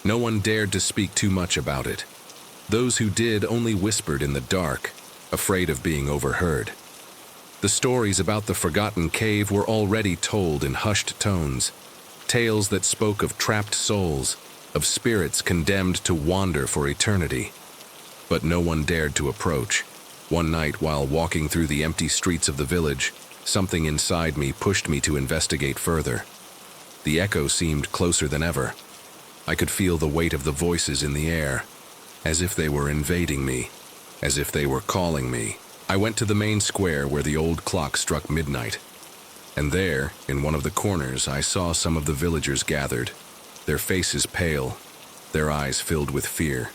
No one dared to speak too much about it. Those who did only whispered in the dark, afraid of being overheard. The stories about the forgotten cave were already told in hushed tones, tales that spoke of trapped souls, of spirits condemned to wander for eternity. But no one dared to approach. One night, while walking through the empty streets of the village, something inside me pushed me to investigate further. The echo seemed closer than ever. I could feel the weight of the voices in the air, as if they were invading me, as if they were calling me. I went to the main square where the old clock struck midnight, and there, in one of the corners, I saw some of the villagers gathered, their faces pale, their eyes filled with fear.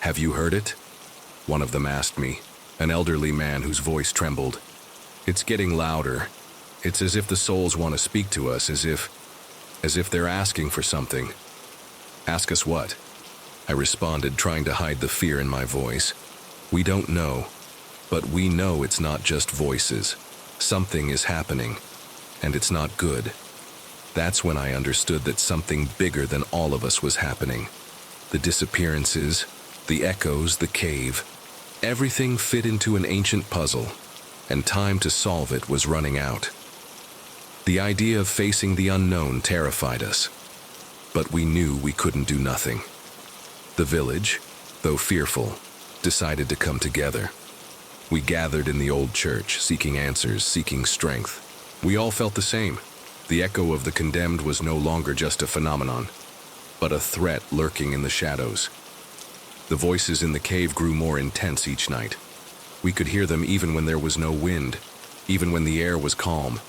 "Have you heard it?" one of them asked me, an elderly man whose voice trembled. "It's getting louder. It's as if the souls want to speak to us, as if they're asking for something." "Ask us what?" I responded, trying to hide the fear in my voice. "We don't know, but we know it's not just voices. Something is happening, and it's not good." That's when I understood that something bigger than all of us was happening. The disappearances, the echoes, the cave, everything fit into an ancient puzzle, and time to solve it was running out. The idea of facing the unknown terrified us, but we knew we couldn't do nothing. The village, though fearful, decided to come together. We gathered in the old church, seeking answers, seeking strength. We all felt the same. The echo of the condemned was no longer just a phenomenon, but a threat lurking in the shadows. The voices in the cave grew more intense each night. We could hear them even when there was no wind, even when the air was calm.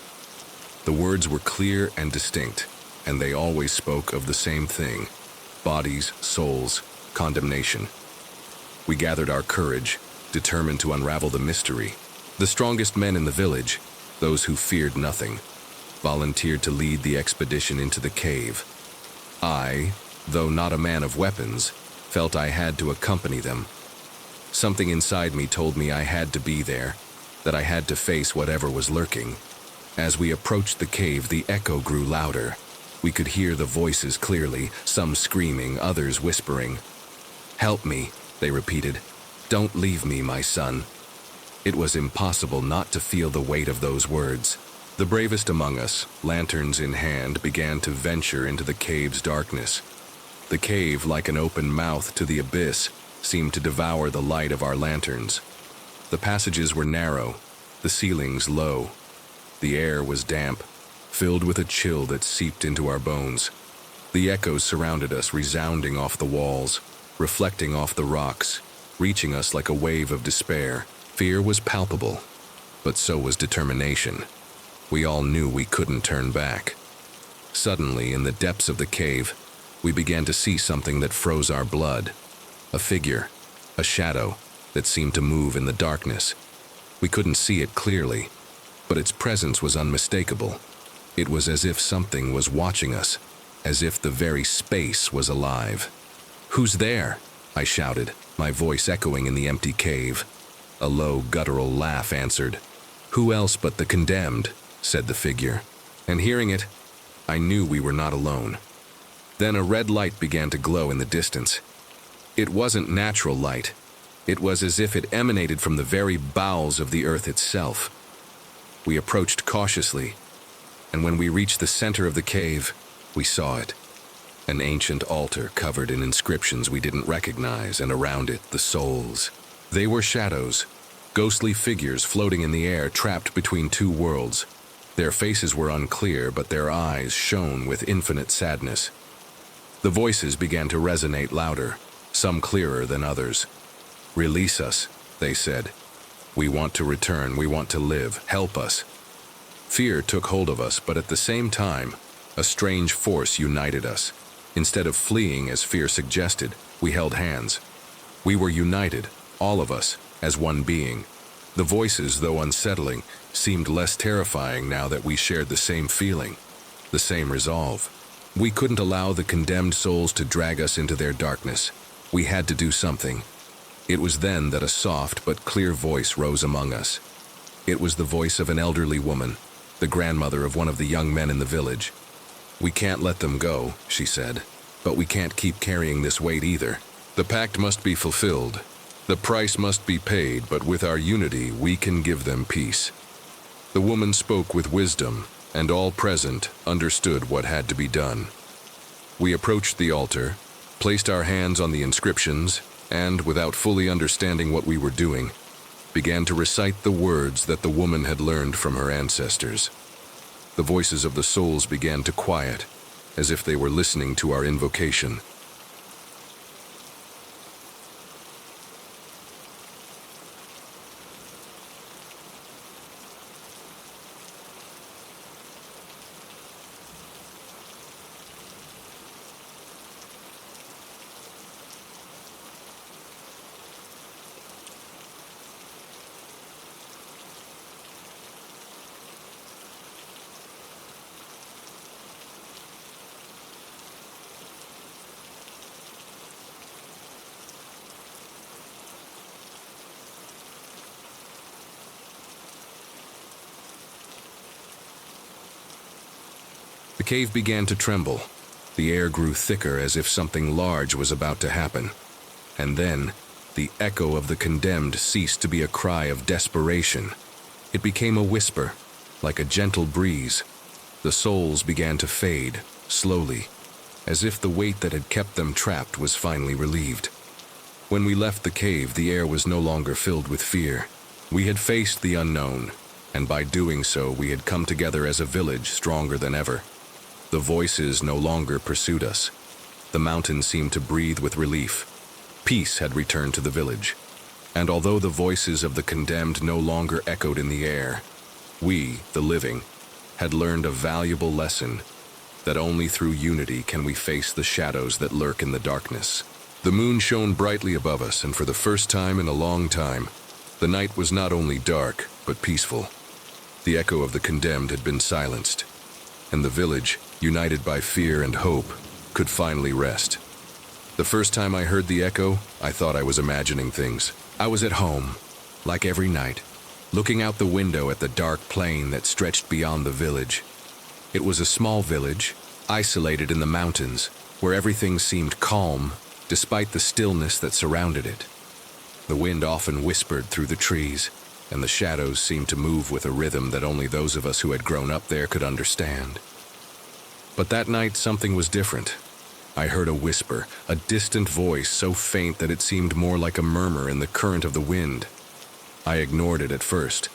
The words were clear and distinct, and they always spoke of the same thing: bodies, souls, condemnation. We gathered our courage, determined to unravel the mystery. The strongest men in the village, those who feared nothing, volunteered to lead the expedition into the cave. I, though not a man of weapons, felt I had to accompany them. Something inside me told me I had to be there, that I had to face whatever was lurking. As we approached the cave, the echo grew louder. We could hear the voices clearly, some screaming, others whispering. "Help me," they repeated. "Don't leave me, my son." It was impossible not to feel the weight of those words. The bravest among us, lanterns in hand, began to venture into the cave's darkness. The cave, like an open mouth to the abyss, seemed to devour the light of our lanterns. The passages were narrow, the ceilings low. The air was damp, filled with a chill that seeped into our bones. The echoes surrounded us, resounding off the walls, reflecting off the rocks, reaching us like a wave of despair. Fear was palpable, but so was determination. We all knew we couldn't turn back. Suddenly, in the depths of the cave, we began to see something that froze our blood. A figure, a shadow, that seemed to move in the darkness. We couldn't see it clearly, but its presence was unmistakable. It was as if something was watching us, as if the very space was alive. "Who's there?" I shouted, my voice echoing in the empty cave. A low, guttural laugh answered. "Who else but the condemned?" said the figure. And hearing it, I knew we were not alone. Then a red light began to glow in the distance. It wasn't natural light. It was as if it emanated from the very bowels of the earth itself. We approached cautiously, and when we reached the center of the cave, we saw it. An ancient altar covered in inscriptions we didn't recognize, and around it, the souls. They were shadows, ghostly figures floating in the air, trapped between two worlds. Their faces were unclear, but their eyes shone with infinite sadness. The voices began to resonate louder, some clearer than others. "Release us," they said. "We want to return, we want to live, help us." Fear took hold of us, but at the same time, a strange force united us. Instead of fleeing as fear suggested, we held hands. We were united, all of us, as one being. The voices, though unsettling, seemed less terrifying now that we shared the same feeling, the same resolve. We couldn't allow the condemned souls to drag us into their darkness. We had to do something. It was then that a soft but clear voice rose among us. It was the voice of an elderly woman, the grandmother of one of the young men in the village. "We can't let them go," she said, "but we can't keep carrying this weight either. The pact must be fulfilled. The price must be paid, but with our unity, we can give them peace." The woman spoke with wisdom, and all present understood what had to be done. We approached the altar, placed our hands on the inscriptions, and, without fully understanding what we were doing, began to recite the words that the woman had learned from her ancestors. The voices of the souls began to quiet, as if they were listening to our invocation. The cave began to tremble. The air grew thicker as if something large was about to happen. And then, the echo of the condemned ceased to be a cry of desperation. It became a whisper, like a gentle breeze. The souls began to fade, slowly, as if the weight that had kept them trapped was finally relieved. When we left the cave, the air was no longer filled with fear. We had faced the unknown, and by doing so, we had come together as a village stronger than ever. The voices no longer pursued us. The mountain seemed to breathe with relief. Peace had returned to the village. And although the voices of the condemned no longer echoed in the air, we, the living, had learned a valuable lesson, that only through unity can we face the shadows that lurk in the darkness. The moon shone brightly above us, and for the first time in a long time, the night was not only dark, but peaceful. The echo of the condemned had been silenced, and the village, united by fear and hope, could finally rest. The first time I heard the echo, I thought I was imagining things. I was at home, like every night, looking out the window at the dark plain that stretched beyond the village. It was a small village, isolated in the mountains, where everything seemed calm, despite the stillness that surrounded it. The wind often whispered through the trees, and the shadows seemed to move with a rhythm that only those of us who had grown up there could understand. But that night, something was different. I heard a whisper, a distant voice so faint that it seemed more like a murmur in the current of the wind. I ignored it at first,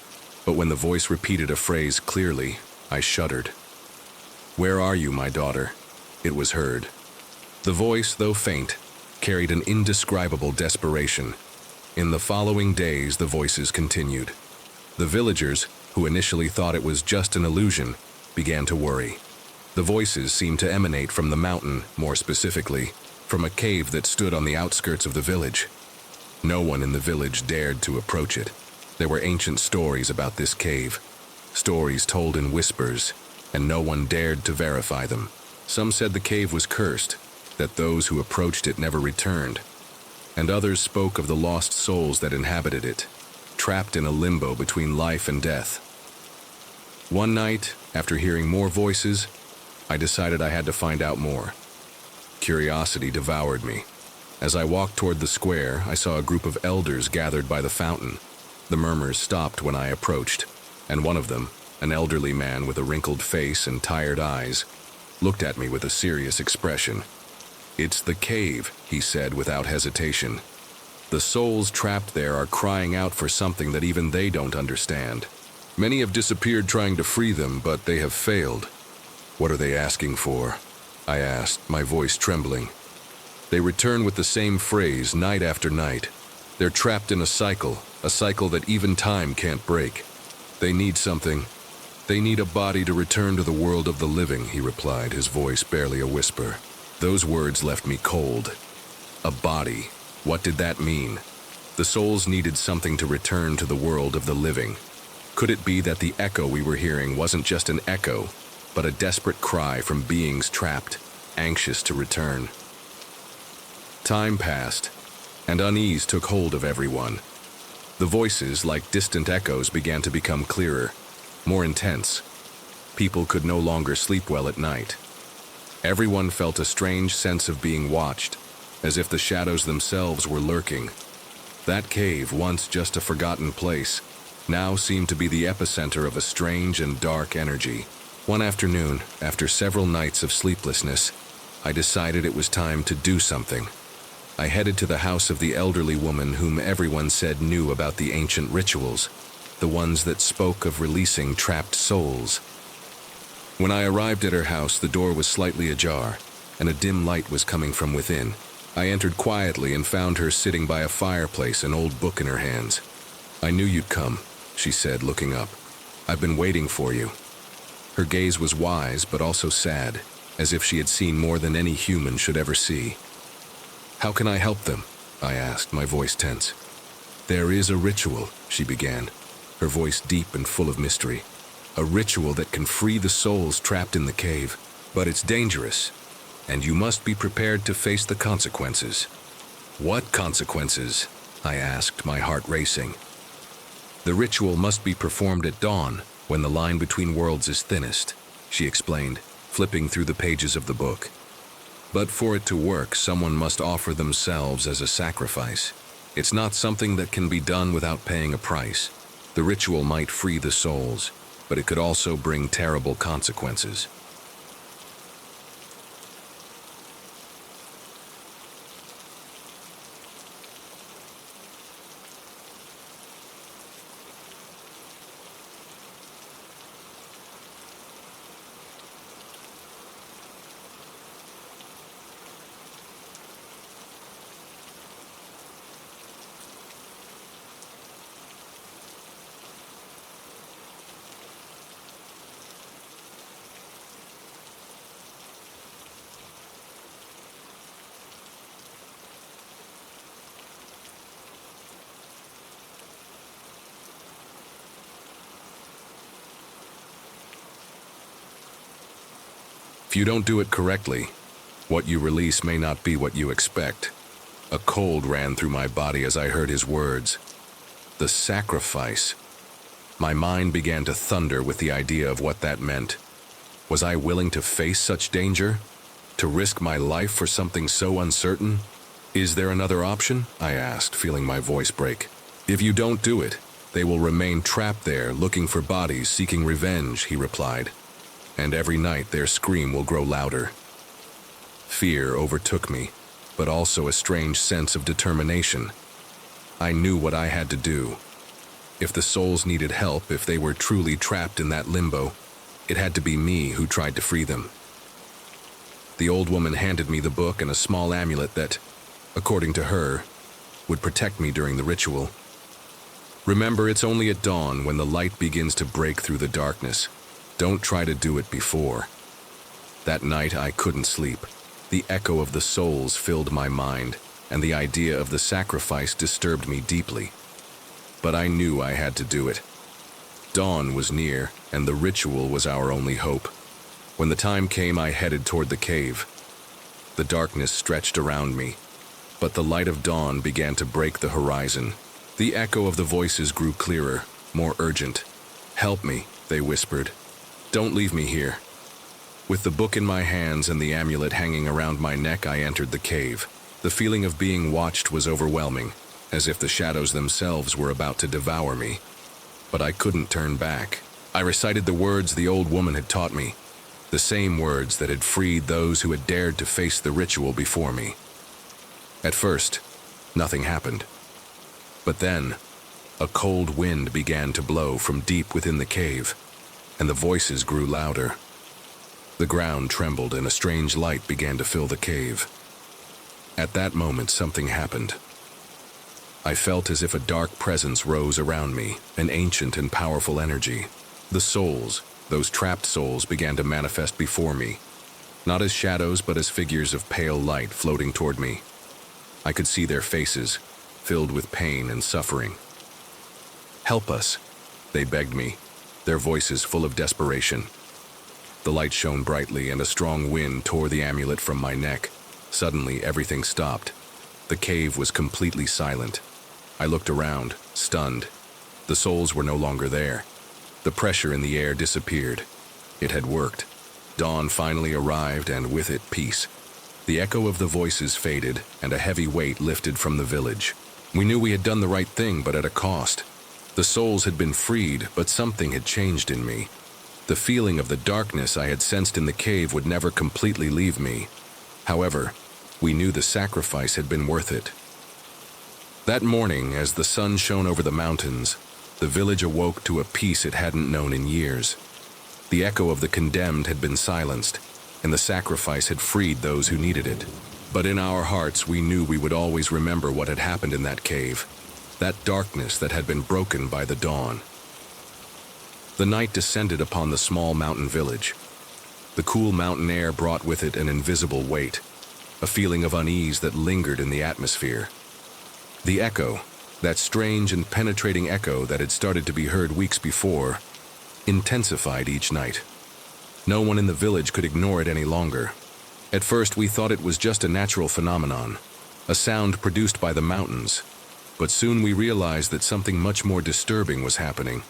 but when the voice repeated a phrase clearly, I shuddered. "Where are you, my daughter?" It was heard. The voice, though faint, carried an indescribable desperation. In the following days, the voices continued. The villagers, who initially thought it was just an illusion, began to worry. The voices seemed to emanate from the mountain, more specifically, from a cave that stood on the outskirts of the village. No one in the village dared to approach it. There were ancient stories about this cave, stories told in whispers, and no one dared to verify them. Some said the cave was cursed, that those who approached it never returned, and others spoke of the lost souls that inhabited it, trapped in a limbo between life and death. One night, after hearing more voices, I decided I had to find out more. Curiosity devoured me. As I walked toward the square, I saw a group of elders gathered by the fountain. The murmurs stopped when I approached, and one of them, an elderly man with a wrinkled face and tired eyes, looked at me with a serious expression. "It's the cave," he said without hesitation. "The souls trapped there are crying out for something that even they don't understand. Many have disappeared trying to free them, but they have failed." "What are they asking for?" I asked, my voice trembling. "They return with the same phrase night after night. They're trapped in a cycle that even time can't break. They need something. They need a body to return to the world of the living," he replied, his voice barely a whisper. Those words left me cold. A body. What did that mean? The souls needed something to return to the world of the living. Could it be that the echo we were hearing wasn't just an echo, but a desperate cry from beings trapped, anxious to return? Time passed, and unease took hold of everyone. The voices, like distant echoes, began to become clearer, more intense. People could no longer sleep well at night. Everyone felt a strange sense of being watched, as if the shadows themselves were lurking. That cave, once just a forgotten place, now seemed to be the epicenter of a strange and dark energy. One afternoon, after several nights of sleeplessness, I decided it was time to do something. I headed to the house of the elderly woman whom everyone said knew about the ancient rituals, the ones that spoke of releasing trapped souls. When I arrived at her house, the door was slightly ajar, and a dim light was coming from within. I entered quietly and found her sitting by a fireplace, an old book in her hands. "I knew you'd come," she said, looking up. "I've been waiting for you." Her gaze was wise, but also sad, as if she had seen more than any human should ever see. "How can I help them?" I asked, my voice tense. "There is a ritual," she began, her voice deep and full of mystery. "A ritual that can free the souls trapped in the cave, but it's dangerous, and you must be prepared to face the consequences." "What consequences?" I asked, my heart racing. "The ritual must be performed at dawn, when the line between worlds is thinnest," she explained, flipping through the pages of the book. "But for it to work, someone must offer themselves as a sacrifice. It's not something that can be done without paying a price. The ritual might free the souls, but it could also bring terrible consequences." If you don't do it correctly, what you release may not be what you expect. A cold ran through my body as I heard his words. The sacrifice. My mind began to thunder with the idea of what that meant. Was I willing to face such danger? To risk my life for something so uncertain? "Is there another option?" I asked, feeling my voice break. "If you don't do it, they will remain trapped there, looking for bodies, seeking revenge," he replied. "And every night their scream will grow louder." Fear overtook me, but also a strange sense of determination. I knew what I had to do. If the souls needed help, if they were truly trapped in that limbo, it had to be me who tried to free them. The old woman handed me the book and a small amulet that, according to her, would protect me during the ritual. "Remember, it's only at dawn when the light begins to break through the darkness. Don't try to do it before." That night I couldn't sleep. The echo of the souls filled my mind, and the idea of the sacrifice disturbed me deeply. But I knew I had to do it. Dawn was near, and the ritual was our only hope. When the time came, I headed toward the cave. The darkness stretched around me, but the light of dawn began to break the horizon. The echo of the voices grew clearer, more urgent. "Help me," they whispered. "Don't leave me here." With the book in my hands and the amulet hanging around my neck, I entered the cave. The feeling of being watched was overwhelming, as if the shadows themselves were about to devour me. But I couldn't turn back. I recited the words the old woman had taught me, the same words that had freed those who had dared to face the ritual before me. At first, nothing happened. But then, a cold wind began to blow from deep within the cave, and the voices grew louder. The ground trembled and a strange light began to fill the cave. At that moment, something happened. I felt as if a dark presence rose around me, an ancient and powerful energy. The souls, those trapped souls, began to manifest before me, not as shadows but as figures of pale light floating toward me. I could see their faces, filled with pain and suffering. "Help us," they begged me, their voices full of desperation. The light shone brightly and a strong wind tore the amulet from my neck. Suddenly, everything stopped. The cave was completely silent. I looked around, stunned. The souls were no longer there. The pressure in the air disappeared. It had worked. Dawn finally arrived, and with it, peace. The echo of the voices faded, and a heavy weight lifted from the village. We knew we had done the right thing, but at a cost. The souls had been freed, but something had changed in me. The feeling of the darkness I had sensed in the cave would never completely leave me. However, we knew the sacrifice had been worth it. That morning, as the sun shone over the mountains, the village awoke to a peace it hadn't known in years. The echo of the condemned had been silenced, and the sacrifice had freed those who needed it. But in our hearts, we knew we would always remember what had happened in that cave, that darkness that had been broken by the dawn. The night descended upon the small mountain village. The cool mountain air brought with it an invisible weight, a feeling of unease that lingered in the atmosphere. The echo, that strange and penetrating echo that had started to be heard weeks before, intensified each night. No one in the village could ignore it any longer. At first, we thought it was just a natural phenomenon, a sound produced by the mountains. But soon we realized that something much more disturbing was happening.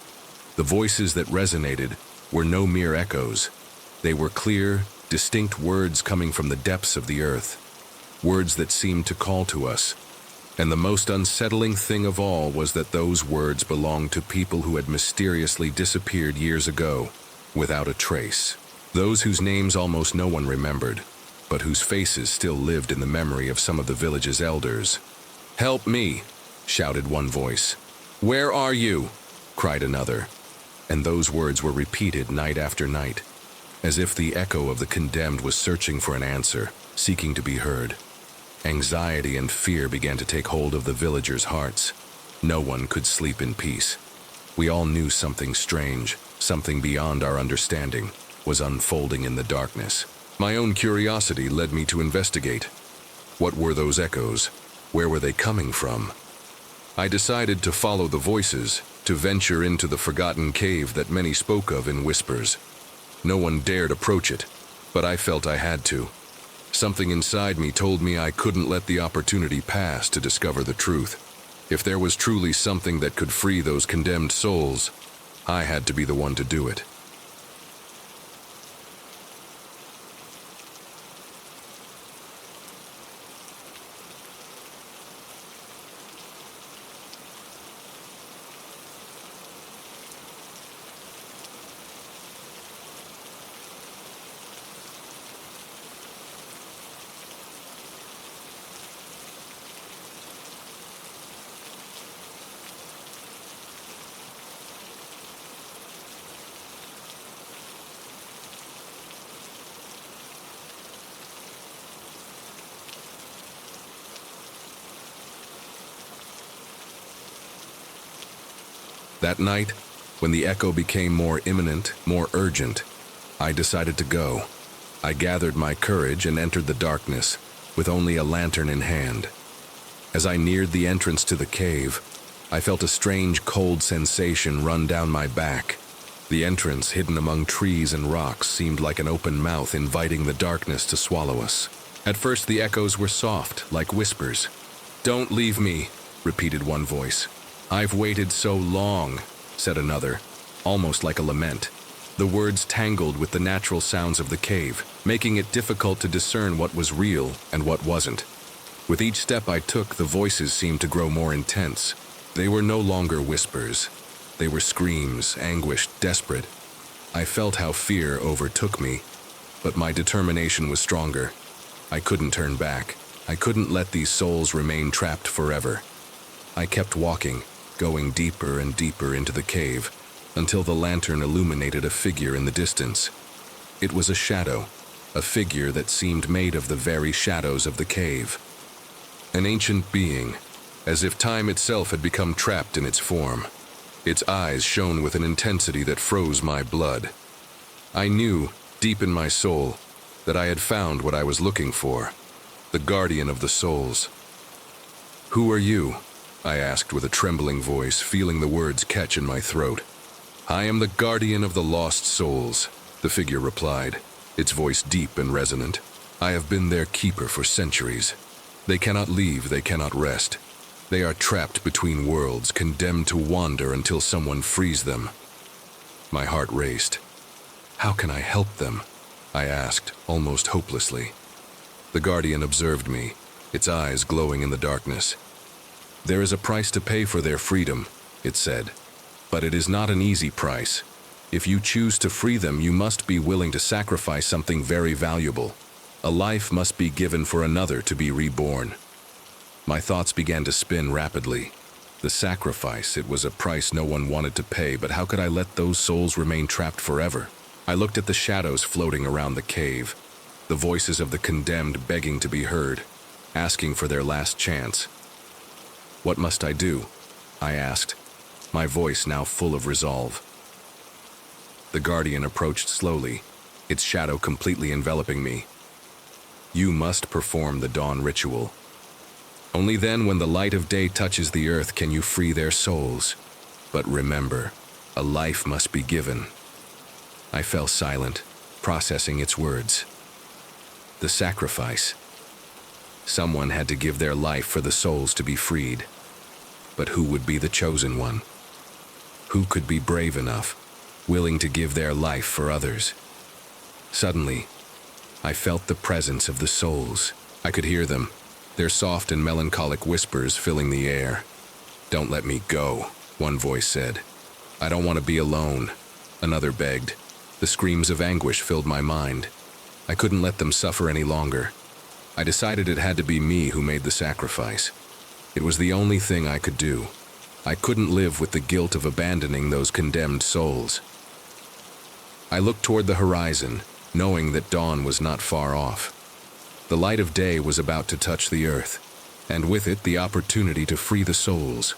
The voices that resonated were no mere echoes. They were clear, distinct words coming from the depths of the earth, words that seemed to call to us. And the most unsettling thing of all was that those words belonged to people who had mysteriously disappeared years ago, without a trace. Those whose names almost no one remembered, but whose faces still lived in the memory of some of the village's elders. "Help me!" shouted one voice. "Where are you?" cried another. And those words were repeated night after night, as if the echo of the condemned was searching for an answer, seeking to be heard. Anxiety and fear began to take hold of the villagers' hearts. No one could sleep in peace. We all knew something strange, something beyond our understanding, was unfolding in the darkness. My own curiosity led me to investigate. What were those echoes? Where were they coming from? I decided to follow the voices, to venture into the forgotten cave that many spoke of in whispers. No one dared approach it, but I felt I had to. Something inside me told me I couldn't let the opportunity pass to discover the truth. If there was truly something that could free those condemned souls, I had to be the one to do it. That night, when the echo became more imminent, more urgent, I decided to go. I gathered my courage and entered the darkness, with only a lantern in hand. As I neared the entrance to the cave, I felt a strange cold sensation run down my back. The entrance, hidden among trees and rocks, seemed like an open mouth inviting the darkness to swallow us. At first, the echoes were soft, like whispers. "Don't leave me," repeated one voice. "I've waited so long," said another, almost like a lament. The words tangled with the natural sounds of the cave, making it difficult to discern what was real and what wasn't. With each step I took, the voices seemed to grow more intense. They were no longer whispers. They were screams, anguished, desperate. I felt how fear overtook me, but my determination was stronger. I couldn't turn back. I couldn't let these souls remain trapped forever. I kept walking, going deeper and deeper into the cave, until the lantern illuminated a figure in the distance. It was a shadow, a figure that seemed made of the very shadows of the cave. An ancient being, as if time itself had become trapped in its form. Its eyes shone with an intensity that froze my blood. I knew, deep in my soul, that I had found what I was looking for, the guardian of the souls. "Who are you?" I asked with a trembling voice, feeling the words catch in my throat. "I am the guardian of the lost souls," the figure replied, its voice deep and resonant. "I have been their keeper for centuries. They cannot leave, they cannot rest. They are trapped between worlds, condemned to wander until someone frees them." My heart raced. "How can I help them?" I asked, almost hopelessly. The guardian observed me, its eyes glowing in the darkness. "There is a price to pay for their freedom," it said. "But it is not an easy price. If you choose to free them, you must be willing to sacrifice something very valuable. A life must be given for another to be reborn." My thoughts began to spin rapidly. The sacrifice, it was a price no one wanted to pay, but how could I let those souls remain trapped forever? I looked at the shadows floating around the cave, the voices of the condemned begging to be heard, asking for their last chance. "What must I do?" I asked, my voice now full of resolve. The guardian approached slowly, its shadow completely enveloping me. "You must perform the dawn ritual. Only then, when the light of day touches the earth, can you free their souls. But remember, a life must be given." I fell silent, processing its words. The sacrifice. Someone had to give their life for the souls to be freed. But who would be the chosen one? Who could be brave enough, willing to give their life for others? Suddenly, I felt the presence of the souls. I could hear them, their soft and melancholic whispers filling the air. "Don't let me go," one voice said. "I don't want to be alone," another begged. The screams of anguish filled my mind. I couldn't let them suffer any longer. I decided it had to be me who made the sacrifice. It was the only thing I could do. I couldn't live with the guilt of abandoning those condemned souls. I looked toward the horizon, knowing that dawn was not far off. The light of day was about to touch the earth, and with it the opportunity to free the souls.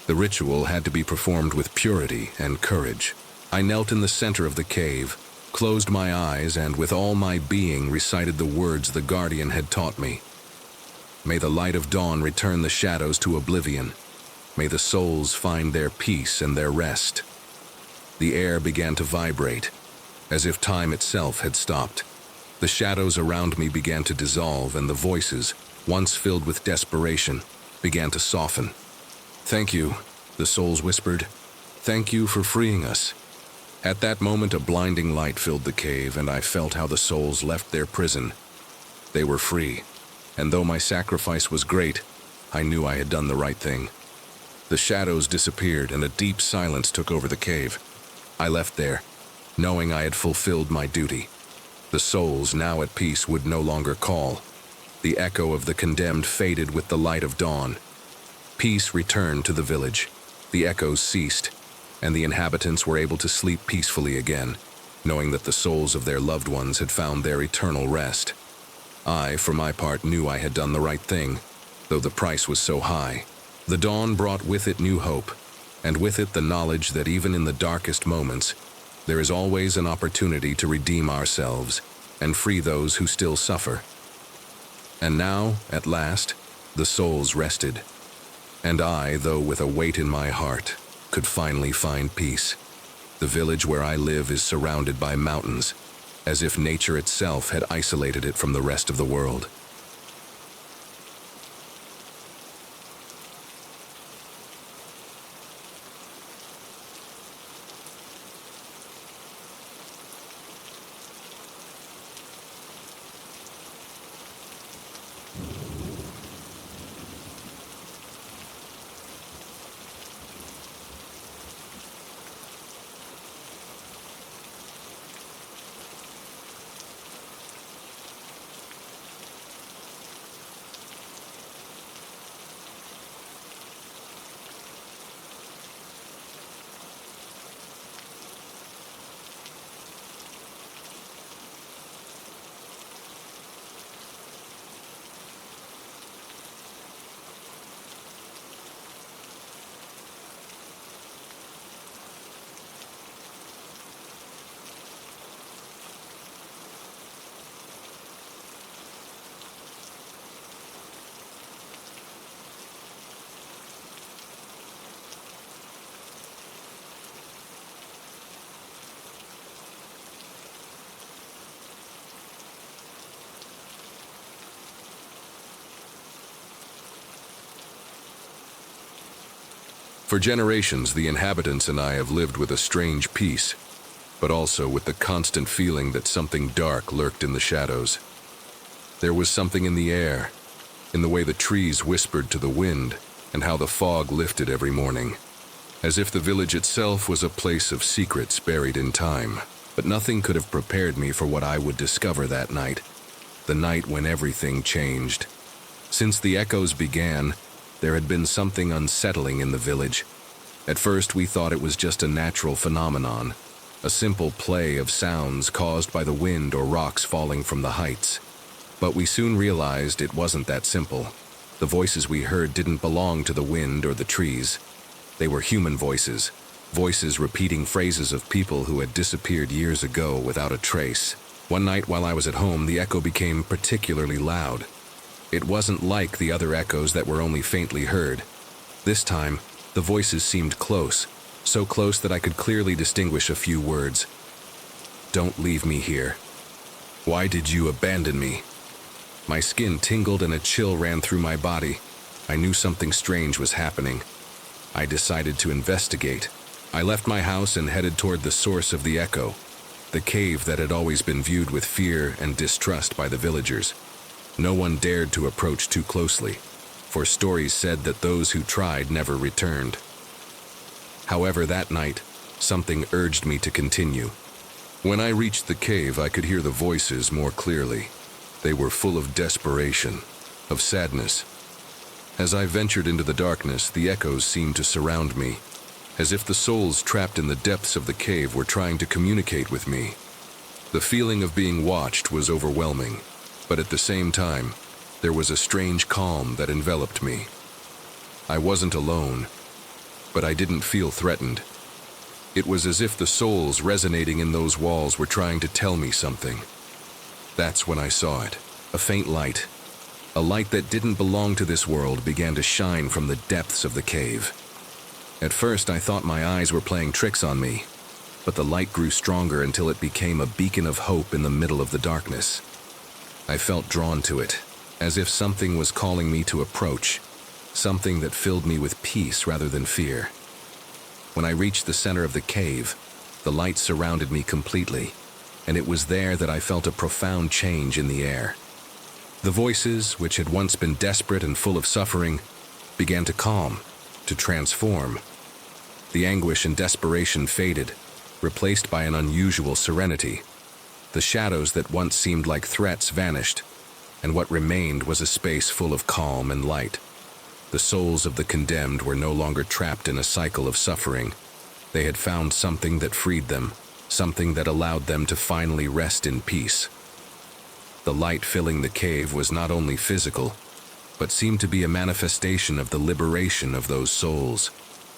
The ritual had to be performed with purity and courage. I knelt in the center of the cave, closed my eyes, and with all my being recited the words the guardian had taught me. May the light of dawn return the shadows to oblivion. May the souls find their peace and their rest. The air began to vibrate, as if time itself had stopped. The shadows around me began to dissolve, and the voices, once filled with desperation, began to soften. "Thank you," the souls whispered. "Thank you for freeing us." At that moment, a blinding light filled the cave, and I felt how the souls left their prison. They were free, and though my sacrifice was great, I knew I had done the right thing. The shadows disappeared, and a deep silence took over the cave. I left there, knowing I had fulfilled my duty. The souls, now at peace, would no longer call. The echo of the condemned faded with the light of dawn. Peace returned to the village. The echoes ceased, and the inhabitants were able to sleep peacefully again, knowing that the souls of their loved ones had found their eternal rest. I, for my part, knew I had done the right thing, though the price was so high. The dawn brought with it new hope, and with it the knowledge that even in the darkest moments, there is always an opportunity to redeem ourselves and free those who still suffer. And now, at last, the souls rested, and I, though with a weight in my heart, could finally find peace. The The village where I live is surrounded by mountains, as if nature itself had isolated it from the rest of the world. For generations, the inhabitants and I have lived with a strange peace, but also with the constant feeling that something dark lurked in the shadows. There was something in the air, in the way the trees whispered to the wind, and how the fog lifted every morning, as if the village itself was a place of secrets buried in time. But nothing could have prepared me for what I would discover that night, the night when everything changed. Since the echoes began, there had been something unsettling in the village. At first, we thought it was just a natural phenomenon, a simple play of sounds caused by the wind or rocks falling from the heights. But we soon realized it wasn't that simple. The voices we heard didn't belong to the wind or the trees. They were human voices, voices repeating phrases of people who had disappeared years ago without a trace. One night while I was at home, the echo became particularly loud. It wasn't like the other echoes that were only faintly heard. This time, the voices seemed close, so close that I could clearly distinguish a few words. "Don't leave me here. Why did you abandon me?" My skin tingled and a chill ran through my body. I knew something strange was happening. I decided to investigate. I left my house and headed toward the source of the echo, the cave that had always been viewed with fear and distrust by the villagers. No one dared to approach too closely, for stories said that those who tried never returned. However, that night, something urged me to continue. When I reached the cave, I could hear the voices more clearly. They were full of desperation, of sadness. As I ventured into the darkness, the echoes seemed to surround me, as if the souls trapped in the depths of the cave were trying to communicate with me. The feeling of being watched was overwhelming. But at the same time, there was a strange calm that enveloped me. I wasn't alone, but I didn't feel threatened. It was as if the souls resonating in those walls were trying to tell me something. That's when I saw it. A faint light. A light that didn't belong to this world began to shine from the depths of the cave. At first, I thought my eyes were playing tricks on me, but the light grew stronger until it became a beacon of hope in the middle of the darkness. I felt drawn to it, as if something was calling me to approach, something that filled me with peace rather than fear. When I reached the center of the cave, the light surrounded me completely, and it was there that I felt a profound change in the air. The voices, which had once been desperate and full of suffering, began to calm, to transform. The anguish and desperation faded, replaced by an unusual serenity. The shadows that once seemed like threats vanished, and what remained was a space full of calm and light. The souls of the condemned were no longer trapped in a cycle of suffering. They had found something that freed them, something that allowed them to finally rest in peace. The light filling the cave was not only physical, but seemed to be a manifestation of the liberation of those souls,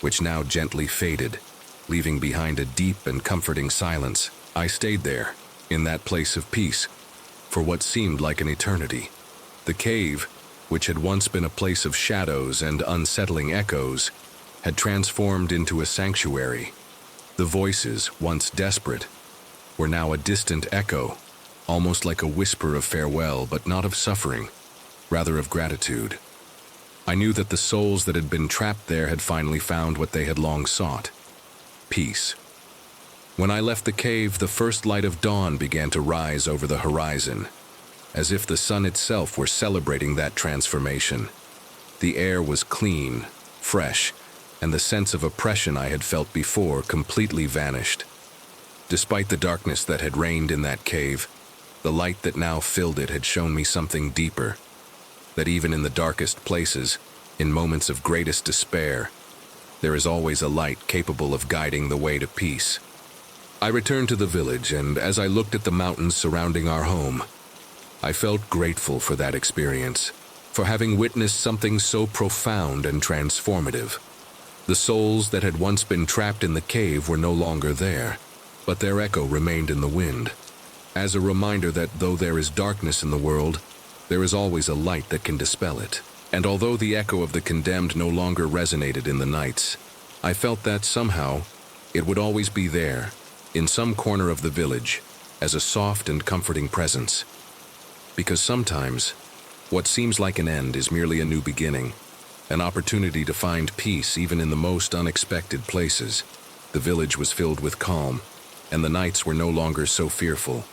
which now gently faded, leaving behind a deep and comforting silence. I stayed there, in that place of peace, for what seemed like an eternity. The cave, which had once been a place of shadows and unsettling echoes, had transformed into a sanctuary, The voices, once desperate, were now a distant echo, almost like a whisper of farewell, but not of suffering, rather of gratitude. I knew that the souls that had been trapped there had finally found what they had long sought: peace. When I left the cave, the first light of dawn began to rise over the horizon, as if the sun itself were celebrating that transformation. The air was clean, fresh, and the sense of oppression I had felt before completely vanished. Despite the darkness that had reigned in that cave, the light that now filled it had shown me something deeper, that even in the darkest places, in moments of greatest despair, there is always a light capable of guiding the way to peace. I returned to the village, and as I looked at the mountains surrounding our home, I felt grateful for that experience, for having witnessed something so profound and transformative. The souls that had once been trapped in the cave were no longer there, but their echo remained in the wind, as a reminder that though there is darkness in the world, there is always a light that can dispel it. And although the echo of the condemned no longer resonated in the nights, I felt that somehow it would always be there, in some corner of the village, as a soft and comforting presence. Because sometimes, what seems like an end is merely a new beginning, an opportunity to find peace even in the most unexpected places. The village was filled with calm, and the nights were no longer so fearful.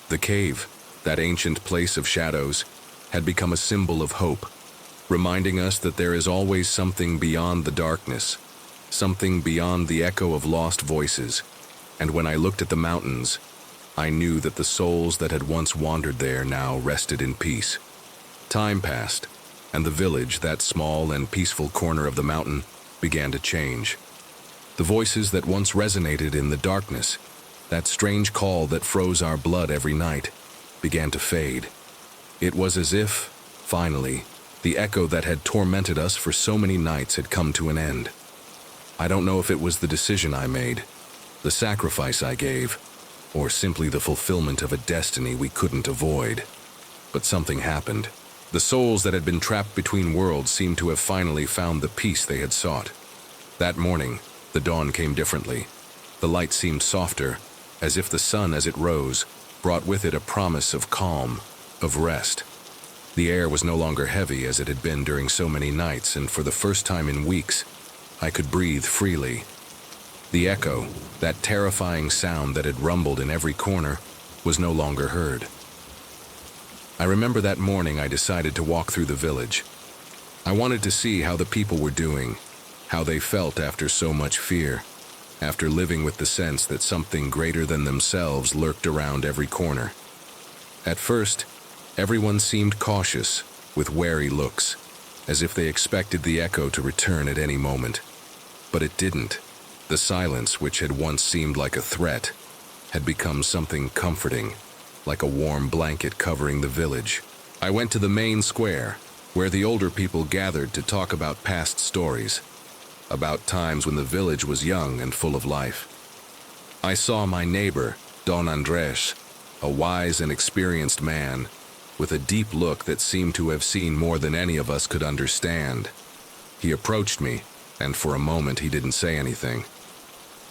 The cave, that ancient place of shadows, had become a symbol of hope, reminding us that there is always something beyond the darkness, something beyond the echo of lost voices. And when I looked at the mountains, I knew that the souls that had once wandered there now rested in peace. Time passed, and the village, that small and peaceful corner of the mountain, began to change. The voices that once resonated in the darkness, that strange call that froze our blood every night, began to fade. It was as if, finally, the echo that had tormented us for so many nights had come to an end. I don't know if it was the decision I made, the sacrifice I gave, or simply the fulfillment of a destiny we couldn't avoid. But something happened. The souls that had been trapped between worlds seemed to have finally found the peace they had sought. That morning, the dawn came differently. The light seemed softer, as if the sun, as it rose, brought with it a promise of calm, of rest. The air was no longer heavy as it had been during so many nights, and for the first time in weeks, I could breathe freely. The echo, that terrifying sound that had rumbled in every corner, was no longer heard. I remember that morning I decided to walk through the village. I wanted to see how the people were doing, how they felt after so much fear, after living with the sense that something greater than themselves lurked around every corner. At first, everyone seemed cautious, with wary looks, as if they expected the echo to return at any moment. But it didn't. The silence, which had once seemed like a threat, had become something comforting, like a warm blanket covering the village. I went to the main square, where the older people gathered to talk about past stories, about times when the village was young and full of life. I saw my neighbor, Don Andres, a wise and experienced man, with a deep look that seemed to have seen more than any of us could understand. He approached me, and for a moment he didn't say anything.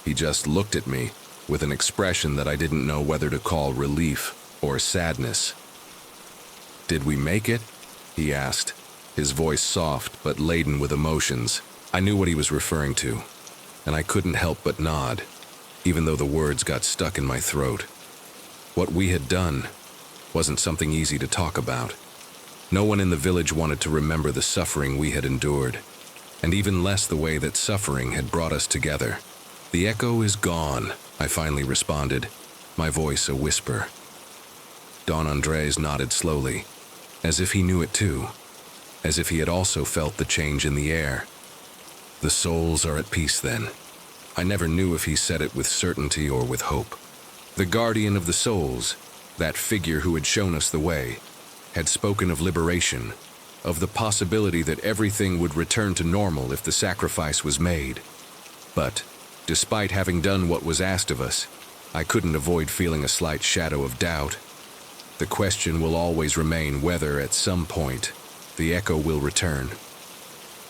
He just looked at me, with an expression that I didn't know whether to call relief or sadness. "Did we make it?" he asked, his voice soft but laden with emotions. I knew what he was referring to, and I couldn't help but nod, even though the words got stuck in my throat. What we had done, wasn't something easy to talk about. No one in the village wanted to remember the suffering we had endured, and even less the way that suffering had brought us together. "The echo is gone," I finally responded, my voice a whisper. Don Andres nodded slowly, as if he knew it too, as if he had also felt the change in the air. "The souls are at peace then." I never knew if he said it with certainty or with hope. The guardian of the souls, that figure who had shown us the way, had spoken of liberation, of the possibility that everything would return to normal if the sacrifice was made. But, despite having done what was asked of us, I couldn't avoid feeling a slight shadow of doubt. The question will always remain whether, at some point, the echo will return.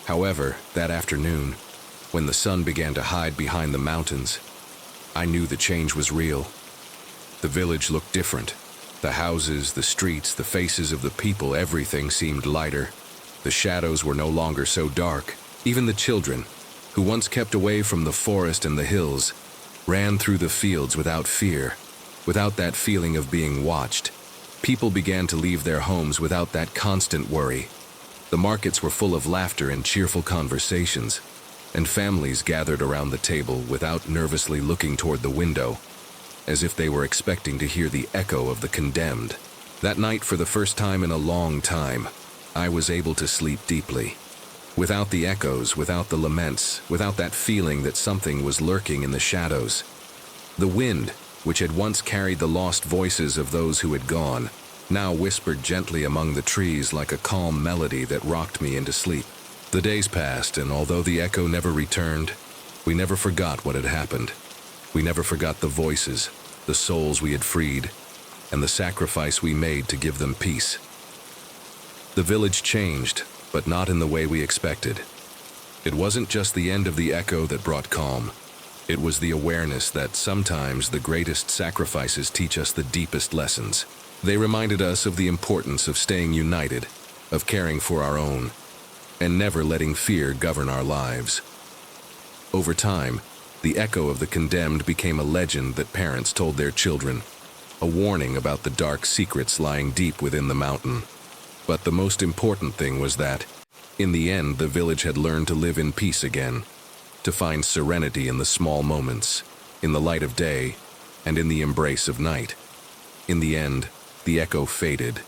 However, that afternoon, when the sun began to hide behind the mountains, I knew the change was real. The village looked different. The houses, the streets, the faces of the people, everything seemed lighter. The shadows were no longer so dark. Even the children, who once kept away from the forest and the hills, ran through the fields without fear, without that feeling of being watched. People began to leave their homes without that constant worry. The markets were full of laughter and cheerful conversations, and families gathered around the table without nervously looking toward the window, as if they were expecting to hear the echo of the condemned. That night, for the first time in a long time, I was able to sleep deeply. Without the echoes, without the laments, without that feeling that something was lurking in the shadows. The wind, which had once carried the lost voices of those who had gone, now whispered gently among the trees like a calm melody that rocked me into sleep. The days passed, and although the echo never returned, we never forgot what had happened. We never forgot the voices, the souls we had freed, and the sacrifice we made to give them peace. The village changed, but not in the way we expected. It wasn't just the end of the echo that brought calm. It was the awareness that sometimes the greatest sacrifices teach us the deepest lessons. They reminded us of the importance of staying united, of caring for our own, and never letting fear govern our lives. Over time, the echo of the condemned became a legend that parents told their children, a warning about the dark secrets lying deep within the mountain. But the most important thing was that, in the end, the village had learned to live in peace again, to find serenity in the small moments, in the light of day, and in the embrace of night. In the end, the echo faded.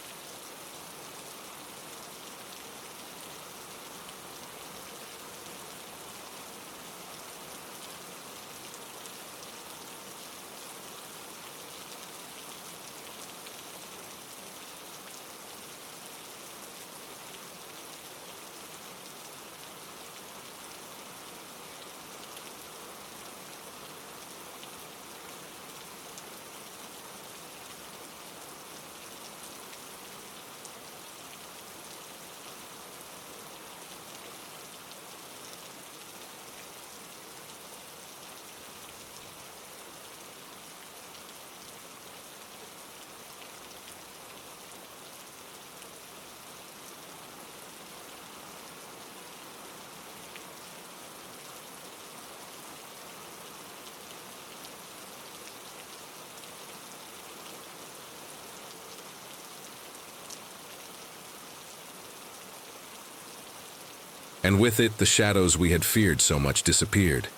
And with it, the shadows we had feared so much disappeared.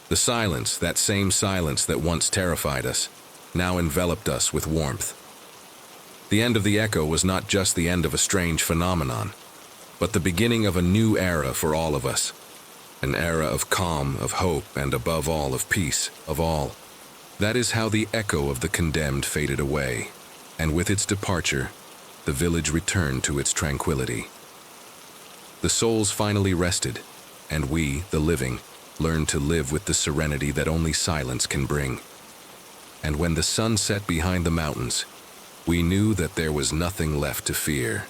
The silence, that same silence that once terrified us, now enveloped us with warmth. The end of the echo was not just the end of a strange phenomenon, but the beginning of a new era for all of us. An era of calm, of hope, and above all, of peace, of all. That is how the echo of the condemned faded away, and with its departure, the village returned to its tranquility. The souls finally rested, and we, the living, learned to live with the serenity that only silence can bring. And when the sun set behind the mountains, we knew that there was nothing left to fear.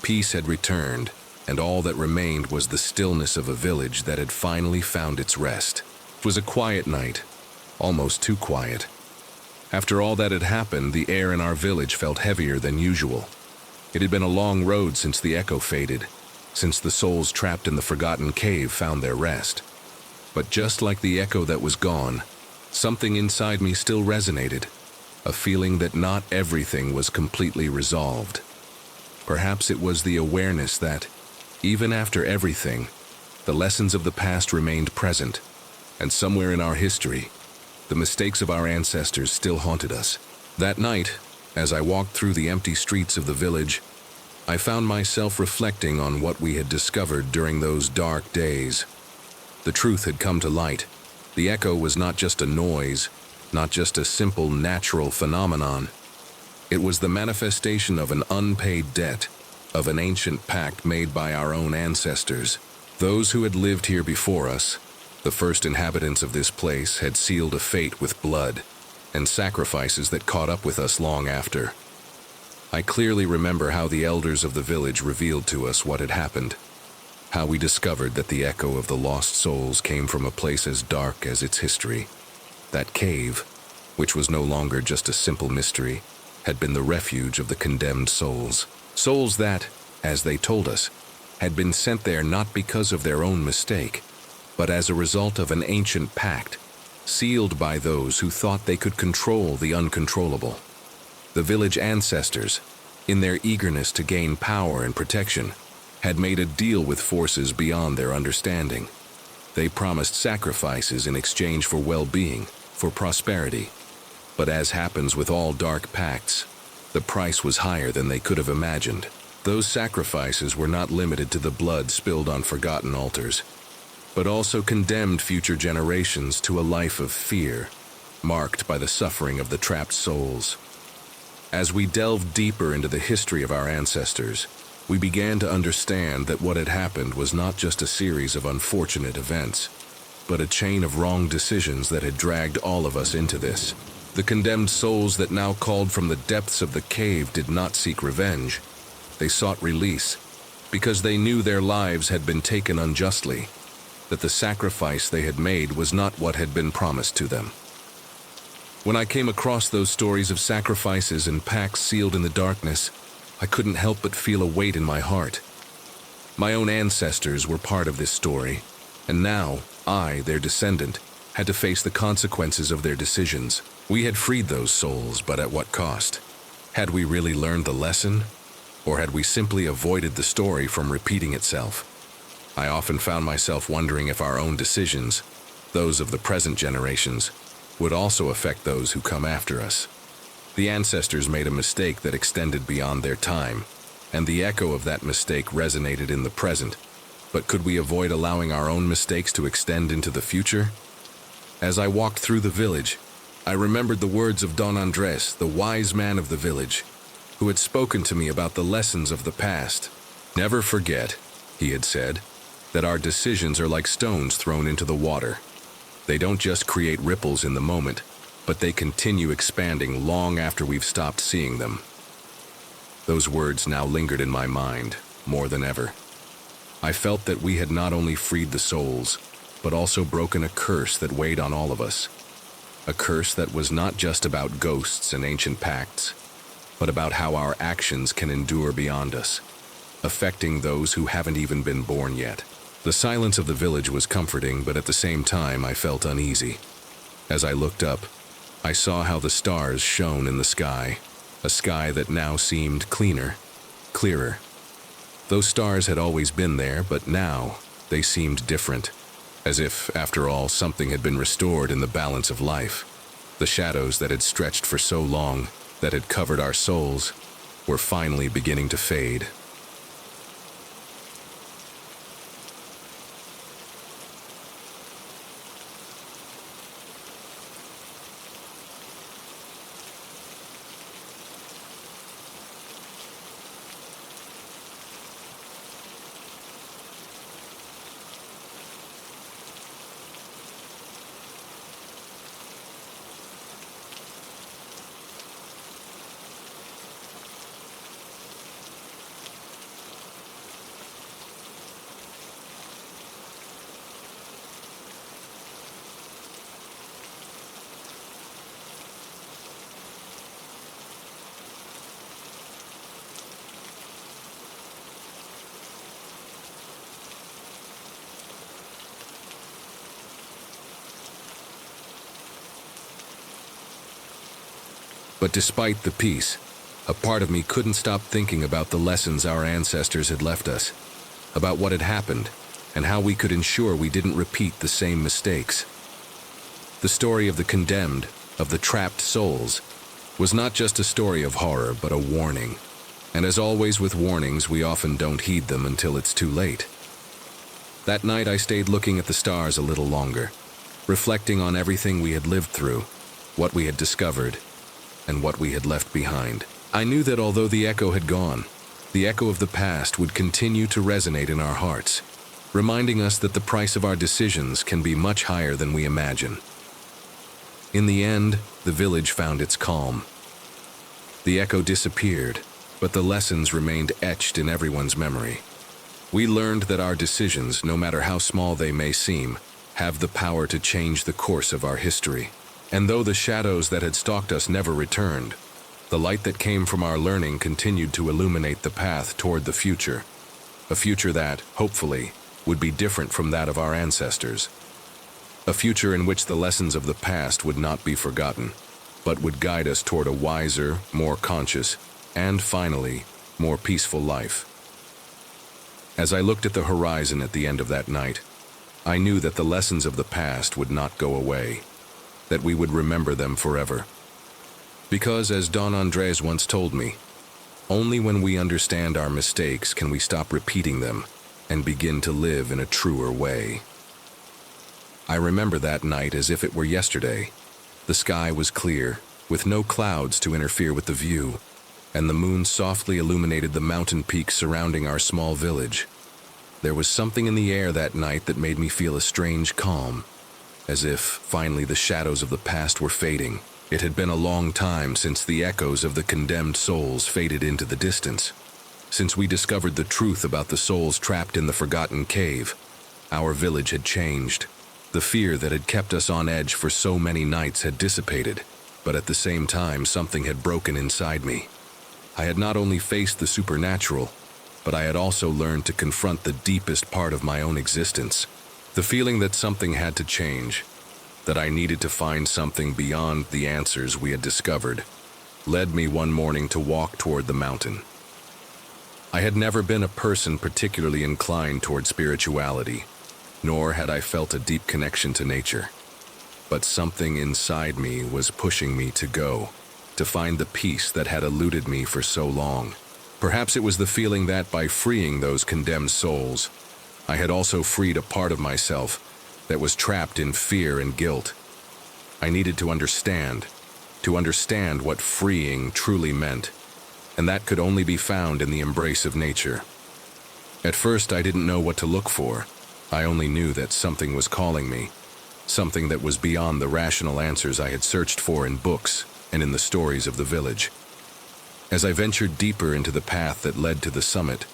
Peace had returned, and all that remained was the stillness of a village that had finally found its rest. It was a quiet night, almost too quiet. After all that had happened, the air in our village felt heavier than usual. It had been a long road since the echo faded, since the souls trapped in the forgotten cave found their rest. But just like the echo that was gone, something inside me still resonated. a feeling that not everything was completely resolved. Perhaps it was the awareness that, even after everything, the lessons of the past remained present, and somewhere in our history, the mistakes of our ancestors still haunted us. That night, as I walked through the empty streets of the village, I found myself reflecting on what we had discovered during those dark days. The truth had come to light. The echo was not just a noise, not just a simple natural phenomenon. It was the manifestation of an unpaid debt, of an ancient pact made by our own ancestors. Those who had lived here before us, the first inhabitants of this place, had sealed a fate with blood and sacrifices that caught up with us long after. I clearly remember how the elders of the village revealed to us what had happened, how we discovered that the echo of the lost souls came from a place as dark as its history. That cave, which was no longer just a simple mystery, had been the refuge of the condemned souls. Souls that, as they told us, had been sent there not because of their own mistake, but as a result of an ancient pact, sealed by those who thought they could control the uncontrollable. The village ancestors, in their eagerness to gain power and protection, had made a deal with forces beyond their understanding. They promised sacrifices in exchange for well-being, for prosperity. But as happens with all dark pacts, the price was higher than they could have imagined. Those sacrifices were not limited to the blood spilled on forgotten altars, but also condemned future generations to a life of fear, marked by the suffering of the trapped souls. As we delved deeper into the history of our ancestors, we began to understand that what had happened was not just a series of unfortunate events, but a chain of wrong decisions that had dragged all of us into this. The condemned souls that now called from the depths of the cave did not seek revenge. They sought release, because they knew their lives had been taken unjustly, that the sacrifice they had made was not what had been promised to them. When I came across those stories of sacrifices and pacts sealed in the darkness, I couldn't help but feel a weight in my heart. My own ancestors were part of this story, and now I, their descendant, had to face the consequences of their decisions. We had freed those souls, but at what cost? Had we really learned the lesson? Or had we simply avoided the story from repeating itself? I often found myself wondering if our own decisions, those of the present generations, would also affect those who come after us. The ancestors made a mistake that extended beyond their time, and the echo of that mistake resonated in the present. But could we avoid allowing our own mistakes to extend into the future? As I walked through the village, I remembered the words of Don Andres, the wise man of the village, who had spoken to me about the lessons of the past. "Never forget," he had said, "that our decisions are like stones thrown into the water. They don't just create ripples in the moment, but they continue expanding long after we've stopped seeing them." Those words now lingered in my mind, more than ever. I felt that we had not only freed the souls, but also broken a curse that weighed on all of us. A curse that was not just about ghosts and ancient pacts, but about how our actions can endure beyond us, affecting those who haven't even been born yet. The silence of the village was comforting, but at the same time I felt uneasy. As I looked up, I saw how the stars shone in the sky, a sky that now seemed cleaner, clearer. Those stars had always been there, but now they seemed different, as if, after all, something had been restored in the balance of life. The shadows that had stretched for so long, that had covered our souls, were finally beginning to fade. But despite the peace, a part of me couldn't stop thinking about the lessons our ancestors had left us, about what had happened, and how we could ensure we didn't repeat the same mistakes. The story of the condemned, of the trapped souls, was not just a story of horror, but a warning. And as always with warnings, we often don't heed them until it's too late. That night I stayed looking at the stars a little longer, reflecting on everything we had lived through, what we had discovered, and what we had left behind. I knew that although the echo had gone, the echo of the past would continue to resonate in our hearts, reminding us that the price of our decisions can be much higher than we imagine. In the end, the village found its calm. The echo disappeared, but the lessons remained etched in everyone's memory. We learned that our decisions, no matter how small they may seem, have the power to change the course of our history. And though the shadows that had stalked us never returned, the light that came from our learning continued to illuminate the path toward the future. A future that, hopefully, would be different from that of our ancestors. A future in which the lessons of the past would not be forgotten, but would guide us toward a wiser, more conscious, and finally, more peaceful life. As I looked at the horizon at the end of that night, I knew that the lessons of the past would not go away, that we would remember them forever. Because, as Don Andres once told me, only when we understand our mistakes can we stop repeating them and begin to live in a truer way. I remember that night as if it were yesterday. The sky was clear, with no clouds to interfere with the view, and the moon softly illuminated the mountain peaks surrounding our small village. There was something in the air that night that made me feel a strange calm, as if, finally, the shadows of the past were fading. It had been a long time since the echoes of the condemned souls faded into the distance. Since we discovered the truth about the souls trapped in the forgotten cave, our village had changed. The fear that had kept us on edge for so many nights had dissipated, but at the same time something had broken inside me. I had not only faced the supernatural, but I had also learned to confront the deepest part of my own existence. The feeling that something had to change, that I needed to find something beyond the answers we had discovered, led me one morning to walk toward the mountain. I had never been a person particularly inclined toward spirituality, nor had I felt a deep connection to nature. But something inside me was pushing me to go, to find the peace that had eluded me for so long. Perhaps it was the feeling that by freeing those condemned souls, I had also freed a part of myself that was trapped in fear and guilt. I needed to understand what freeing truly meant, and that could only be found in the embrace of nature. At first, I didn't know what to look for. I only knew that something was calling me, something that was beyond the rational answers I had searched for in books and in the stories of the village. As I ventured deeper into the path that led to the summit,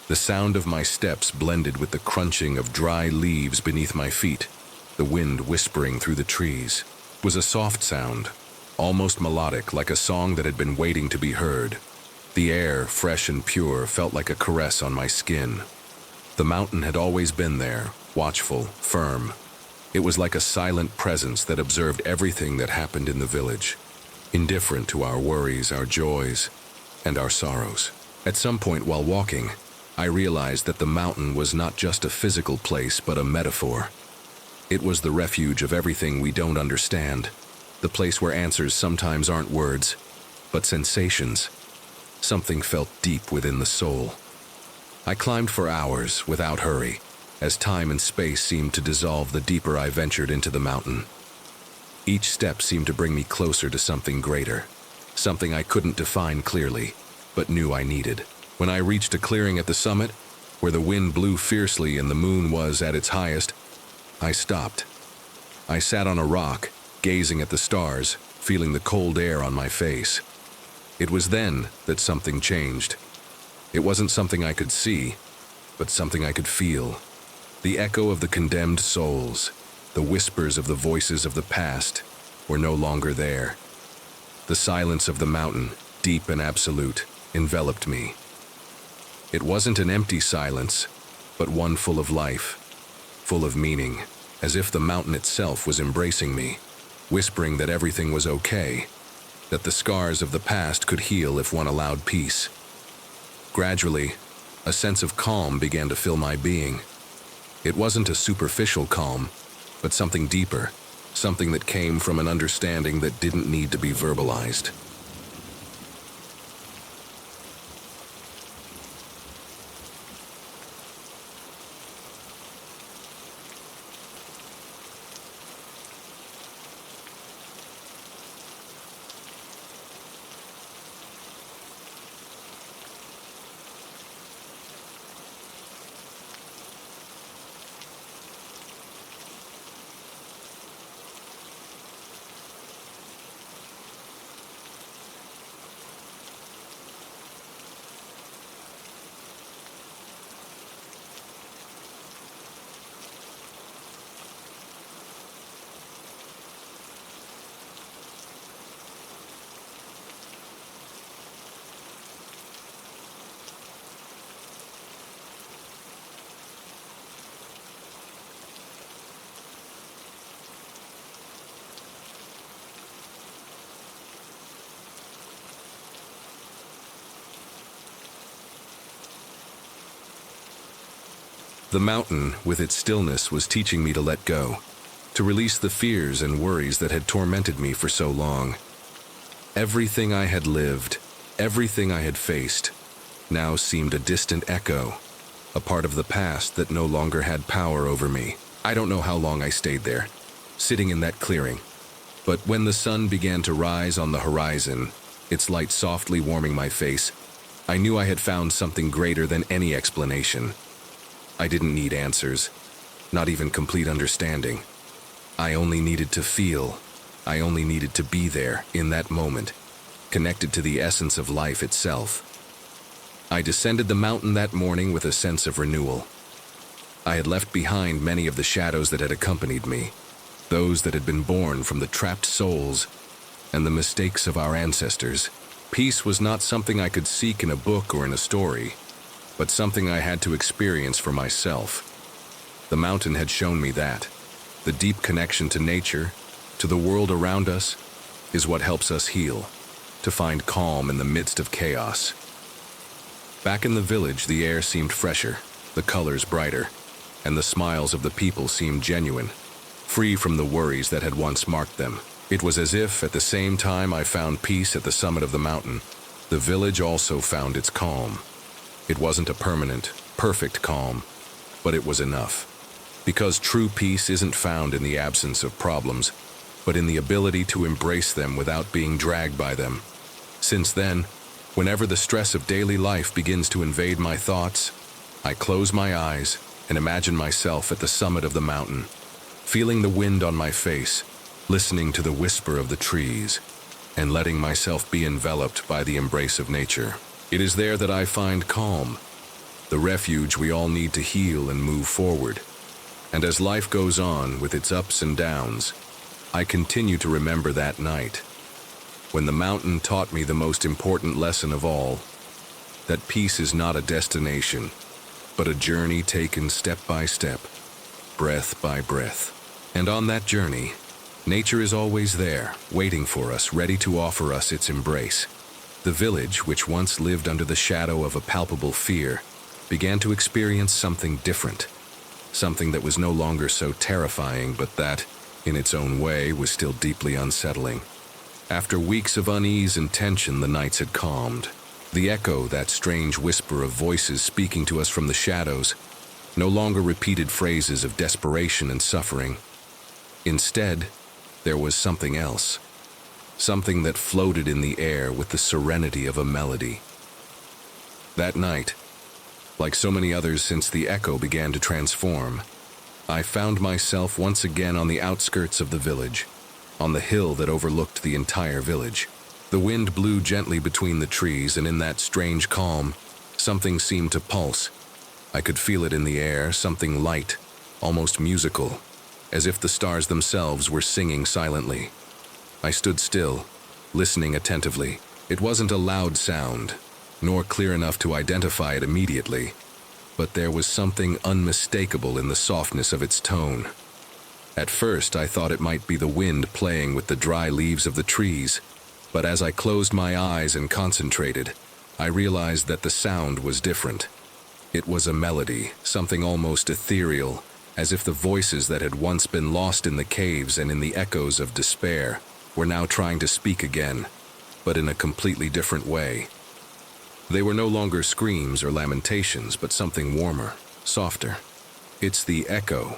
the sound of my steps blended with the crunching of dry leaves beneath my feet. The wind whispering through the trees was a soft sound, almost melodic, like a song that had been waiting to be heard. The air, fresh and pure, felt like a caress on my skin. The mountain had always been there, watchful, firm. It was like a silent presence that observed everything that happened in the village, indifferent to our worries, our joys, and our sorrows. At some point while walking, I realized that the mountain was not just a physical place, but a metaphor. It was the refuge of everything we don't understand, the place where answers sometimes aren't words, but sensations. Something felt deep within the soul. I climbed for hours without hurry, as time and space seemed to dissolve the deeper I ventured into the mountain. Each step seemed to bring me closer to something greater, something I couldn't define clearly, but knew I needed. When I reached a clearing at the summit, where the wind blew fiercely and the moon was at its highest, I stopped. I sat on a rock, gazing at the stars, feeling the cold air on my face. It was then that something changed. It wasn't something I could see, but something I could feel. The echo of the condemned souls, the whispers of the voices of the past, were no longer there. The silence of the mountain, deep and absolute, enveloped me. It wasn't an empty silence, but one full of life, full of meaning, as if the mountain itself was embracing me, whispering that everything was okay, that the scars of the past could heal if one allowed peace. Gradually, a sense of calm began to fill my being. It wasn't a superficial calm, but something deeper, something that came from an understanding that didn't need to be verbalized. The mountain, with its stillness, was teaching me to let go, to release the fears and worries that had tormented me for so long. Everything I had lived, everything I had faced, now seemed a distant echo, a part of the past that no longer had power over me. I don't know how long I stayed there, sitting in that clearing, but when the sun began to rise on the horizon, its light softly warming my face, I knew I had found something greater than any explanation. I didn't need answers, not even complete understanding. I only needed to feel. I only needed to be there, in that moment, connected to the essence of life itself. I descended the mountain that morning with a sense of renewal. I had left behind many of the shadows that had accompanied me, those that had been born from the trapped souls and the mistakes of our ancestors. Peace was not something I could seek in a book or in a story, but something I had to experience for myself. The mountain had shown me that the deep connection to nature, to the world around us, is what helps us heal, to find calm in the midst of chaos. Back in the village, the air seemed fresher, the colors brighter, and the smiles of the people seemed genuine, free from the worries that had once marked them. It was as if, at the same time I found peace at the summit of the mountain, the village also found its calm. It wasn't a permanent, perfect calm, but it was enough. Because true peace isn't found in the absence of problems, but in the ability to embrace them without being dragged by them. Since then, whenever the stress of daily life begins to invade my thoughts, I close my eyes and imagine myself at the summit of the mountain, feeling the wind on my face, listening to the whisper of the trees, and letting myself be enveloped by the embrace of nature. It is there that I find calm, the refuge we all need to heal and move forward. And as life goes on with its ups and downs, I continue to remember that night, when the mountain taught me the most important lesson of all, that peace is not a destination, but a journey taken step by step, breath by breath. And on that journey, nature is always there, waiting for us, ready to offer us its embrace. The village, which once lived under the shadow of a palpable fear, began to experience something different, something that was no longer so terrifying, but that, in its own way, was still deeply unsettling. After weeks of unease and tension, the nights had calmed. The echo, that strange whisper of voices speaking to us from the shadows, no longer repeated phrases of desperation and suffering. Instead, there was something else. Something that floated in the air with the serenity of a melody. That night, like so many others since the echo began to transform, I found myself once again on the outskirts of the village, on the hill that overlooked the entire village. The wind blew gently between the trees, and in that strange calm, something seemed to pulse. I could feel it in the air, something light, almost musical, as if the stars themselves were singing silently. I stood still, listening attentively. It wasn't a loud sound, nor clear enough to identify it immediately, but there was something unmistakable in the softness of its tone. At first, I thought it might be the wind playing with the dry leaves of the trees, But as I closed my eyes and concentrated, I realized that the sound was different. It was a melody, something almost ethereal, as if the voices that had once been lost in the caves and in the echoes of despair were now trying to speak again, but in a completely different way. They were no longer screams or lamentations, but something warmer, softer. "It's the echo,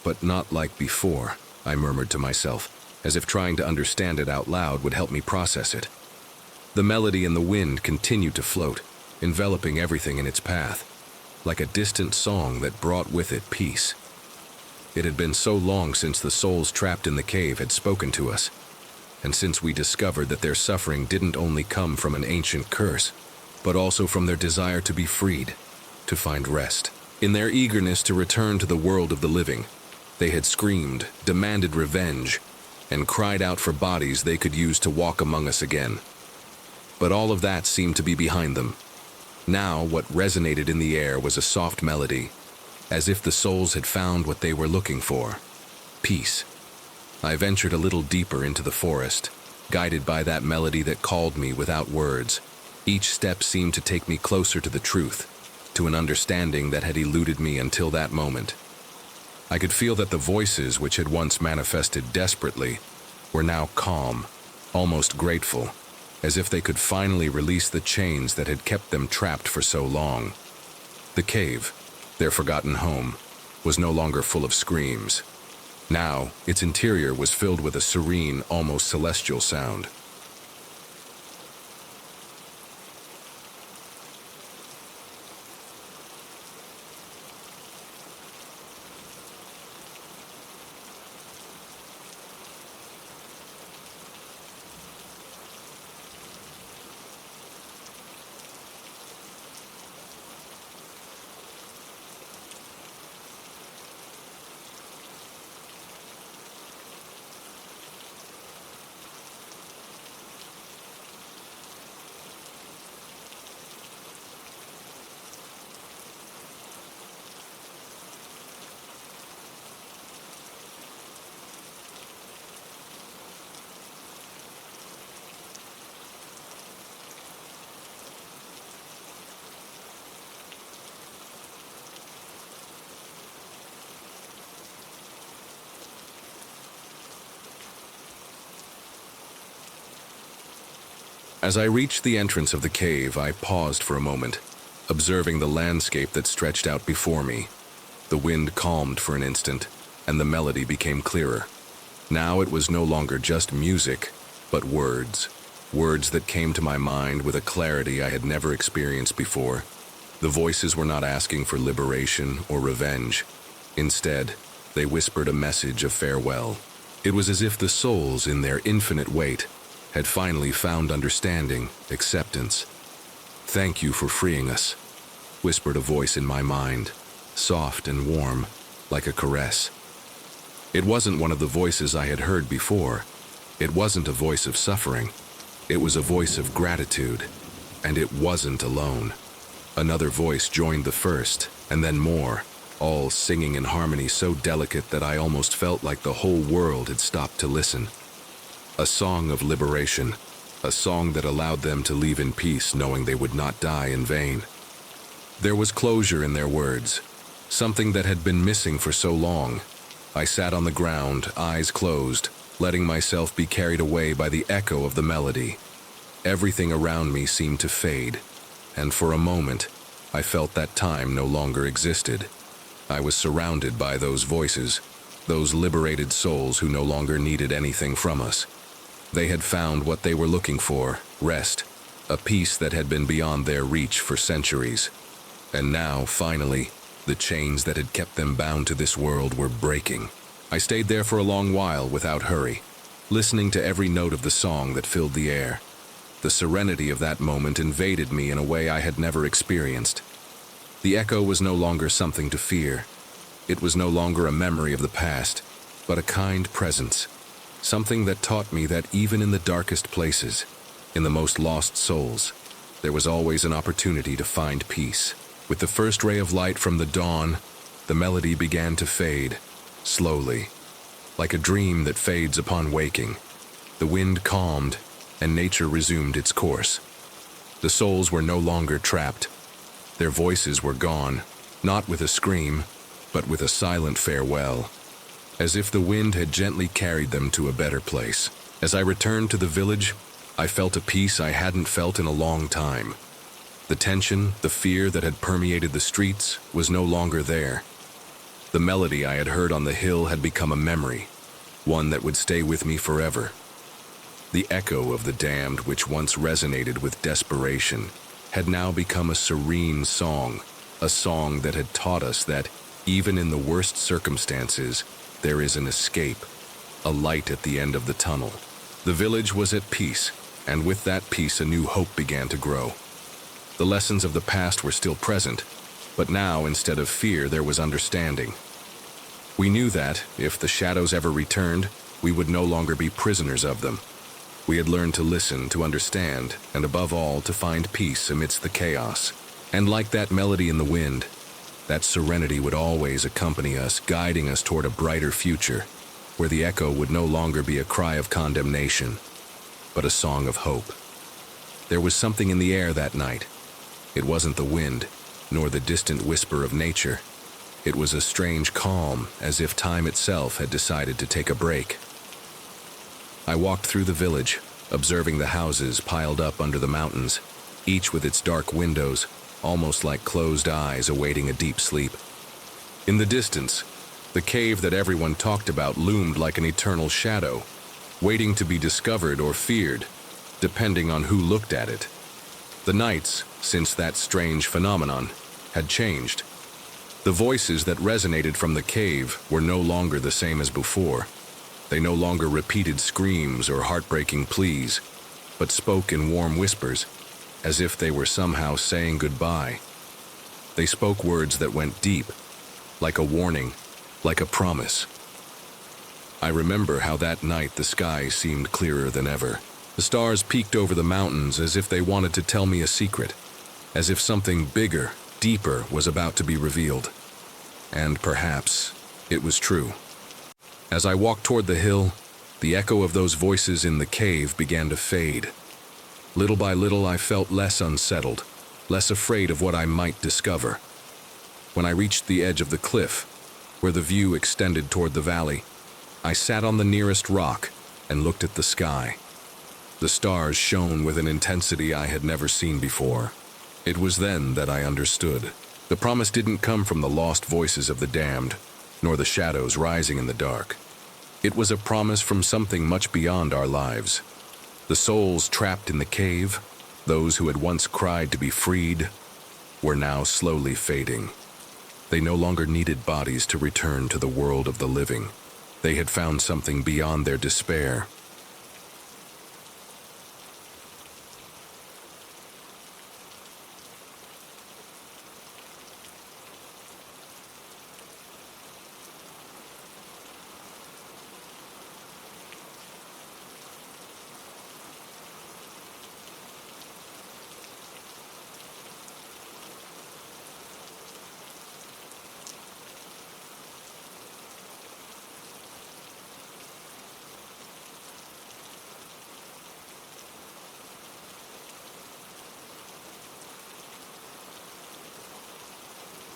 but not like before," I murmured to myself, as if trying to understand it out loud would help me process it. The melody and the wind continued to float, enveloping everything in its path, like a distant song that brought with it peace. It had been so long since the souls trapped in the cave had spoken to us, and since we discovered that their suffering didn't only come from an ancient curse, but also from their desire to be freed, to find rest. In their eagerness to return to the world of the living, they had screamed, demanded revenge, and cried out for bodies they could use to walk among us again. But all of that seemed to be behind them. Now what resonated in the air was a soft melody, as if the souls had found what they were looking for: peace. I ventured a little deeper into the forest, guided by that melody that called me without words. Each step seemed to take me closer to the truth, to an understanding that had eluded me until that moment. I could feel that the voices which had once manifested desperately were now calm, almost grateful, as if they could finally release the chains that had kept them trapped for so long. The cave, their forgotten home, was no longer full of screams. Now, its interior was filled with a serene, almost celestial sound. As I reached the entrance of the cave, I paused for a moment, observing the landscape that stretched out before me. The wind calmed for an instant, and the melody became clearer. Now it was no longer just music, but words. Words that came to my mind with a clarity I had never experienced before. The voices were not asking for liberation or revenge. Instead, they whispered a message of farewell. It was as if the souls, in their infinite weight, had finally found understanding, acceptance. "Thank you for freeing us," whispered a voice in my mind, soft and warm, like a caress. It wasn't one of the voices I had heard before. It wasn't a voice of suffering. It was a voice of gratitude, and it wasn't alone. Another voice joined the first, and then more, all singing in harmony so delicate that I almost felt like the whole world had stopped to listen. A song of liberation, a song that allowed them to leave in peace knowing they would not die in vain. There was closure in their words, something that had been missing for so long. I sat on the ground, eyes closed, letting myself be carried away by the echo of the melody. Everything around me seemed to fade, and for a moment, I felt that time no longer existed. I was surrounded by those voices, those liberated souls who no longer needed anything from us. They had found what they were looking for, rest, a peace that had been beyond their reach for centuries. And now, finally, the chains that had kept them bound to this world were breaking. I stayed there for a long while without hurry, listening to every note of the song that filled the air. The serenity of that moment invaded me in a way I had never experienced. The echo was no longer something to fear. It was no longer a memory of the past, but a kind presence. Something that taught me that even in the darkest places, in the most lost souls, there was always an opportunity to find peace. With the first ray of light from the dawn, the melody began to fade, slowly, like a dream that fades upon waking. The wind calmed, and nature resumed its course. The souls were no longer trapped. Their voices were gone, not with a scream, but with a silent farewell, as if the wind had gently carried them to a better place. As I returned to the village, I felt a peace I hadn't felt in a long time. The tension, the fear that had permeated the streets was no longer there. The melody I had heard on the hill had become a memory, one that would stay with me forever. The echo of the damned, which once resonated with desperation, had now become a serene song, a song that had taught us that, even in the worst circumstances, there is an escape, a light at the end of the tunnel. The village was at peace, and with that peace a new hope began to grow. The lessons of the past were still present, but now, instead of fear, there was understanding. We knew that, if the shadows ever returned, we would no longer be prisoners of them. We had learned to listen, to understand, and above all, to find peace amidst the chaos. And like that melody in the wind, that serenity would always accompany us, guiding us toward a brighter future, where the echo would no longer be a cry of condemnation, but a song of hope. There was something in the air that night. It wasn't the wind, nor the distant whisper of nature. It was a strange calm, as if time itself had decided to take a break. I walked through the village, observing the houses piled up under the mountains, each with its dark windows, almost like closed eyes awaiting a deep sleep. In the distance, the cave that everyone talked about loomed like an eternal shadow, waiting to be discovered or feared, depending on who looked at it. The nights, since that strange phenomenon, had changed. The voices that resonated from the cave were no longer the same as before. They no longer repeated screams or heartbreaking pleas, but spoke in warm whispers, as if they were somehow saying goodbye. They spoke words that went deep, like a warning, like a promise. I remember how that night the sky seemed clearer than ever. The stars peeked over the mountains as if they wanted to tell me a secret, as if something bigger, deeper was about to be revealed. And perhaps it was true. As I walked toward the hill, the echo of those voices in the cave began to fade. Little by little, I felt less unsettled, less afraid of what I might discover. When I reached the edge of the cliff, where the view extended toward the valley, I sat on the nearest rock and looked at the sky. The stars shone with an intensity I had never seen before. It was then that I understood. The promise didn't come from the lost voices of the damned, nor the shadows rising in the dark. It was a promise from something much beyond our lives. The souls trapped in the cave, those who had once cried to be freed, were now slowly fading. They no longer needed bodies to return to the world of the living. They had found something beyond their despair.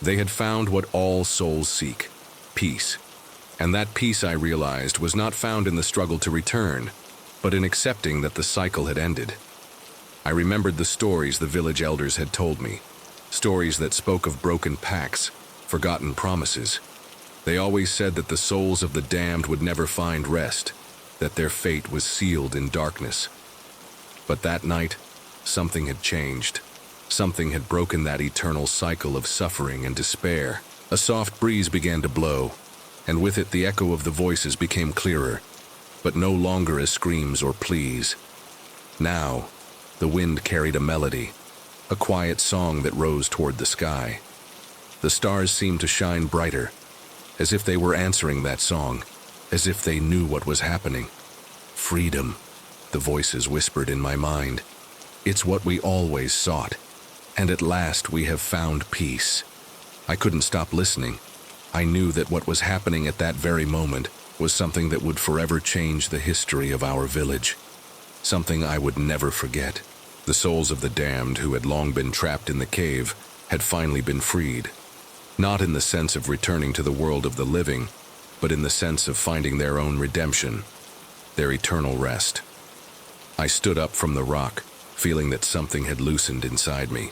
They had found what all souls seek, peace. And that peace, I realized, was not found in the struggle to return, but in accepting that the cycle had ended. I remembered the stories the village elders had told me, stories that spoke of broken pacts, forgotten promises. They always said that the souls of the damned would never find rest, that their fate was sealed in darkness. But that night, something had changed. Something had broken that eternal cycle of suffering and despair. A soft breeze began to blow, and with it the echo of the voices became clearer, but no longer as screams or pleas. Now, the wind carried a melody, a quiet song that rose toward the sky. The stars seemed to shine brighter, as if they were answering that song, as if they knew what was happening. Freedom, the voices whispered in my mind. It's what we always sought. And at last we have found peace. I couldn't stop listening. I knew that what was happening at that very moment was something that would forever change the history of our village. something I would never forget. The souls of the damned who had long been trapped in the cave had finally been freed, not in the sense of returning to the world of the living, but in the sense of finding their own redemption, their eternal rest. I stood up from the rock, feeling that something had loosened inside me.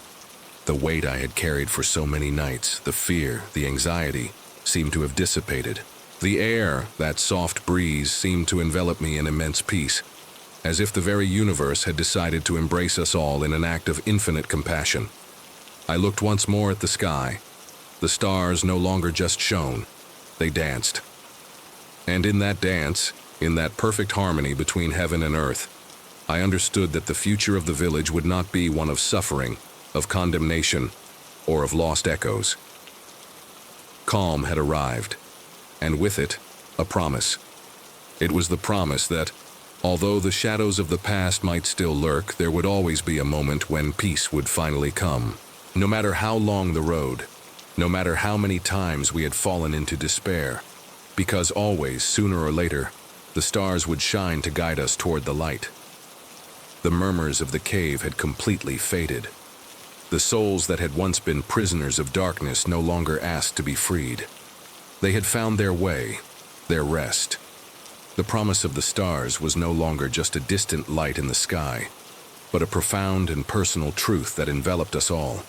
The weight I had carried for so many nights, the fear, the anxiety, seemed to have dissipated. The air, that soft breeze, seemed to envelop me in immense peace, as if the very universe had decided to embrace us all in an act of infinite compassion. I looked once more at the sky. The stars no longer just shone, they danced. And in that dance, in that perfect harmony between heaven and earth, I understood that the future of the village would not be one of suffering, of condemnation, or of lost echoes. Calm had arrived, and with it, a promise. It was the promise that, although the shadows of the past might still lurk, there would always be a moment when peace would finally come. No matter how long the road, no matter how many times we had fallen into despair, because always, sooner or later, the stars would shine to guide us toward the light. The murmurs of the cave had completely faded. The souls that had once been prisoners of darkness no longer asked to be freed. They had found their way, their rest. The promise of the stars was no longer just a distant light in the sky, but a profound and personal truth that enveloped us all,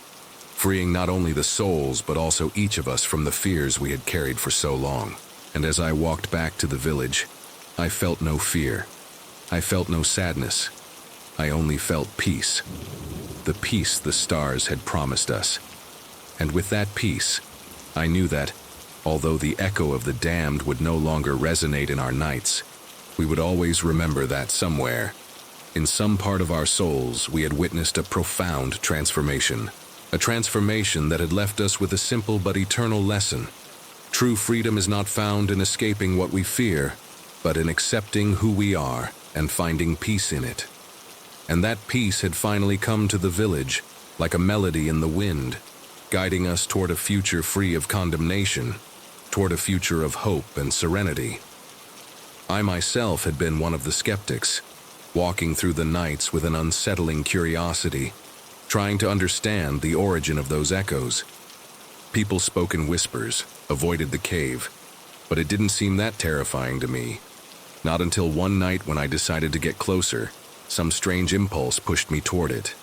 freeing not only the souls but also each of us from the fears we had carried for so long. And as I walked back to the village, I felt no fear. I felt no sadness. I only felt peace. The peace the stars had promised us. And with that peace, I knew that, although the echo of the damned would no longer resonate in our nights, we would always remember that somewhere, in some part of our souls, we had witnessed a profound transformation. A transformation that had left us with a simple but eternal lesson. True freedom is not found in escaping what we fear, but in accepting who we are and finding peace in it. And that peace had finally come to the village, like a melody in the wind, guiding us toward a future free of condemnation, toward a future of hope and serenity. I myself had been one of the skeptics, walking through the nights with an unsettling curiosity, trying to understand the origin of those echoes. People spoke in whispers, avoided the cave, but it didn't seem that terrifying to me. Not until one night when I decided to get closer, some strange impulse pushed me toward it.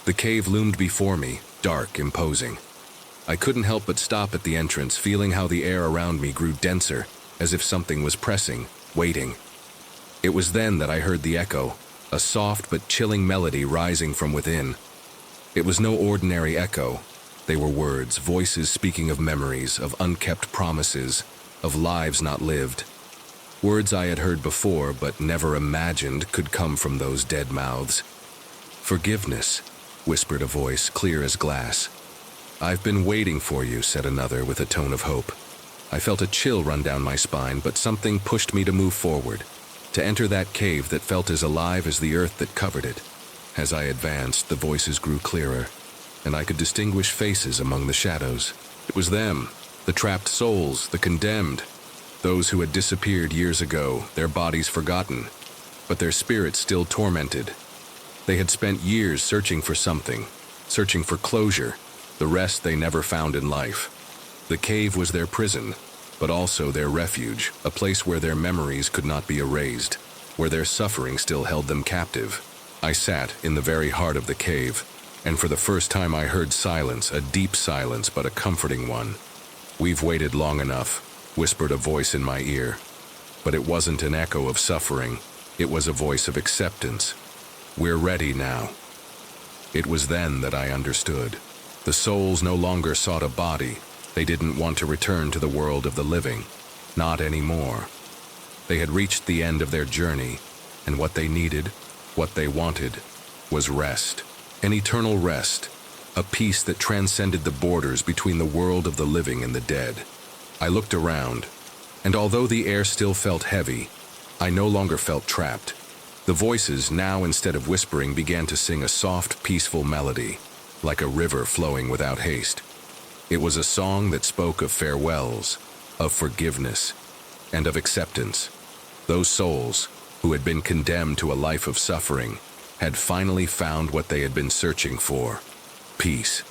The cave loomed before me, dark, imposing. I couldn't help but stop at the entrance, feeling how the air around me grew denser, as if something was pressing, waiting. It was then that I heard the echo, a soft but chilling melody rising from within. It was no ordinary echo. They were words, voices speaking of memories, of unkept promises, of lives not lived. Words I had heard before but never imagined could come from those dead mouths. "Forgiveness," whispered a voice, clear as glass. "I've been waiting for you," said another with a tone of hope. I felt a chill run down my spine, but something pushed me to move forward, to enter that cave that felt as alive as the earth that covered it. As I advanced, the voices grew clearer, and I could distinguish faces among the shadows. It was them, the trapped souls, the condemned, those who had disappeared years ago, their bodies forgotten, but their spirits still tormented. They had spent years searching for something, searching for closure, the rest they never found in life. The cave was their prison, but also their refuge, a place where their memories could not be erased, where their suffering still held them captive. I sat in the very heart of the cave, and for the first time I heard silence, a deep silence, but a comforting one. "We've waited long enough," whispered a voice in my ear. But it wasn't an echo of suffering, it was a voice of acceptance. "We're ready now." It was then that I understood. The souls no longer sought a body. They didn't want to return to the world of the living. Not anymore. They had reached the end of their journey, and what they needed, what they wanted, was rest. An eternal rest, a peace that transcended the borders between the world of the living and the dead. I looked around, and although the air still felt heavy, I no longer felt trapped. The voices, now instead of whispering, began to sing a soft, peaceful melody, like a river flowing without haste. It was a song that spoke of farewells, of forgiveness, and of acceptance. Those souls, who had been condemned to a life of suffering, had finally found what they had been searching for: peace.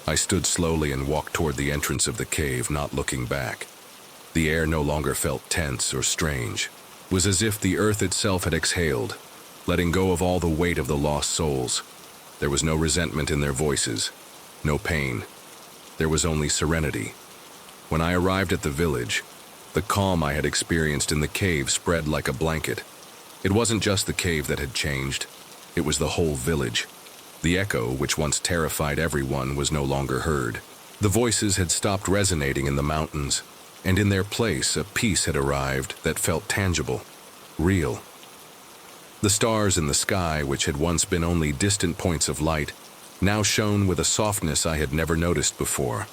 I stood slowly and walked toward the entrance of the cave, not looking back. The air no longer felt tense or strange. It was as if the earth itself had exhaled, letting go of all the weight of the lost souls. There was no resentment in their voices, no pain. There was only serenity. When I arrived at the village, the calm I had experienced in the cave spread like a blanket. It wasn't just the cave that had changed, it was the whole village. The echo, which once terrified everyone, was no longer heard. The voices had stopped resonating in the mountains, and in their place a peace had arrived that felt tangible, real. The stars in the sky, which had once been only distant points of light, now shone with a softness I had never noticed before.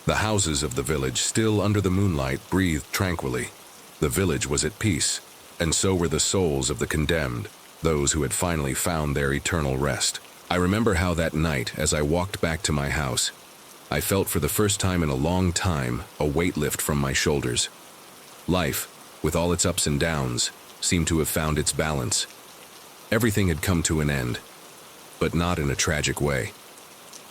The houses of the village, still under the moonlight, breathed tranquilly. The village was at peace, and so were the souls of the condemned, those who had finally found their eternal rest. I remember how that night, as I walked back to my house, I felt for the first time in a long time a weight lift from my shoulders. Life, with all its ups and downs, seemed to have found its balance. Everything had come to an end, but not in a tragic way.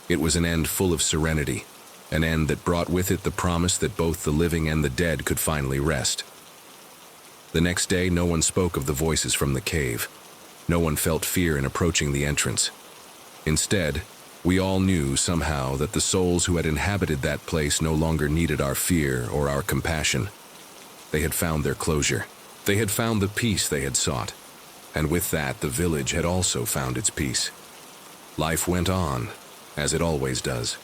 It was an end full of serenity, an end that brought with it the promise that both the living and the dead could finally rest. The next day, no one spoke of the voices from the cave. No one felt fear in approaching the entrance. Instead, we all knew somehow that the souls who had inhabited that place no longer needed our fear or our compassion. They had found their closure. They had found the peace they had sought. And with that, the village had also found its peace. Life went on, as it always does.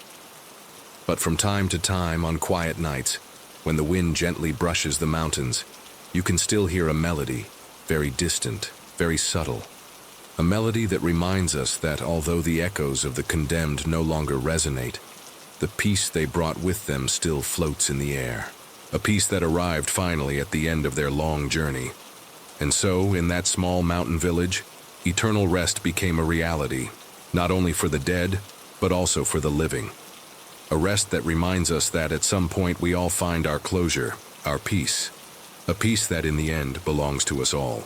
But from time to time, on quiet nights, when the wind gently brushes the mountains, you can still hear a melody, very distant, very subtle. A melody that reminds us that although the echoes of the condemned no longer resonate, the peace they brought with them still floats in the air. A peace that arrived finally at the end of their long journey. And so, in that small mountain village, eternal rest became a reality, not only for the dead, but also for the living. A rest that reminds us that at some point we all find our closure, our peace. A peace that in the end belongs to us all.